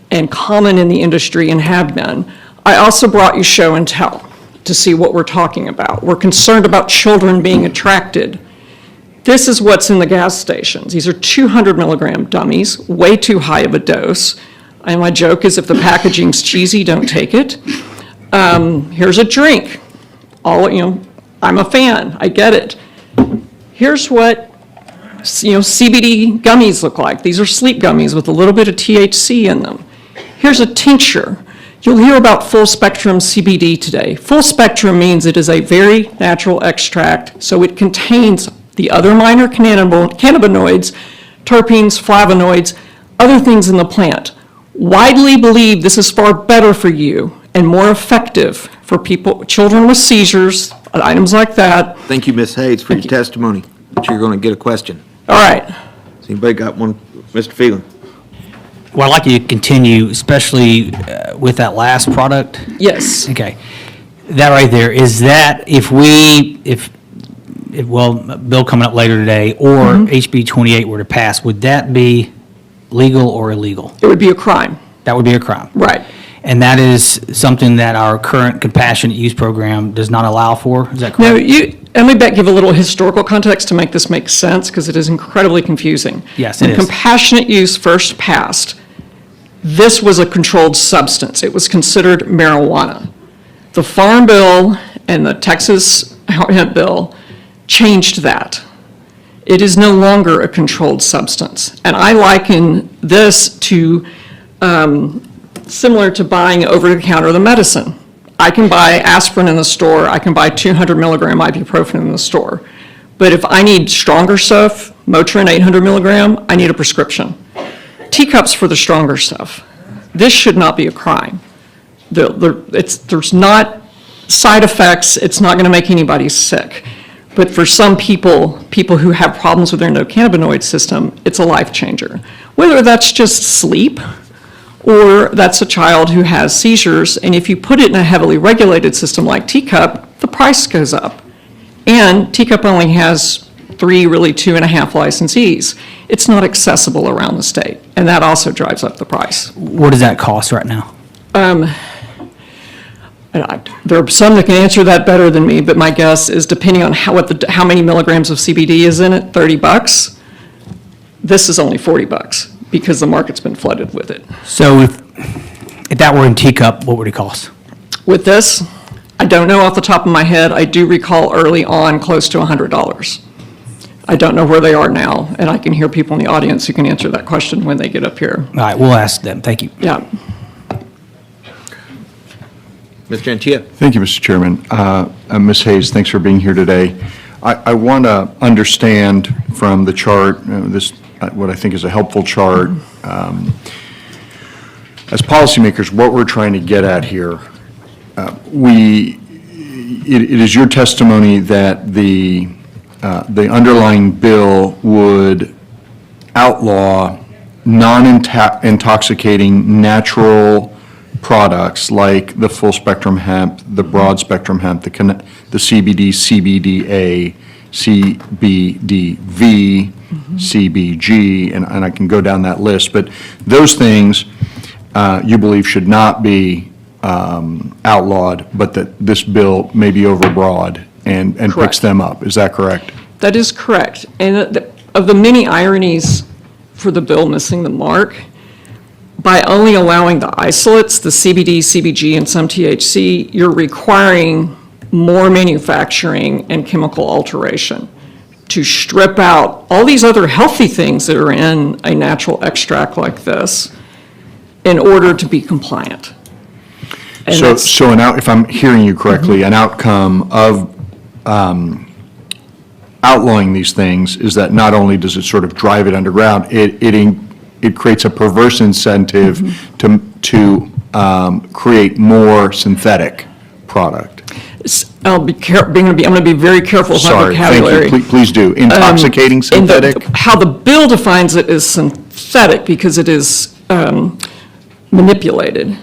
and common in the industry and have been. I also brought you show and tell to see what we're talking about. We're concerned about children being attracted. This is what's in the gas stations. These are 200 milligram dummies, way too high of a dose. And my joke is if the packaging's cheesy, don't take it. Here's a drink. I'm a fan, I get it. Here's what CBD gummies look like. These are sleep gummies with a little bit of THC in them. Here's a tincture. You'll hear about full spectrum CBD today. Full spectrum means it is a very natural extract, so it contains the other minor cannabinoids, terpenes, flavonoids, other things in the plant. Widely believed this is far better for you and more effective for children with seizures, items like that. Thank you, Ms. Hayes, for your testimony. But you're going to get a question. All right. Has anybody got one? Mr. Phelan? Well, I'd like you to continue, especially with that last product. Yes. Okay. That right there, is that if bill coming up later today, or HB 28 were to pass, would that be legal or illegal? It would be a crime. That would be a crime. Right. And that is something that our current compassionate use program does not allow for, is that correct? No, let me give a little historical context to make this make sense, because it is incredibly confusing. Yes, it is. When compassionate use first passed, this was a controlled substance. It was considered marijuana. The Farm Bill and the Texas Hemp Bill changed that. It is no longer a controlled substance. And I liken this to similar to buying over-the-counter the medicine. I can buy aspirin in the store. I can buy 200 milligram ibuprofen in the store. But if I need stronger stuff, Motrin 800 milligram, I need a prescription. Teacups for the stronger stuff. This should not be a crime. There's not side effects. It's not going to make anybody sick. But for some people who have problems with their endocannabinoid system, it's a life changer. Whether that's just sleep, or that's a child who has seizures, and if you put it in a heavily regulated system like Teacup, the price goes up. And Teacup only has 3, really 2.5 licensees. It's not accessible around the state, and that also drives up the price. What does that cost right now? There are some that can answer that better than me, but my guess is depending on how many milligrams of CBD is in it, $30. This is only $40 because the market's been flooded with it. So if that were in Teacup, what would it cost? With this, I don't know off the top of my head. I do recall early on close to $100. I don't know where they are now, and I can hear people in the audience who can answer that question when they get up here. All right, we'll ask them. Thank you. Yeah. Ms. Gentile. Thank you, Mr. Chairman. Ms. Hayes, thanks for being here today. I want to understand from the chart, what I think is a helpful chart. As policymakers, what we're trying to get at here, it is your testimony that the underlying bill would outlaw non-intoxicating natural products like the full spectrum hemp, the broad spectrum hemp, the CBD, CBDA, CBDV, CBG, and I can go down that list. But those things you believe should not be outlawed, but that this bill may be overbroad and picks Correct. them up. Is that correct? That is correct. And of the many ironies for the bill missing the mark, by only allowing the isolates, the CBD, CBG, and some THC, you're requiring more manufacturing and chemical alteration to strip out all these other healthy things that are in a natural extract like this in order to be compliant. And that's- If I'm hearing you correctly, an outcome of outlawing these things is that not only does it sort of drive it underground, it creates a perverse incentive to create more synthetic product. I'm going to be very careful with my Sorry, vocabulary. thank you. Please do. Intoxicating And synthetic? how the bill defines it is synthetic because it is manipulated.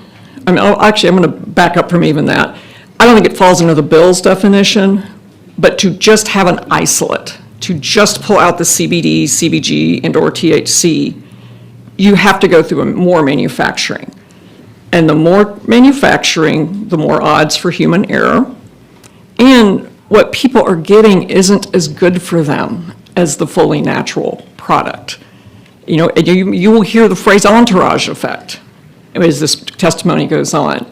I mean, actually, I'm going to back up from even that. I don't think it falls under the bill's definition, but to just have an isolate, to just pull out the CBD, CBG, and/or THC, you have to go through more manufacturing. And the more manufacturing, the more odds for human error. And what people are getting isn't as good for them as the fully natural product. You know, and you will hear the phrase entourage effect as this testimony goes on.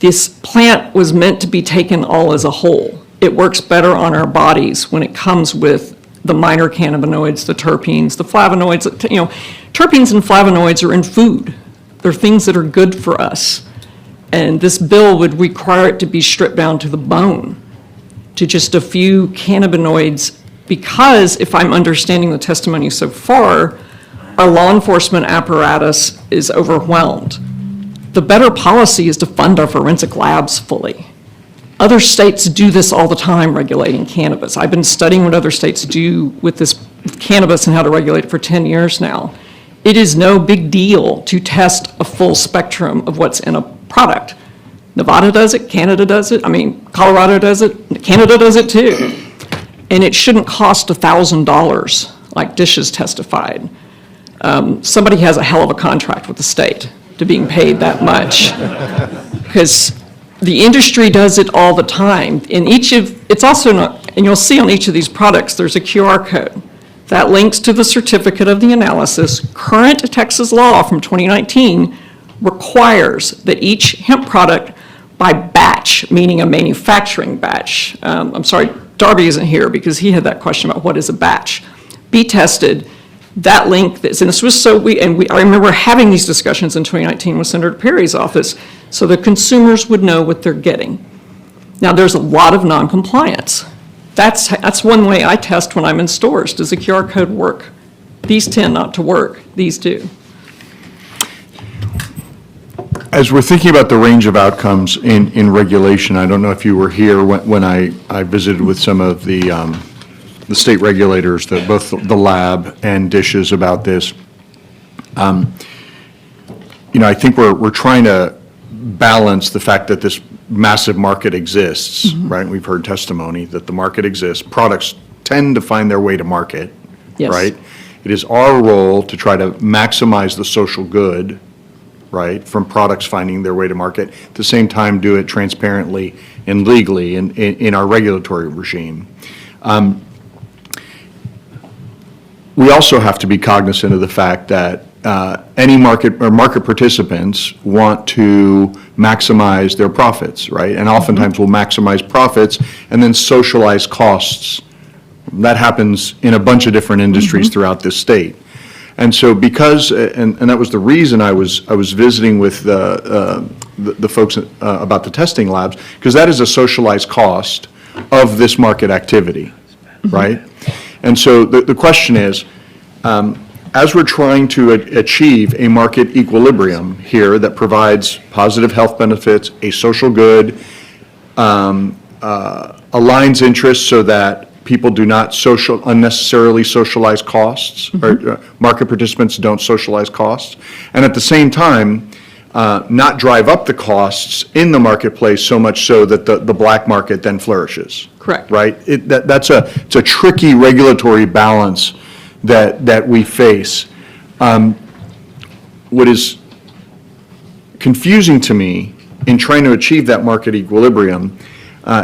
This plant was meant to be taken all as a whole. It works better on our bodies when it comes with the minor cannabinoids, the terpenes, the flavonoids. You know, terpenes and flavonoids are in food. They're things that are good for us. And this bill would require it to be stripped down to the bone, to just a few cannabinoids, because if I'm understanding the testimony so far, our law enforcement apparatus is overwhelmed. The better policy is to fund our forensic labs fully. Other states do this all the time, regulating cannabis. I've been studying what other states do with this with cannabis and how to regulate it for 10 years now. It is no big deal to test a full spectrum of what's in a product. Nevada does it, Canada does it, Colorado does it, Canada does it too. And it shouldn't cost $1,000, like Dishes testified. Somebody has a hell of a contract with the state to being paid that much. Because the industry does it all the time. It's also not, and you'll see on each of these products, there's a QR code. That links to the certificate of the analysis. Current Texas law from 2019 requires that each hemp product by batch, meaning a manufacturing batch. I'm sorry, Darby isn't here because he had that question about what is a batch. Be tested. That link, and this was I remember having these discussions in 2019 with Senator Perry's office, so the consumers would know what they're getting. Now, there's a lot of non-compliance. That's one way I test when I'm in stores. Does the QR code work? These tend not to work. These do. As we're thinking about the range of outcomes in regulation, I don't know if you were here when I visited with some of the state regulators, both the lab and Dishes about this. I think we're trying to balance the fact that this massive market exists, right? We've heard testimony that the market exists. Products tend to find their way to market, Yes. right? It is our role to try to maximize the social good, right, from products finding their way to market. At the same time, do it transparently and legally in our regulatory regime. We also have to be cognizant of the fact that any market participants want to maximize their profits, right? And oftentimes will maximize profits and then socialize costs. That happens in a bunch of different industries throughout this state. And so because, and that was the reason I was visiting with the folks about the testing labs, because that is a socialized cost of this market activity, right? And so the question is, as we're trying to achieve a market equilibrium here that provides positive health benefits, a social good, aligns interests so that people do not unnecessarily socialize costs, or market participants don't socialize costs, and at the same time, not drive up the costs in the marketplace so much so that the black market then flourishes. Correct. Right? It's a tricky regulatory balance that we face. What is confusing to me in trying to achieve that market equilibrium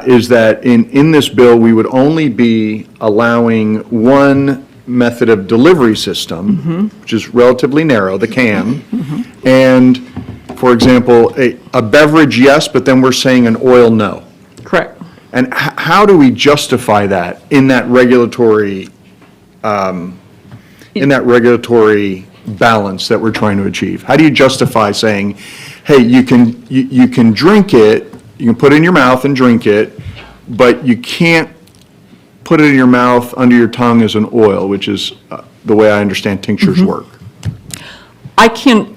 is that in this bill, we would only be allowing one method of delivery system, which is relatively narrow, the can, and, for example, a beverage, yes, but then we're saying an oil, no. Correct. And how do we justify that in that regulatory, balance that we're trying to achieve? How do you justify saying, hey, you can drink it, you can put it in your mouth and drink it, but you can't put it in your mouth under your tongue as an oil, which is the way I understand tinctures work? I can't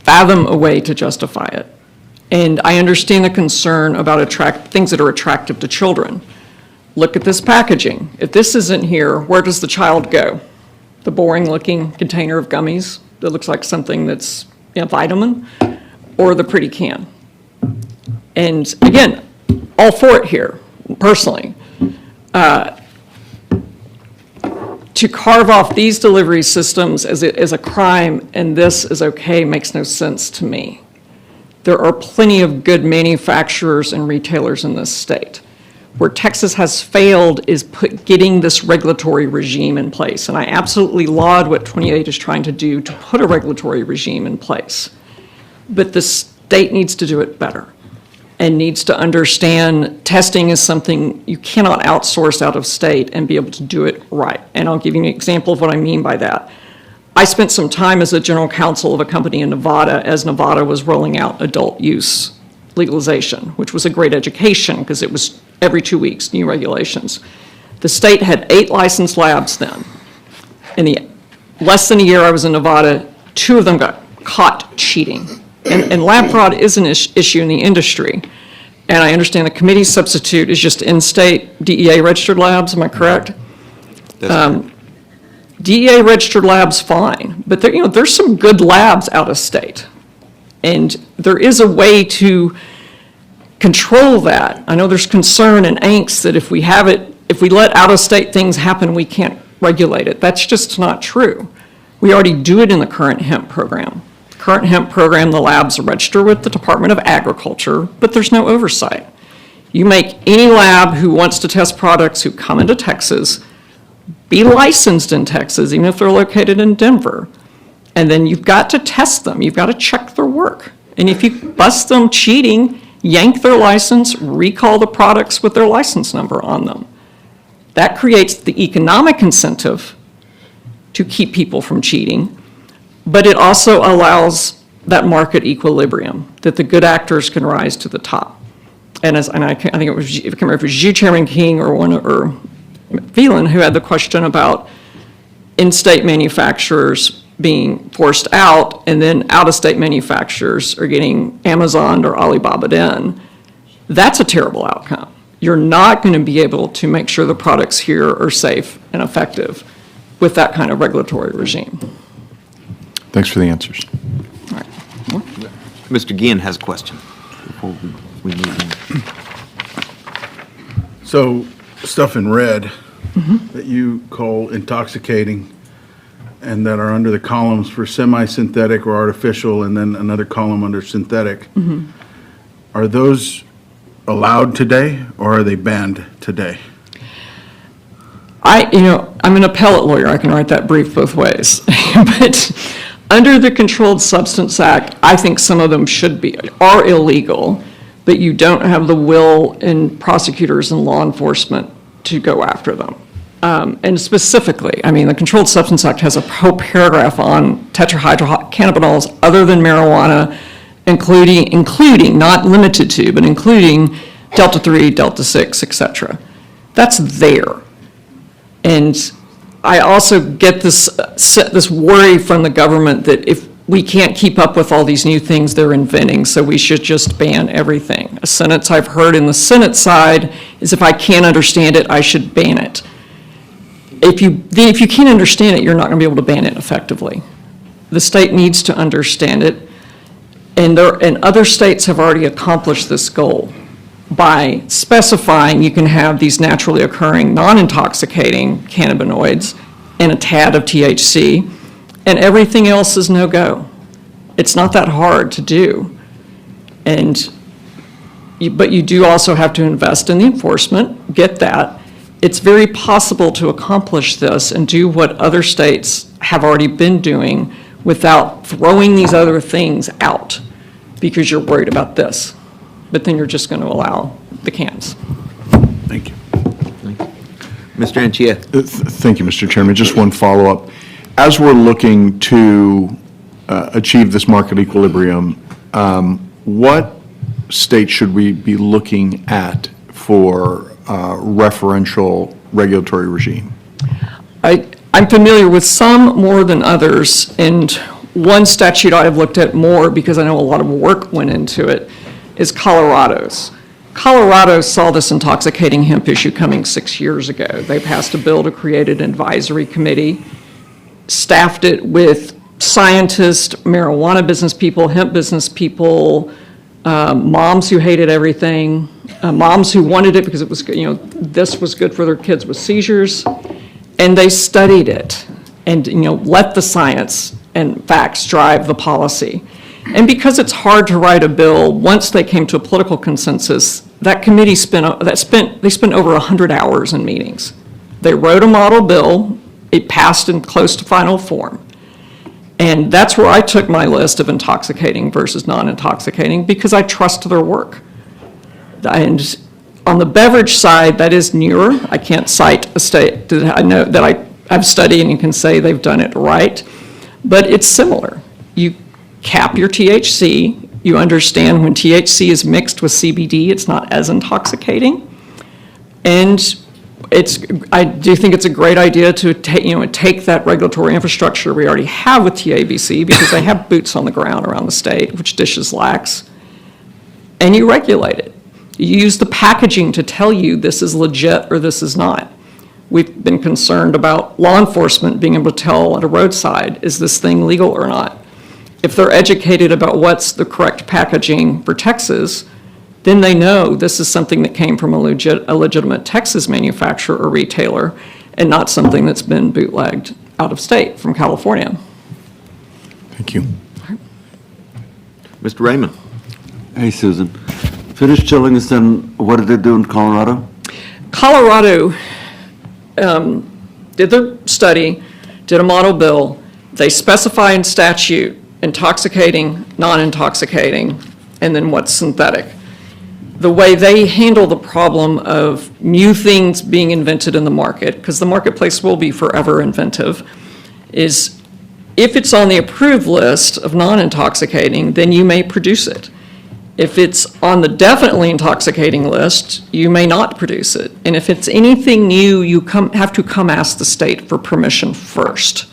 fathom a way to justify it. And I understand the concern about things that are attractive to children. Look at this packaging. If this isn't here, where does the child go? The boring-looking container of gummies that looks like something that's a vitamin, or the pretty can? And again, all for it here, personally. To carve off these delivery systems as a crime and this is okay makes no sense to me. There are plenty of good manufacturers and retailers in this state. Where Texas has failed is getting this regulatory regime in place. And I absolutely laud what 28 is trying to do to put a regulatory regime in place. But the state needs to do it better and needs to understand testing is something you cannot outsource out of state and be able to do it right. And I'll give you an example of what I mean by that. I spent some time as a general counsel of a company in Nevada as Nevada was rolling out adult use legalization, which was a great education because it was every 2 weeks, new regulations. The state had 8 licensed labs then. In the less than a year I was in Nevada, 2 of them got caught cheating. And lab fraud is an issue in the industry. And I understand the committee substitute is just in-state DEA registered labs, am I correct? DEA registered labs, fine, but there's some good labs out of state. And there is a way to control that. I know there's concern and angst that if we let out-of-state things happen, we can't regulate it. That's just not true. We already do it in the current hemp program. The current hemp program, the labs register with the Department of Agriculture, but there's no oversight. You make any lab who wants to test products who come into Texas be licensed in Texas, even if they're located in Denver. And then you've got to test them. You've got to check their work. And if you bust them cheating, yank their license, recall the products with their license number on them. That creates the economic incentive to keep people from cheating, but it also allows that market equilibrium, that the good actors can rise to the top. And I think it was, if I can't remember if it was you, Chairman King, or Phelan, who had the question about in-state manufacturers being forced out, and then out-of-state manufacturers are getting Amazoned or Alibaba'd in. That's a terrible outcome. You're not going to be able to make sure the products here are safe and effective with that kind of regulatory regime. Thanks for the answers. All right. Mr. Guillen has a question before we move on. So, stuff in red that you call intoxicating and that are under the columns for semi-synthetic or artificial, and then another column under synthetic, are those allowed today or are they banned today? I'm an appellate lawyer. I can write that brief both ways. But under the Controlled Substance Act, I think some of them are illegal, but you don't have the will in prosecutors and law enforcement to go after them. And specifically, the Controlled Substance Act has a whole paragraph on tetrahydrocannabinols other than marijuana, including, not limited to, but including Delta-3, Delta-6, et cetera. That's there. And I also get this worry from the government that if we can't keep up with all these new things they're inventing, so we should just ban everything. A sentence I've heard in the Senate side is if I can't understand it, I should ban it. If you can't understand it, you're not going to be able to ban it effectively. The state needs to understand it. And other states have already accomplished this goal by specifying you can have these naturally occurring, non-intoxicating cannabinoids and a tad of THC, and everything else is no-go. It's not that hard to do. But you do also have to invest in the enforcement, get that. It's very possible to accomplish this and do what other states have already been doing without throwing these other things out because you're worried about this. But then you're just going to allow the cans. Thank you. Mr. Anchia. Thank you, Mr. Chairman. Just one follow-up. As we're looking to achieve this market equilibrium, what state should we be looking at for referential regulatory regime? I'm familiar with some more than others, and one statute I've looked at more because I know a lot of work went into it is Colorado's. Colorado saw this intoxicating hemp issue coming 6 years ago. They passed a bill to create an advisory committee, staffed it with scientists, marijuana business people, hemp business people, moms who hated everything, moms who wanted it because it was, this was good for their kids with seizures, and they studied it and, let the science and facts drive the policy. And because it's hard to write a bill, once they came to a political consensus, that committee spent over 100 hours in meetings. They wrote a model bill, it passed in close to final form. And that's where I took my list of intoxicating versus non-intoxicating because I trust their work. And on the beverage side, that is newer. I can't cite a state that I know that I've studied and you can say they've done it right, but it's similar. You cap your THC. You understand when THC is mixed with CBD, it's not as intoxicating. And I do think it's a great idea to take that regulatory infrastructure we already have with TABC because they have boots on the ground around the state, which Dishes lacks, and you regulate it. You use the packaging to tell you this is legit or this is not. We've been concerned about law enforcement being able to tell at a roadside, is this thing legal or not? If they're educated about what's the correct packaging for Texas, then they know this is something that came from a legitimate Texas manufacturer or retailer and not something that's been bootlegged out of state from California. Thank you. Mr. Raymond. Hey, Susan. Finish chilling us, then what did they do in Colorado? Colorado did their study, did a model bill. They specify in statute intoxicating, non-intoxicating, and then what's synthetic. The way they handle the problem of new things being invented in the market, because the marketplace will be forever inventive, is if it's on the approved list of non-intoxicating, then you may produce it. If it's on the definitely intoxicating list, you may not produce it. And if it's anything new, you have to come ask the state for permission first.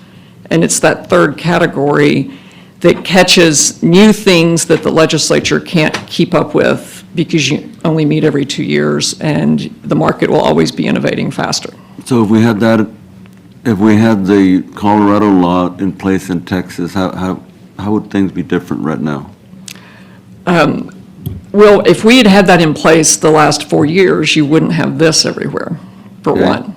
And it's that third category that catches new things that the legislature can't keep up with because you only meet every 2 years and the market will always be innovating faster. So if we had the Colorado law in place in Texas, how would things be different right now? Well, if we had had that in place the last 4 years, you wouldn't have this everywhere, for one.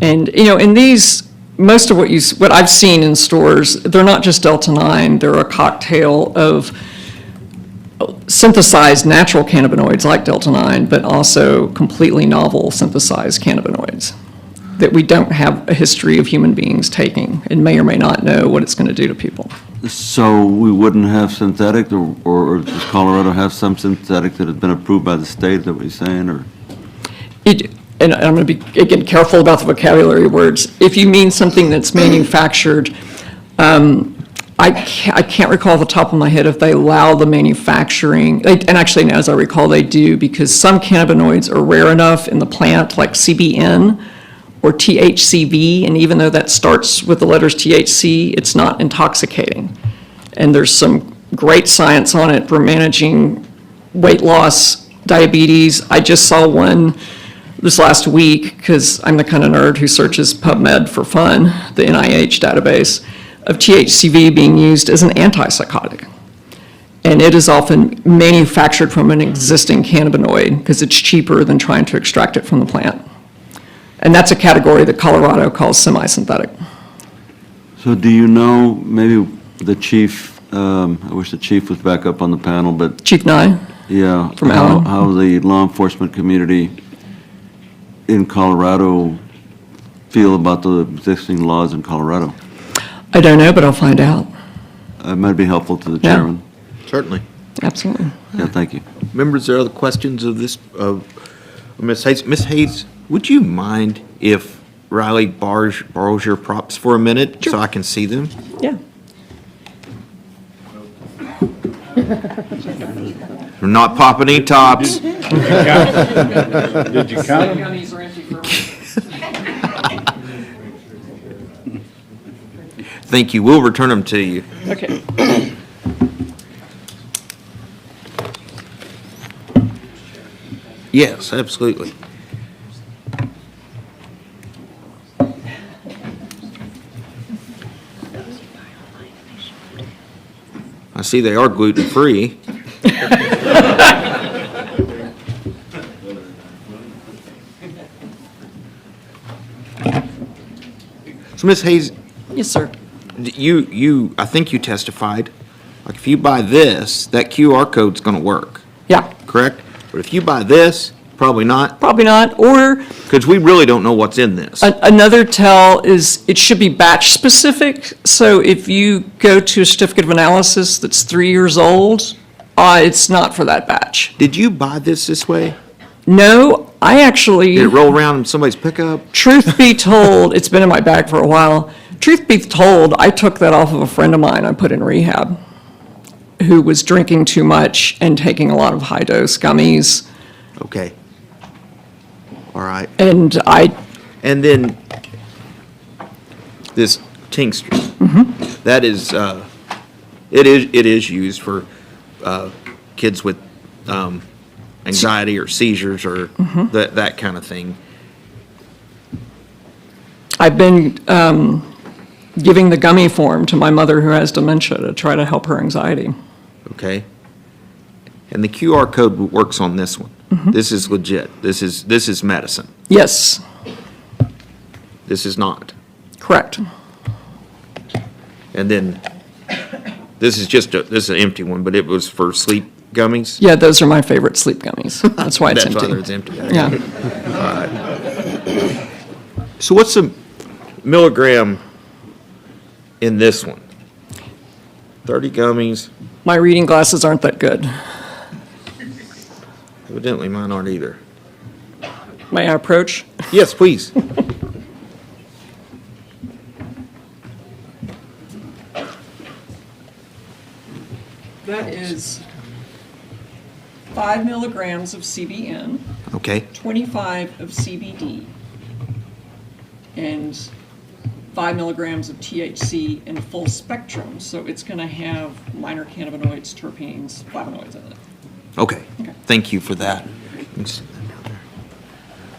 And, in these, most of what I've seen in stores, they're not just Delta-9, they're a cocktail of synthesized natural cannabinoids like Delta-9, but also completely novel synthesized cannabinoids that we don't have a history of human beings taking and may or may not know what it's going to do to people. So we wouldn't have synthetic, or does Colorado have some synthetic that has been approved by the state, is that what you're saying, or? And I'm going to be, again, careful about the vocabulary words. If you mean something that's manufactured, I can't recall off the top of my head if they allow the manufacturing, and actually, as I recall, they do, because some cannabinoids are rare enough in the plant, like CBN or THCV, and even though that starts with the letters THC, it's not intoxicating. And there's some great science on it for managing weight loss, diabetes. I just saw one this last week, because I'm the kind of nerd who searches PubMed for fun, the NIH database, of THCV being used as an antipsychotic. And it is often manufactured from an existing cannabinoid because it's cheaper than trying to extract it from the plant. And that's a category that Colorado calls semi-synthetic. So do you know, maybe the chief, I wish the chief was back up on the panel, but. Chief Nye? Yeah. From how- Allen. How the law enforcement community in Colorado feel about the existing laws in Colorado? I don't know, but I'll find out. It might be helpful to the Yeah. chairman. Certainly. Absolutely. Yeah, thank you. Members, there are other questions of this, of Ms. Hayes? Ms. Hayes, would you mind if Riley borrows your props for a minute so I can see them? Yeah. We're not popping any tops. Did you count them? Thank you. We'll return them to you. Okay. Yes, absolutely. I see they are gluten-free. So, Ms. Hayes, Yes, sir. I think you testified, like if you buy this, that QR code's gonna work, Yeah, correct? But if you buy this, probably not, probably not. Or because we really don't know what's in this. another tell is it should be batch specific. So if you go to a certificate of analysis that's 3 years old, it's not for that batch. Did you buy this way? No, I actually. Did it roll around in somebody's pickup? Truth be told, it's been in my bag for a while. Truth be told, I took that off of a friend of mine I put in rehab who was drinking too much and taking a lot of high-dose gummies. Okay. All right. And And then this tincture, that is, it is used for kids with anxiety or seizures or that kind of thing. I've been giving the gummy form to my mother who has dementia to try to help her anxiety. Okay? And the QR code works on this one. This is legit. This is medicine. Yes, This is not. correct. And then, this is an empty one, but it was for sleep gummies? Yeah, those are my favorite sleep gummies. That's why it's That's why empty. it's empty. Yeah. All right. So what's the milligram in this one? 30 gummies. My reading glasses aren't that good. Evidently mine aren't either. May I approach? Yes, please. That is 5 milligrams of CBN, Okay. 25 of CBD, and 5 milligrams of THC in full spectrum. So it's going to have minor cannabinoids, terpenes, flavonoids in it. Okay. Thank you for that.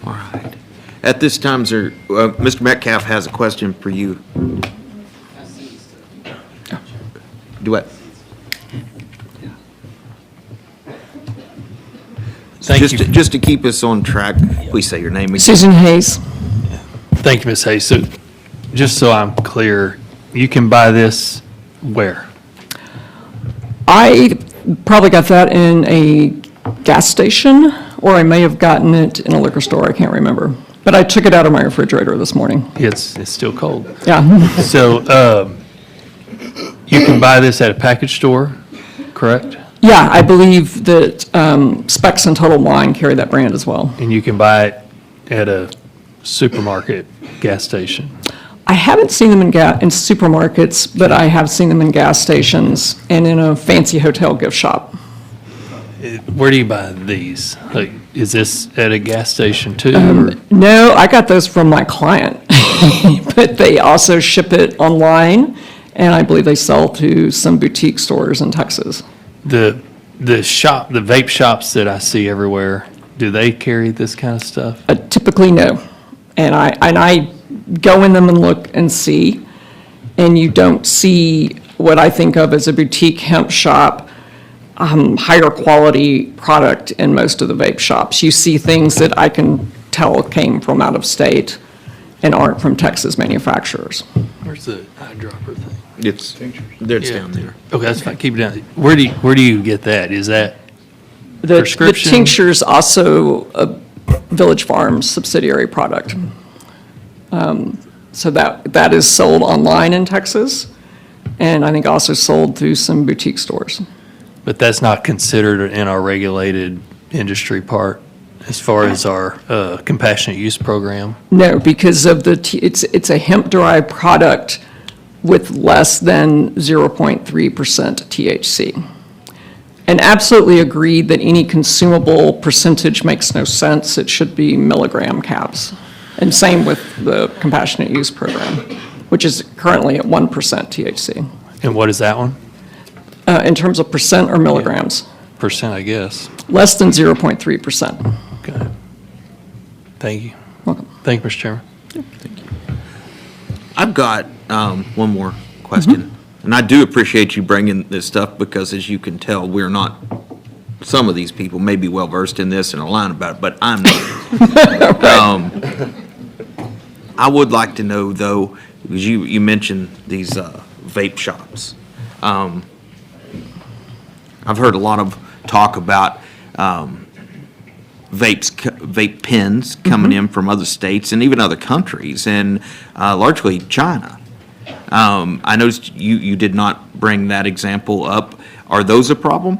All right. At this time, sir, Mr. Metcalf has a question for you. Duet. Just to keep us on track, please say your name again. Susan Hayes. Thank you, Ms. Hayes. So, just so I'm clear, you can buy this where? I probably got that in a gas station, or I may have gotten it in a liquor store, I can't remember. But I took it out of my refrigerator this morning. It's still cold. Yeah. So, you can buy this at a package store, correct? Yeah, I believe that Specs and Total Wine carry that brand as well. And you can buy it at a supermarket, gas station? I haven't seen them in supermarkets, but I have seen them in gas stations and in a fancy hotel gift shop. Where do you buy these? Like, is this at a gas station too? or- No, I got those from my client, but they also ship it online, and I believe they sell to some boutique stores in Texas. The vape shops that I see everywhere, do they carry this kind of stuff? Typically, no. And I go in them and look and see, and you don't see what I think of as a boutique hemp shop higher quality product in most of the vape shops. You see things that I can tell came from out of state and aren't from Texas manufacturers. Where's the eyedropper thing? It's down there. Okay, that's fine, keep it down. Where do you get that? Is that The prescription? tincture's also a Village Farms subsidiary product. So that is sold online in Texas, and I think also sold through some boutique stores. But that's not considered in our regulated industry part as far as our compassionate use program? No, because of it's a hemp-derived product with less than 0.3% THC. And absolutely agreed that any consumable percentage makes no sense. It should be milligram caps. And same with the compassionate use program, which is currently at 1% THC. And what is that one? In terms of percent or milligrams? Percent, I guess. Less than 0.3%. Okay. Thank you. Welcome. Thank you, Mr. Chairman. I've got one more question. And I do appreciate you bringing this stuff because, as you can tell, we're not, some of these people may be well-versed in this and are lying about it, but I'm not. I would like to know, though, because you mentioned these vape shops. I've heard a lot of talk about vape pens coming in from other states and even other countries, and largely China. I noticed you did not bring that example up. Are those a problem?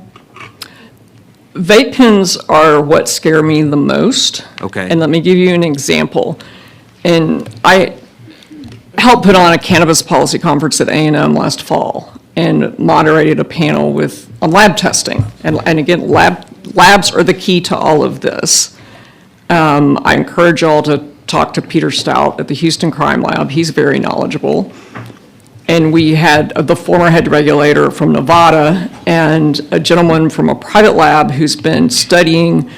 Vape pens are what scare me the most. Okay. And let me give you an example. And I helped put on a cannabis policy conference at A&M last fall and moderated a panel on lab testing. And again, labs are the key to all of this. I encourage y'all to talk to Peter Stout at the Houston Crime Lab. He's very knowledgeable. And we had the former head regulator from Nevada and a gentleman from a private lab who's been studying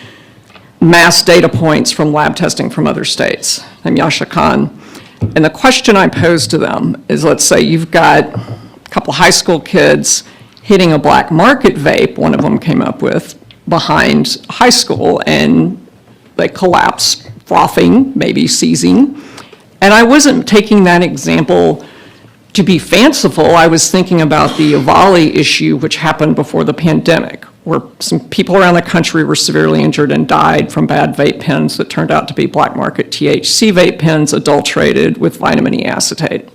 mass data points from lab testing from other states, named Yasha Khan. And the question I posed to them is, let's say you've got a couple high school kids hitting a black market vape, one of them came up with, behind high school, and they collapse, frothing, maybe seizing. And I wasn't taking that example to be fanciful. I was thinking about the Uvalde issue, which happened before the pandemic, where some people around the country were severely injured and died from bad vape pens that turned out to be black market THC vape pens adulterated with vitamin E acetate.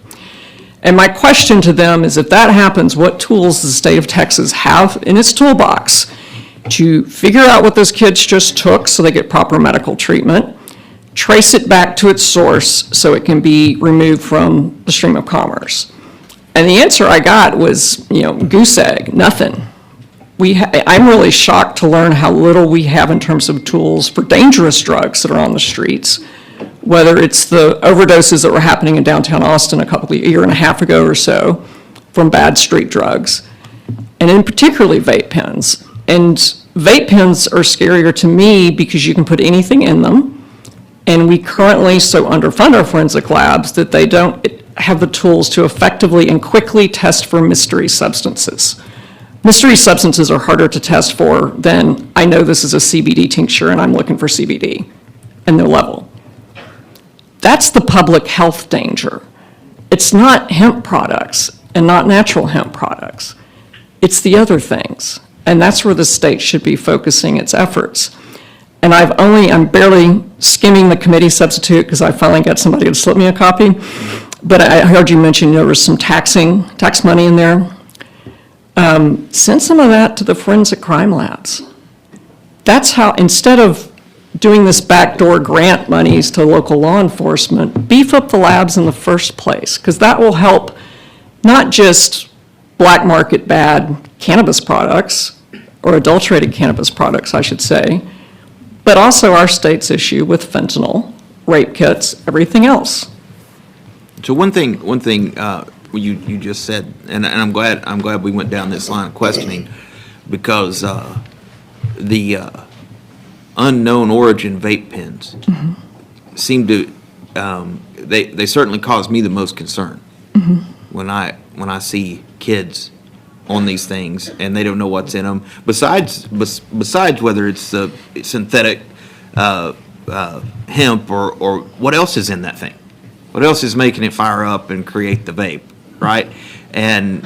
And my question to them is, if that happens, what tools does the state of Texas have in its toolbox to figure out what those kids just took so they get proper medical treatment, trace it back to its source so it can be removed from the stream of commerce? And the answer I got was, goose egg, nothing. I'm really shocked to learn how little we have in terms of tools for dangerous drugs that are on the streets, whether it's the overdoses that were happening in downtown Austin a year and a half ago or so from bad street drugs, and in particularly vape pens. And vape pens are scarier to me because you can put anything in them. And we currently so underfund our forensic labs that they don't have the tools to effectively and quickly test for mystery substances. Mystery substances are harder to test for than, I know this is a CBD tincture and I'm looking for CBD, and their level. That's the public health danger. It's not hemp products and not natural hemp products. It's the other things. And that's where the state should be focusing its efforts. And I'm barely skimming the committee substitute because I finally got somebody to slip me a copy. But I heard you mention there was some tax money in there. Send some of that to the forensic crime labs. That's how, instead of doing this backdoor grant monies to local law enforcement, beef up the labs in the first place, because that will help not just black market bad cannabis products, or adulterated cannabis products, I should say, but also our state's issue with fentanyl, rape kits, everything else. So one thing you just said, and I'm glad we went down this line of questioning, because the unknown origin vape pens seem to they certainly cause me the most concern when I see kids on these things, and they don't know what's in them, besides whether it's the synthetic hemp or what else is in that thing? What else is making it fire up and create the vape, right? And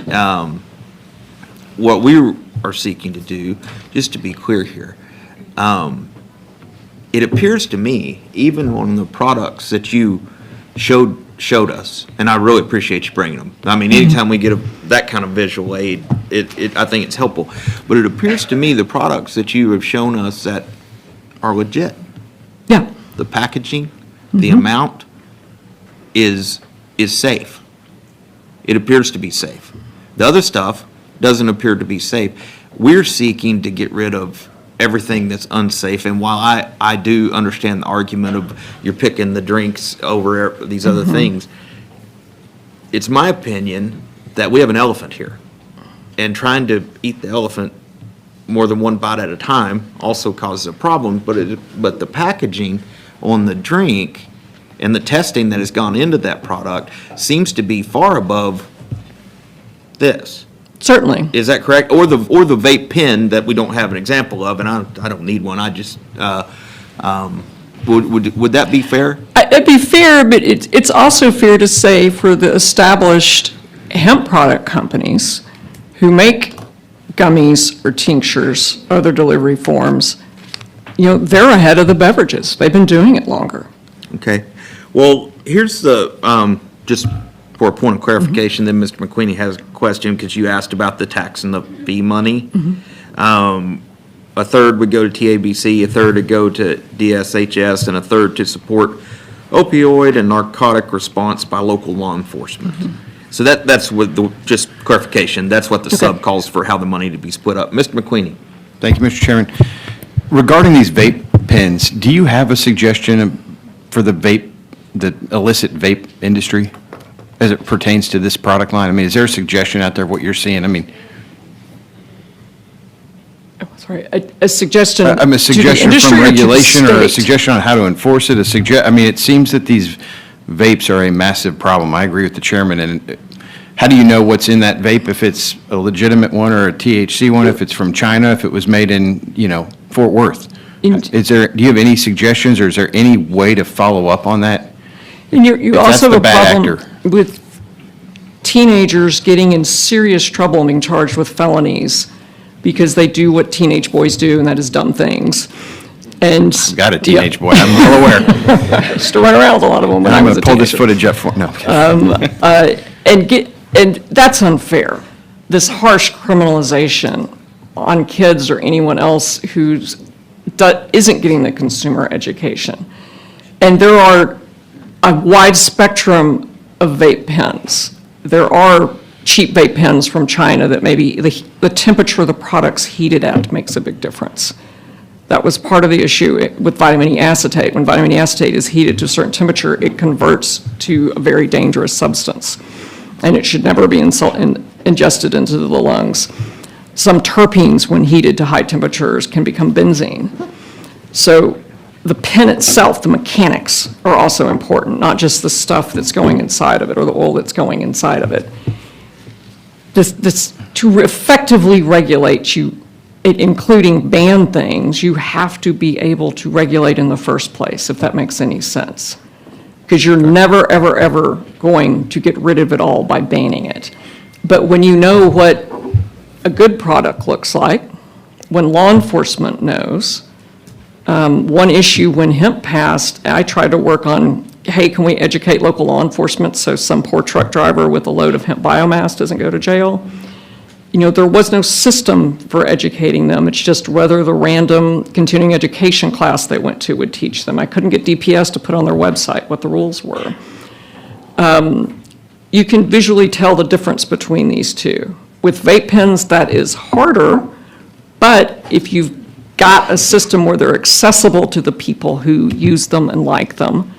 what we are seeking to do, just to be clear here, it appears to me, even on the products that you showed us, and I really appreciate you bringing them. I mean, anytime we get that kind of visual aid, I think it's helpful. But it appears to me the products that you have shown us that are legit. Yeah. The packaging, the amount is safe. It appears to be safe. The other stuff doesn't appear to be safe. We're seeking to get rid of everything that's unsafe, and while I do understand the argument of you're picking the drinks over these other things, it's my opinion that we have an elephant here, and trying to eat the elephant more than one bite at a time also causes a problem, but the packaging on the drink and the testing that has gone into that product seems to be far above this. Certainly. Is that correct? Or the vape pen that we don't have an example of, and I don't need one. I just would that be fair? It'd be fair, but it's also fair to say for the established hemp product companies who make gummies or tinctures, other delivery forms, they're ahead of the beverages. They've been doing it longer. Okay. Well, here's the just for a point of clarification, then Mr. McQueenie has a question because you asked about the tax and the fee money. A third would go to TABC, a third would go to DSHS, and a third to support opioid and narcotic response by local law enforcement. So that's what just clarification, that's what the sub calls for how the money to be split up. Mr. McQueenie. Thank you, Mr. Chairman. Regarding these vape pens, do you have a suggestion for the illicit vape industry as it pertains to this product line? I mean, is there a suggestion out there of what you're seeing? I mean, Sorry, a suggestion a suggestion to the from industry regulation or to the or a state? suggestion on how to enforce it? I mean, it seems that these vapes are a massive problem. I agree with the chairman. And how do you know what's in that vape, if it's a legitimate one or a THC one, if it's from China, if it was made in, Fort Worth? Do you have any suggestions, or is there any way to follow up on that? And you If that's also the have a bad problem actor. with teenagers getting in serious trouble and being charged with felonies because they do what teenage boys do, and that is dumb things. And Got a teenage boy, I'm well aware. used to run around with a lot of them when I I'm was going a to pull this teenager. footage up for, no. And that's unfair. This harsh criminalization on kids or anyone else who isn't getting the consumer education. And there are a wide spectrum of vape pens. There are cheap vape pens from China that maybe the temperature of the product's heated at makes a big difference. That was part of the issue with vitamin E acetate. When vitamin E acetate is heated to a certain temperature, it converts to a very dangerous substance, and it should never be ingested into the lungs. Some terpenes, when heated to high temperatures, can become benzene. So the pen itself, the mechanics, are also important, not just the stuff that's going inside of it or the oil that's going inside of it. To effectively regulate including ban things, you have to be able to regulate in the first place, if that makes any sense. Because you're never, ever, ever going to get rid of it all by banning it. But when you know what a good product looks like, when law enforcement knows, one issue when hemp passed, I tried to work on, hey, can we educate local law enforcement so some poor truck driver with a load of hemp biomass doesn't go to jail? There was no system for educating them. It's just whether the random continuing education class they went to would teach them. I couldn't get DPS to put on their website what the rules were. You can visually tell the difference between these two. With vape pens, that is harder, but if you've got a system where they're accessible to the people who use them and like them,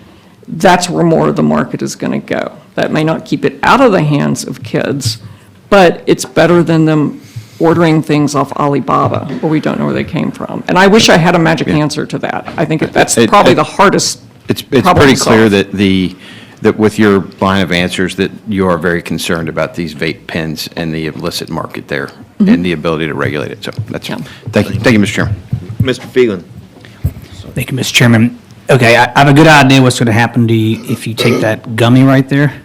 that's where more of the market is going to go. That may not keep it out of the hands of kids, but it's better than them ordering things off Alibaba where we don't know where they came from. And I wish I had a magic answer to that. I think that's probably the hardest It's problem pretty to clear solve. that the that with your line of answers, that you are very concerned about these vape pens and the illicit market there and the ability to regulate it. So that's, thank you, Mr. Chairman. Mr. Phelan. Thank you, Mr. Chairman. Okay, I have a good idea what's going to happen to you if you take that gummy right there.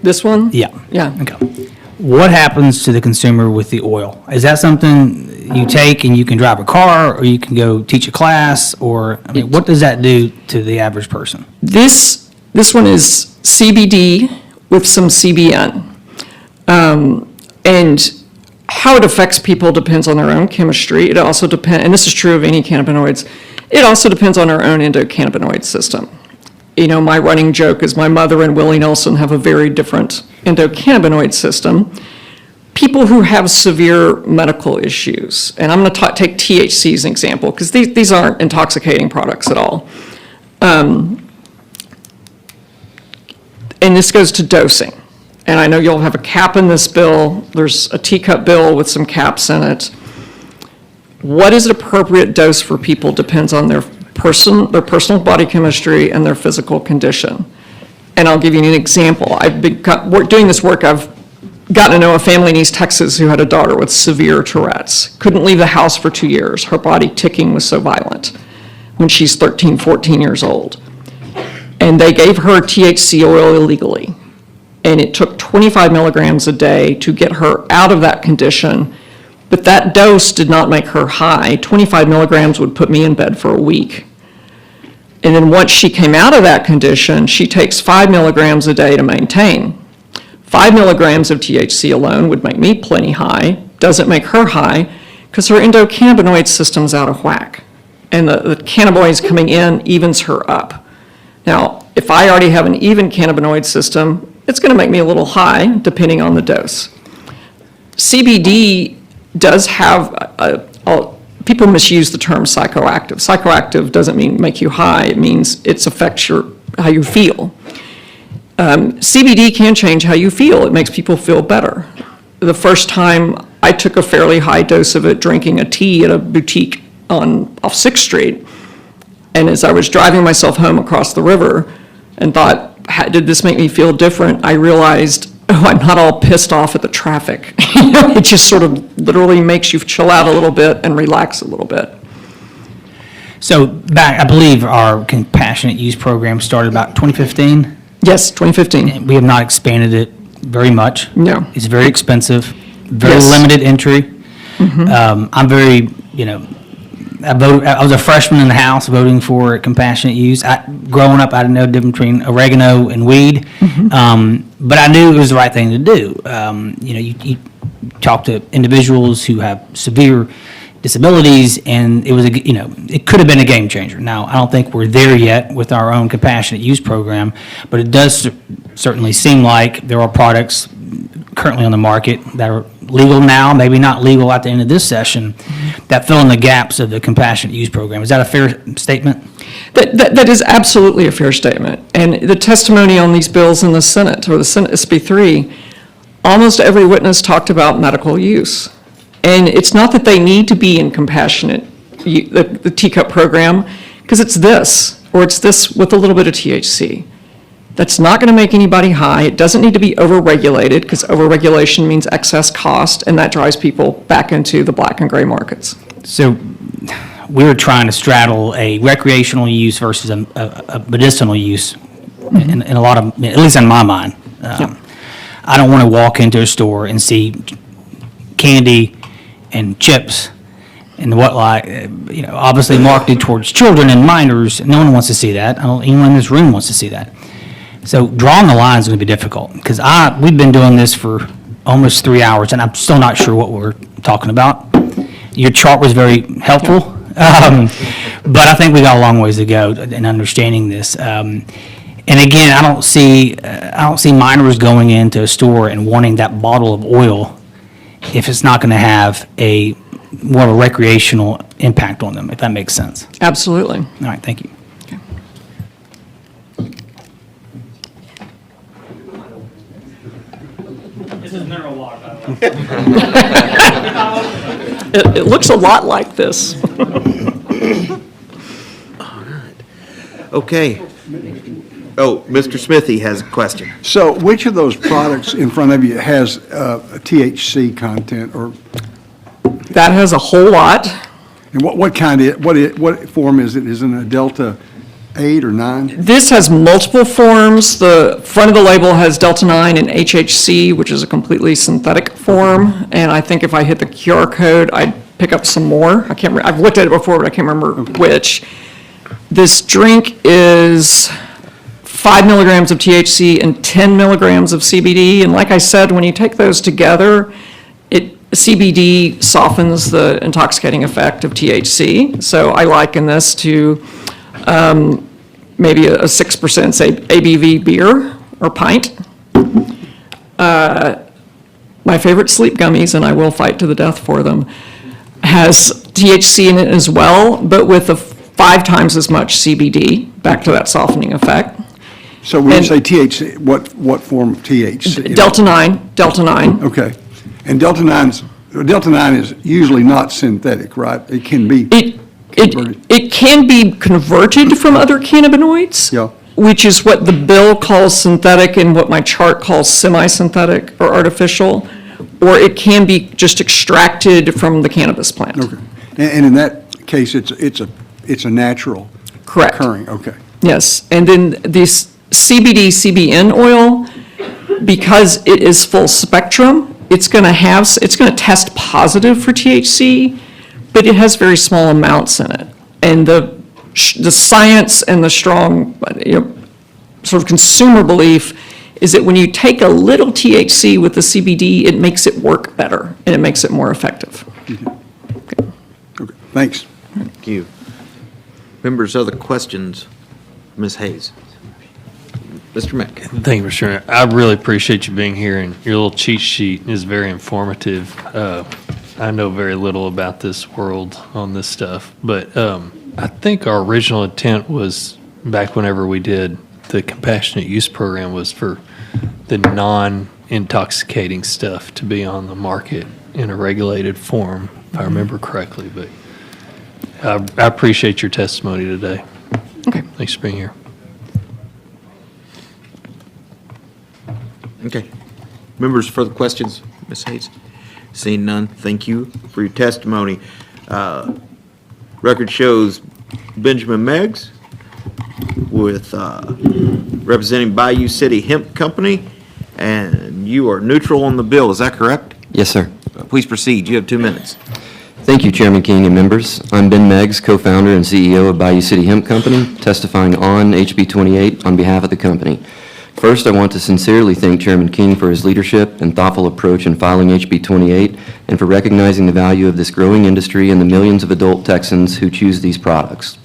This one? Yeah. Yeah. Okay. What happens to the consumer with the oil? Is that something you take and you can drive a car, or you can go teach a class, or, I mean, what does that do to the average person? This one is CBD with some CBN. And how it affects people depends on their own chemistry. It also depends, and this is true of any cannabinoids, it also depends on our own endocannabinoid system. You know, my running joke is my mother and Willie Nelson have a very different endocannabinoid system. People who have severe medical issues, and I'm going to take THC as an example, because these aren't intoxicating products at all. And this goes to dosing. And I know you'll have a cap in this bill. There's a teacup bill with some caps in it. What is an appropriate dose for people depends on their personal body chemistry and their physical condition. And I'll give you an example. I've been doing this work, I've gotten to know a family in East Texas who had a daughter with severe Tourette's. Couldn't leave the house for 2 years. Her body ticking was so violent when she's 13, 14 years old. And they gave her THC oil illegally. And it took 25 milligrams a day to get her out of that condition. But that dose did not make her high. 25 milligrams would put me in bed for a week. And then once she came out of that condition, she takes 5 milligrams a day to maintain. 5 milligrams of THC alone would make me plenty high, doesn't make her high, because her endocannabinoid system's out of whack. And the cannabinoids coming in evens her up. Now, if I already have an even cannabinoid system, it's going to make me a little high, depending on the dose. CBD does have, people misuse the term psychoactive. Psychoactive doesn't mean make you high, it means it affects how you feel. CBD can change how you feel, it makes people feel better. The first time I took a fairly high dose of it drinking a tea at a boutique off 6th Street, and as I was driving myself home across the river and thought, did this make me feel different? I realized, oh, I'm not all pissed off at the traffic. It just sort of literally makes you chill out a little bit and relax a little bit. So back, I believe our compassionate use program started about 2015? Yes, 2015. We have not expanded it very much. No. It's very expensive, very Yes. limited entry. I'm very, I was a freshman in the House voting for compassionate use. Growing up, I didn't know the difference between oregano and weed, but I knew it was the right thing to do. You talk to individuals who have severe disabilities, and it was it could have been a game changer. Now, I don't think we're there yet with our own compassionate use program, but it does certainly seem like there are products currently on the market that are legal now, maybe not legal at the end of this session, that fill in the gaps of the compassionate use program. Is that a fair statement? That is absolutely a fair statement. And the testimony on these bills in the Senate, or the Senate SB 3, almost every witness talked about medical use. And it's not that they need to be in compassionate, the teacup program, because it's this, or it's this with a little bit of THC. That's not going to make anybody high. It doesn't need to be overregulated, because overregulation means excess cost, and that drives people back into the black and gray markets. So we're trying to straddle a recreational use versus a medicinal use in a lot of, at least in my mind. I don't want to walk into a store and see candy and chips and obviously marketed towards children and minors. No one wants to see that. I don't think anyone in this room wants to see that. So drawing the line is going to be difficult, because we've been doing this for almost 3 hours, and I'm still not sure what we're talking about. Your chart was very helpful, but I think we got a long ways to go in understanding this. And again, I don't see minors going into a store and wanting that bottle of oil if it's not going to have more of a recreational impact on them, if that makes sense. Absolutely. All right, thank you. This is mineral water, by the way. It looks a lot like this. All right. Okay. Oh, Mr. Smithy has a question. So which of those products in front of you has a THC content, or, That has a whole lot. and what kind, what form is it? Is it a Delta 8 or 9? This has multiple forms. The front of the label has Delta 9 and HHC, which is a completely synthetic form. And I think if I hit the QR code, I'd pick up some more. I can't, I've looked at it before, but I can't remember which. This drink is 5 milligrams of THC and 10 milligrams of CBD. And like I said, when you take those together, CBD softens the intoxicating effect of THC. So I liken this to maybe a 6%, say, ABV beer or pint. My favorite sleep gummies, and I will fight to the death for them, has THC in it as well, but with 5 times as much CBD, back to that softening effect. So when you say THC, what form of THC? Delta 9, Delta 9. Okay. And Delta 9 is usually not synthetic, right? It can be converted. It can be converted from other cannabinoids, Yeah. which is what the bill calls synthetic and what my chart calls semi-synthetic or artificial, or it can be just extracted from the cannabis plant. Okay. And in that case, it's a natural Correct. occurring, okay. Yes, and then this CBD, CBN oil, because it is full spectrum, it's going to test positive for THC, but it has very small amounts in it. And the science and the strong, sort of consumer belief is that when you take a little THC with the CBD, it makes it work better and it makes it more effective. Okay, thanks. Thank you. Members, other questions? Ms. Hayes. Mr. Mack. Thank you, Mr. Chairman. I really appreciate you being here, and your little cheat sheet is very informative. I know very little about this world on this stuff, but I think our original intent was, back whenever we did the compassionate use program, was for the non-intoxicating stuff to be on the market in a regulated form, if I remember correctly. But I appreciate your testimony today. Okay. Thanks for being here. Okay. Members, further questions? Ms. Hayes? Seeing none, thank you for your testimony. Record shows Benjamin Meggs with representing Bayou City Hemp Company, and you are neutral on the bill, is that correct? Yes, sir. Please proceed, you have 2 minutes. Thank you, Chairman King and members. I'm Ben Meggs, co-founder and CEO of Bayou City Hemp Company, testifying on HB 28 on behalf of the company. First, I want to sincerely thank Chairman King for his leadership and thoughtful approach in filing HB 28 and for recognizing the value of this growing industry and the millions of adult Texans who choose these products.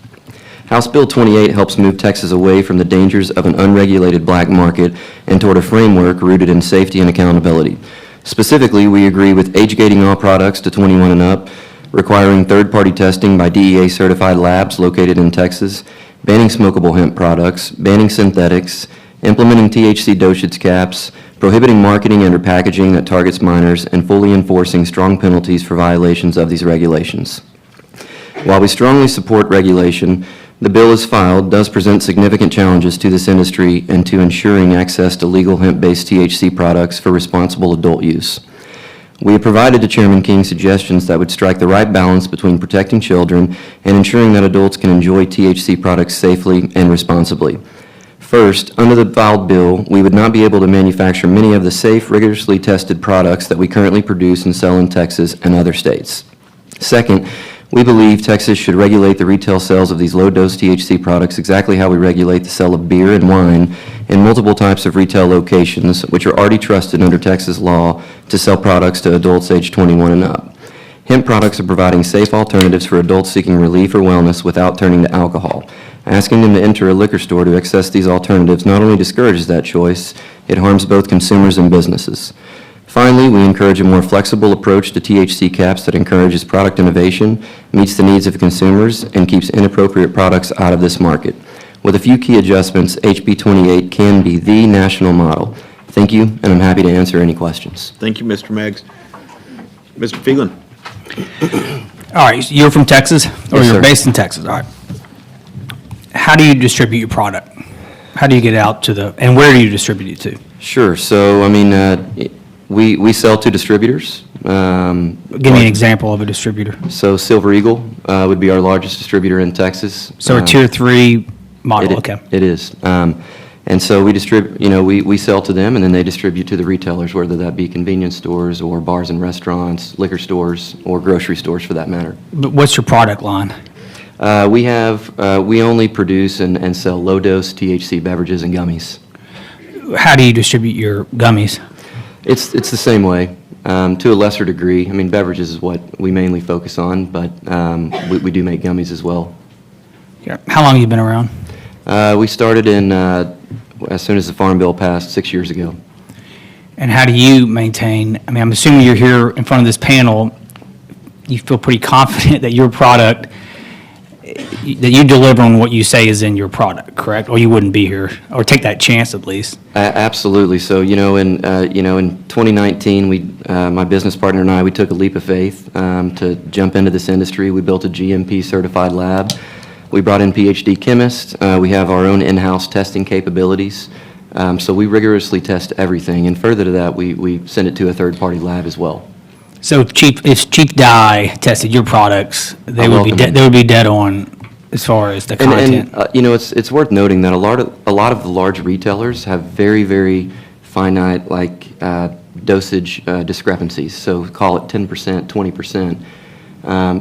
House Bill 28 helps move Texas away from the dangers of an unregulated black market and toward a framework rooted in safety and accountability. Specifically, we agree with age-gating all products to 21 and up, requiring third-party testing by DEA-certified labs located in Texas, banning smokable hemp products, banning synthetics, implementing THC dosage caps, prohibiting marketing and or packaging that targets minors, and fully enforcing strong penalties for violations of these regulations. While we strongly support regulation, the bill as filed does present significant challenges to this industry and to ensuring access to legal hemp-based THC products for responsible adult use. We have provided to Chairman King suggestions that would strike the right balance between protecting children and ensuring that adults can enjoy THC products safely and responsibly. First, under the filed bill, we would not be able to manufacture many of the safe, rigorously tested products that we currently produce and sell in Texas and other states. Second, we believe Texas should regulate the retail sales of these low-dose THC products exactly how we regulate the sale of beer and wine in multiple types of retail locations, which are already trusted under Texas law to sell products to adults aged 21 and up. Hemp products are providing safe alternatives for adults seeking relief or wellness without turning to alcohol. Asking them to enter a liquor store to access these alternatives not only discourages that choice, it harms both consumers and businesses. Finally, we encourage a more flexible approach to THC caps that encourages product innovation, meets the needs of consumers, and keeps inappropriate products out of this market. With a few key adjustments, HB 28 can be the national model. Thank you, and I'm happy to answer any questions. Thank you, Mr. Meggs. Mr. Phelan. All right, you're from Texas, or Yes, you're sir. based in Texas, all right. How do you distribute your product? How do you get out to the, and where do you distribute it to? Sure. So, I mean, we sell to distributors. Give me an example of a distributor. So Silver Eagle would be our largest distributor in Texas. So a tier 3 model, okay. It is. And so we distribute, we sell to them, and then they distribute to the retailers, whether that be convenience stores or bars and restaurants, liquor stores, or grocery stores for that matter. But what's your product line? We only produce and sell low-dose THC beverages and gummies. How do you distribute your gummies? It's the same way, to a lesser degree. I mean, beverages is what we mainly focus on, but we do make gummies as well. Yeah. How long have you been around? We started as soon as the Farm Bill passed 6 years ago. And how do you maintain, I mean, I'm assuming you're here in front of this panel, you feel pretty confident that your product, that you deliver on what you say is in your product, correct? Or you wouldn't be here, or take that chance at least. Absolutely. So, in 2019, my business partner and I, we took a leap of faith to jump into this industry. We built a GMP certified lab. We brought in PhD chemists. We have our own in-house testing capabilities. So we rigorously test everything. And further to that, we send it to a third-party lab as well. So if Chief Dye tested your products, they would be dead on as far as the content. And it's worth noting that a lot of the large retailers have very, very finite dosage discrepancies. So call it 10%, 20%.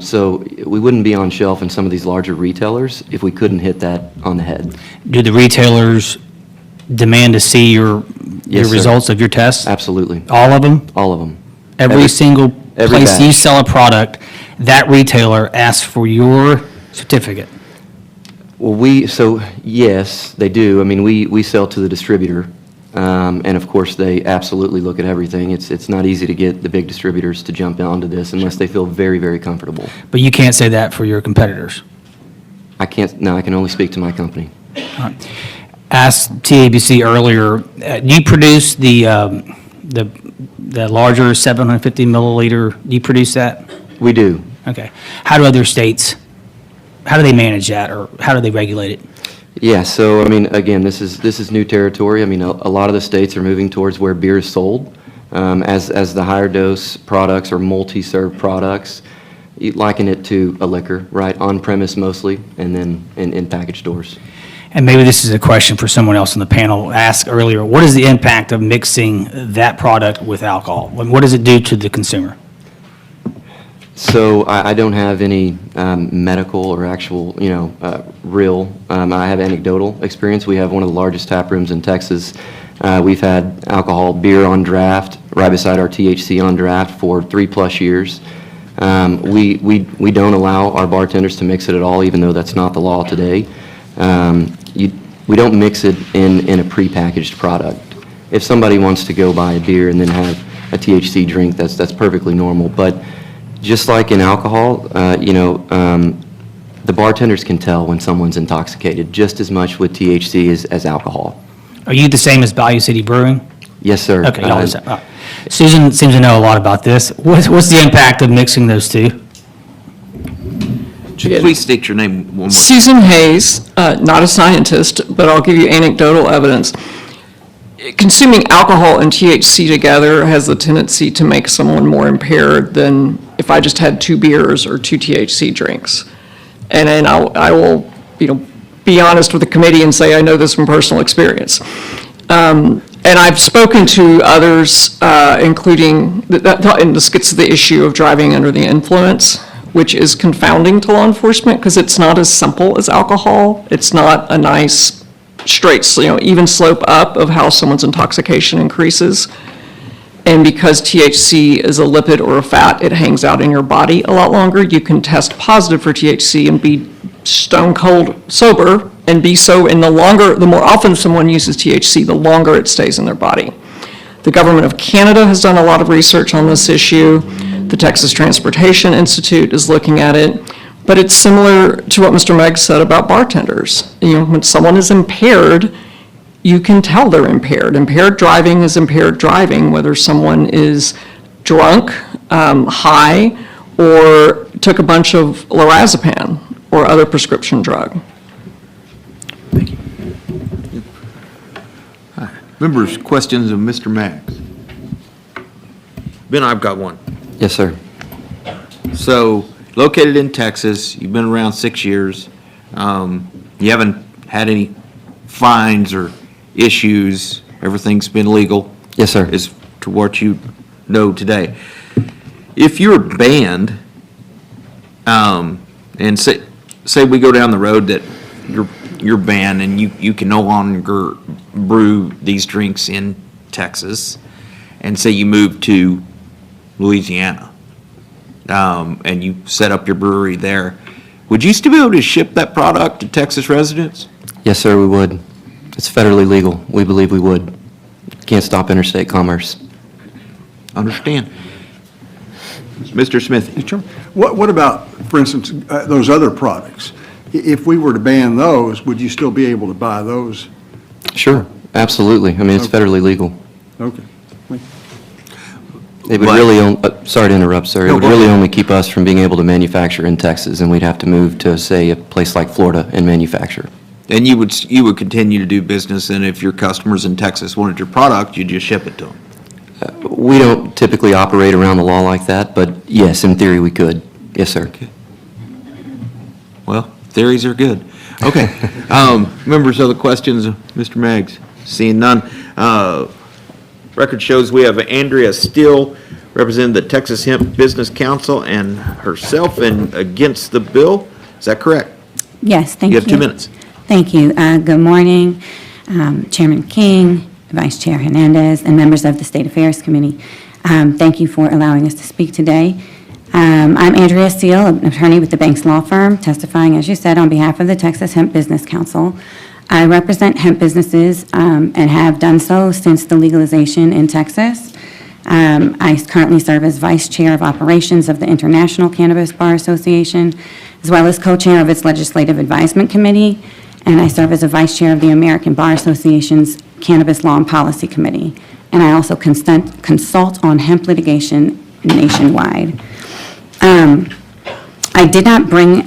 So we wouldn't be on shelf in some of these larger retailers if we couldn't hit that on the head. Do the retailers demand to see your Yes, sir. results of your tests? Absolutely. All of them? All of them. Every single every place batch. you sell a product, that retailer asks for your certificate? Well, yes, they do. I mean, we sell to the distributor, and of course, they absolutely look at everything. It's not easy to get the big distributors to jump onto this unless they feel very, very comfortable. But you can't say that for your competitors? I can't, no, I can only speak to my company. Asked TABC earlier, do you produce the larger 750 milliliter, do you produce that? We do. Okay. How do other states, how do they manage that, or how do they regulate it? Yeah, so, I mean, again, this is new territory. I mean, a lot of the states are moving towards where beer is sold. As the higher dose products or multi-serve products, you liken it to a liquor, right? On-premise mostly, and then in package stores. And maybe this is a question for someone else on the panel asked earlier. What is the impact of mixing that product with alcohol? What does it do to the consumer? So I don't have any medical or actual, real. I have anecdotal experience. We have one of the largest tap rooms in Texas. We've had alcohol beer on draft right beside our THC on draft for 3+ years. We don't allow our bartenders to mix it at all, even though that's not the law today. We don't mix it in a prepackaged product. If somebody wants to go buy a beer and then have a THC drink, that's perfectly normal. But just like in alcohol, the bartenders can tell when someone's intoxicated just as much with THC as alcohol. Are you the same as Bayou City Brewing? Yes, sir. Okay, y'all the same. All right. Susan seems to know a lot about this. What's the impact of mixing those two? Please state your name one more. Susan Hayes, not a scientist, but I'll give you anecdotal evidence. Consuming alcohol and THC together has the tendency to make someone more impaired than if I just had 2 beers or 2 THC drinks. And then I will, be honest with the committee and say I know this from personal experience. And I've spoken to others, including, and this gets to the issue of driving under the influence, which is confounding to law enforcement because it's not as simple as alcohol. It's not a nice, straight, even slope up of how someone's intoxication increases. And because THC is a lipid or a fat, it hangs out in your body a lot longer. You can test positive for THC and be stone cold sober, and be so, and the more often someone uses THC, the longer it stays in their body. The government of Canada has done a lot of research on this issue. The Texas Transportation Institute is looking at it, but it's similar to what Mr. Meggs said about bartenders. When someone is impaired, you can tell they're impaired. Impaired driving is impaired driving, whether someone is drunk, high, or took a bunch of lorazepam or other prescription drug. Members, questions of Mr. Max? Ben, I've got one. Yes, sir. So, located in Texas, you've been around 6 years. You haven't had any fines or issues. Everything's been legal. Yes, sir. As to what you know today. If you're banned, and say we go down the road that you're banned and you can no longer brew these drinks in Texas, and say you move to Louisiana, and you set up your brewery there, would you still be able to ship that product to Texas residents? Yes, sir, we would. It's federally legal. We believe we would. Can't stop interstate commerce. Understand. Mr. Smith? What about, for instance, those other products? If we were to ban those, would you still be able to buy those? Sure, absolutely. I mean, it's federally legal. Okay. It would really, sorry to interrupt, sir. It would really only keep us from being able to manufacture in Texas, and we'd have to move to, say, a place like Florida and manufacture. And you would continue to do business, and if your customers in Texas wanted your product, you'd just ship it to them? We don't typically operate around the law like that, but yes, in theory, we could. Yes, sir. Okay. Well, theories are good. Okay. Members, other questions of Mr. Meggs? Seeing none. Record shows we have Andrea Steele representing the Texas Hemp Business Council and herself and against the bill. Is that correct? Yes, thank you. You have 2 minutes. Thank you. Good morning, Chairman King, Vice Chair Hernandez, and members of the State Affairs Committee. Thank you for allowing us to speak today. I'm Andrea Steele, an attorney with the Banks Law Firm, testifying, as you said, on behalf of the Texas Hemp Business Council. I represent hemp businesses and have done so since the legalization in Texas. I currently serve as Vice Chair of Operations of the International Cannabis Bar Association, as well as co-chair of its Legislative Advisement Committee, and I serve as a Vice Chair of the American Bar Association's Cannabis Law and Policy Committee. And I also consult on hemp litigation nationwide. I did not bring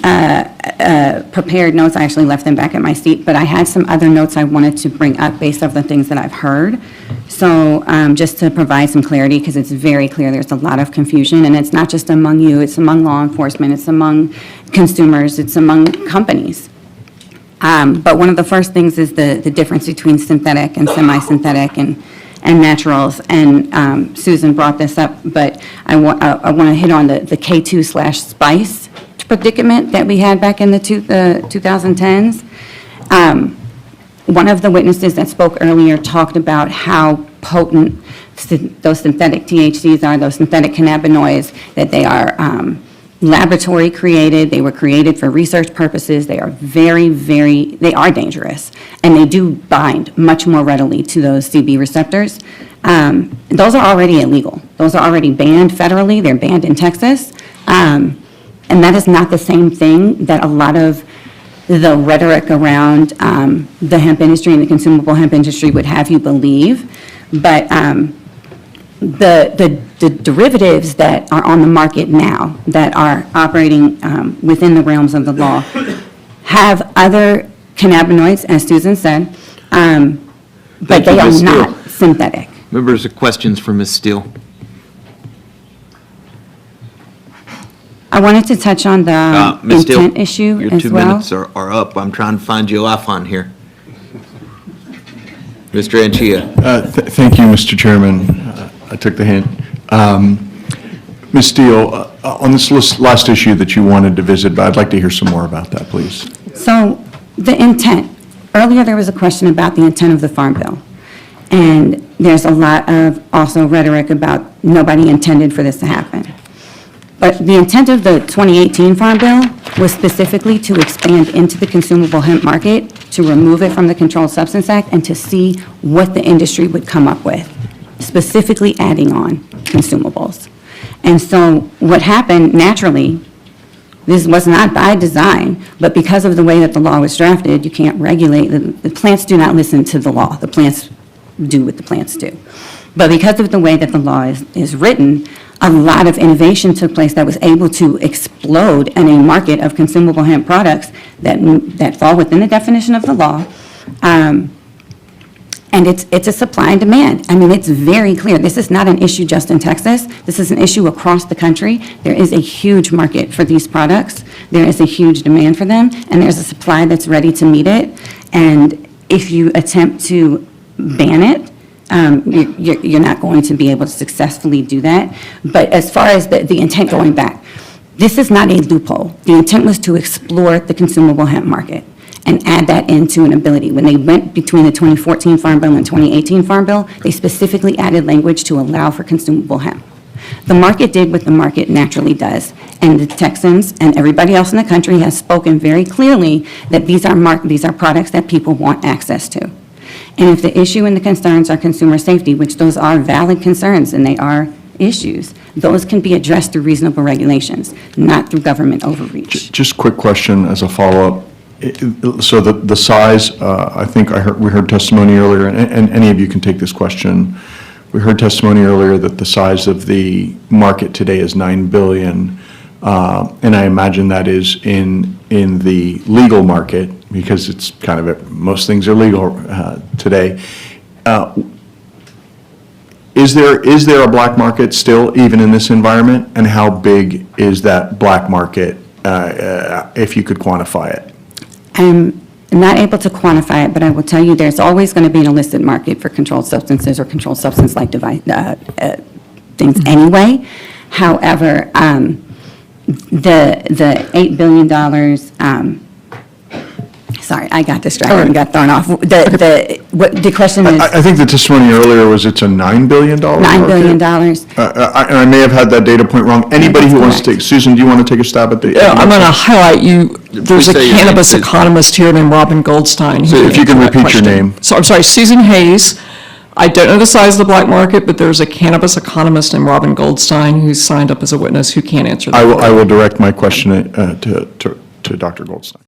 prepared notes. I actually left them back at my seat, but I had some other notes I wanted to bring up based off the things that I've heard. So just to provide some clarity, because it's very clear there's a lot of confusion, and it's not just among you, it's among law enforcement, it's among consumers, it's among companies. But one of the first things is the difference between synthetic and semi-synthetic and naturals, and Susan brought this up, but I want to hit on the K2/spice predicament that we had back in the 2010s. One of the witnesses that spoke earlier talked about how potent those synthetic THCs are, those synthetic cannabinoids, that they are laboratory created, they were created for research purposes, they are they are dangerous, and they do bind much more readily to those CB receptors. Those are already illegal. Those are already banned federally, they're banned in Texas. And that is not the same thing that a lot of the rhetoric around the hemp industry and the consumable hemp industry would have you believe. But the derivatives that are on the market now that are operating within the realms of the law have other cannabinoids, as Susan said, but they are not synthetic. Members, questions for Ms. Steele? I wanted to touch on the Ms. Steele, intent issue your as 2 well. minutes are up. I'm trying to find you off on here. Mr. Anchia. Thank you, Mr. Chairman. I took the hint. Ms. Steele, on this last issue that you wanted to visit, but I'd like to hear some more about that, please. So the intent, earlier there was a question about the intent of the Farm Bill. And there's a lot of also rhetoric about nobody intended for this to happen. But the intent of the 2018 Farm Bill was specifically to expand into the consumable hemp market, to remove it from the Controlled Substance Act, and to see what the industry would come up with, specifically adding on consumables. And so what happened naturally, this was not by design, but because of the way that the law was drafted, you can't regulate, the plants do not listen to the law. The plants do what the plants do. But because of the way that the law is written, a lot of innovation took place that was able to explode in a market of consumable hemp products that fall within the definition of the law. And And it's a supply and demand. I mean, it's very clear. This is not an issue just in Texas. This is an issue across the country. There is a huge market for these products. There is a huge demand for them, and there's a supply that's ready to meet it. And if you attempt to ban it, you're not going to be able to successfully do that. But as far as the intent going back, this is not a loophole. The intent was to explore the consumable hemp market and add that into an ability. When they went between the 2014 Farm Bill and 2018 Farm Bill, they specifically added language to allow for consumable hemp. The market did what the market naturally does, and the Texans and everybody else in the country has spoken very clearly that these are products that people want access to. And if the issue and the concerns are consumer safety, which those are valid concerns and they are issues, those can be addressed through reasonable regulations, not through government overreach. Just quick question as a follow-up. So the size, I think we heard testimony earlier, and any of you can take this question. We heard testimony earlier that the size of the market today is $9 billion, and I imagine that is in the legal market, because it's kind of, most things are legal today. Is there a black market still, even in this environment? And how big is that black market, if you could quantify it? I'm not able to quantify it, but I will tell you there's always going to be an illicit market for controlled substances or controlled substance-like things anyway. However, the $8 billion, sorry, I got distracted and got thrown off. The question is. I think the testimony earlier was it's a $9 billion market. $9 billion. And I may have had that data point wrong. Anybody who wants to take, Susan, do you want to take a stab at the? Yeah, I'm going to highlight you. There's a Please say your cannabis name, please. economist here named Robin Goldstein. who So can if you can answer that repeat your question. name. So I'm sorry, Susan Hayes. I don't know the size of the black market, but there's a cannabis economist named Robin Goldstein who's signed up as a witness who can answer that. I will direct my question to Dr. Goldstein.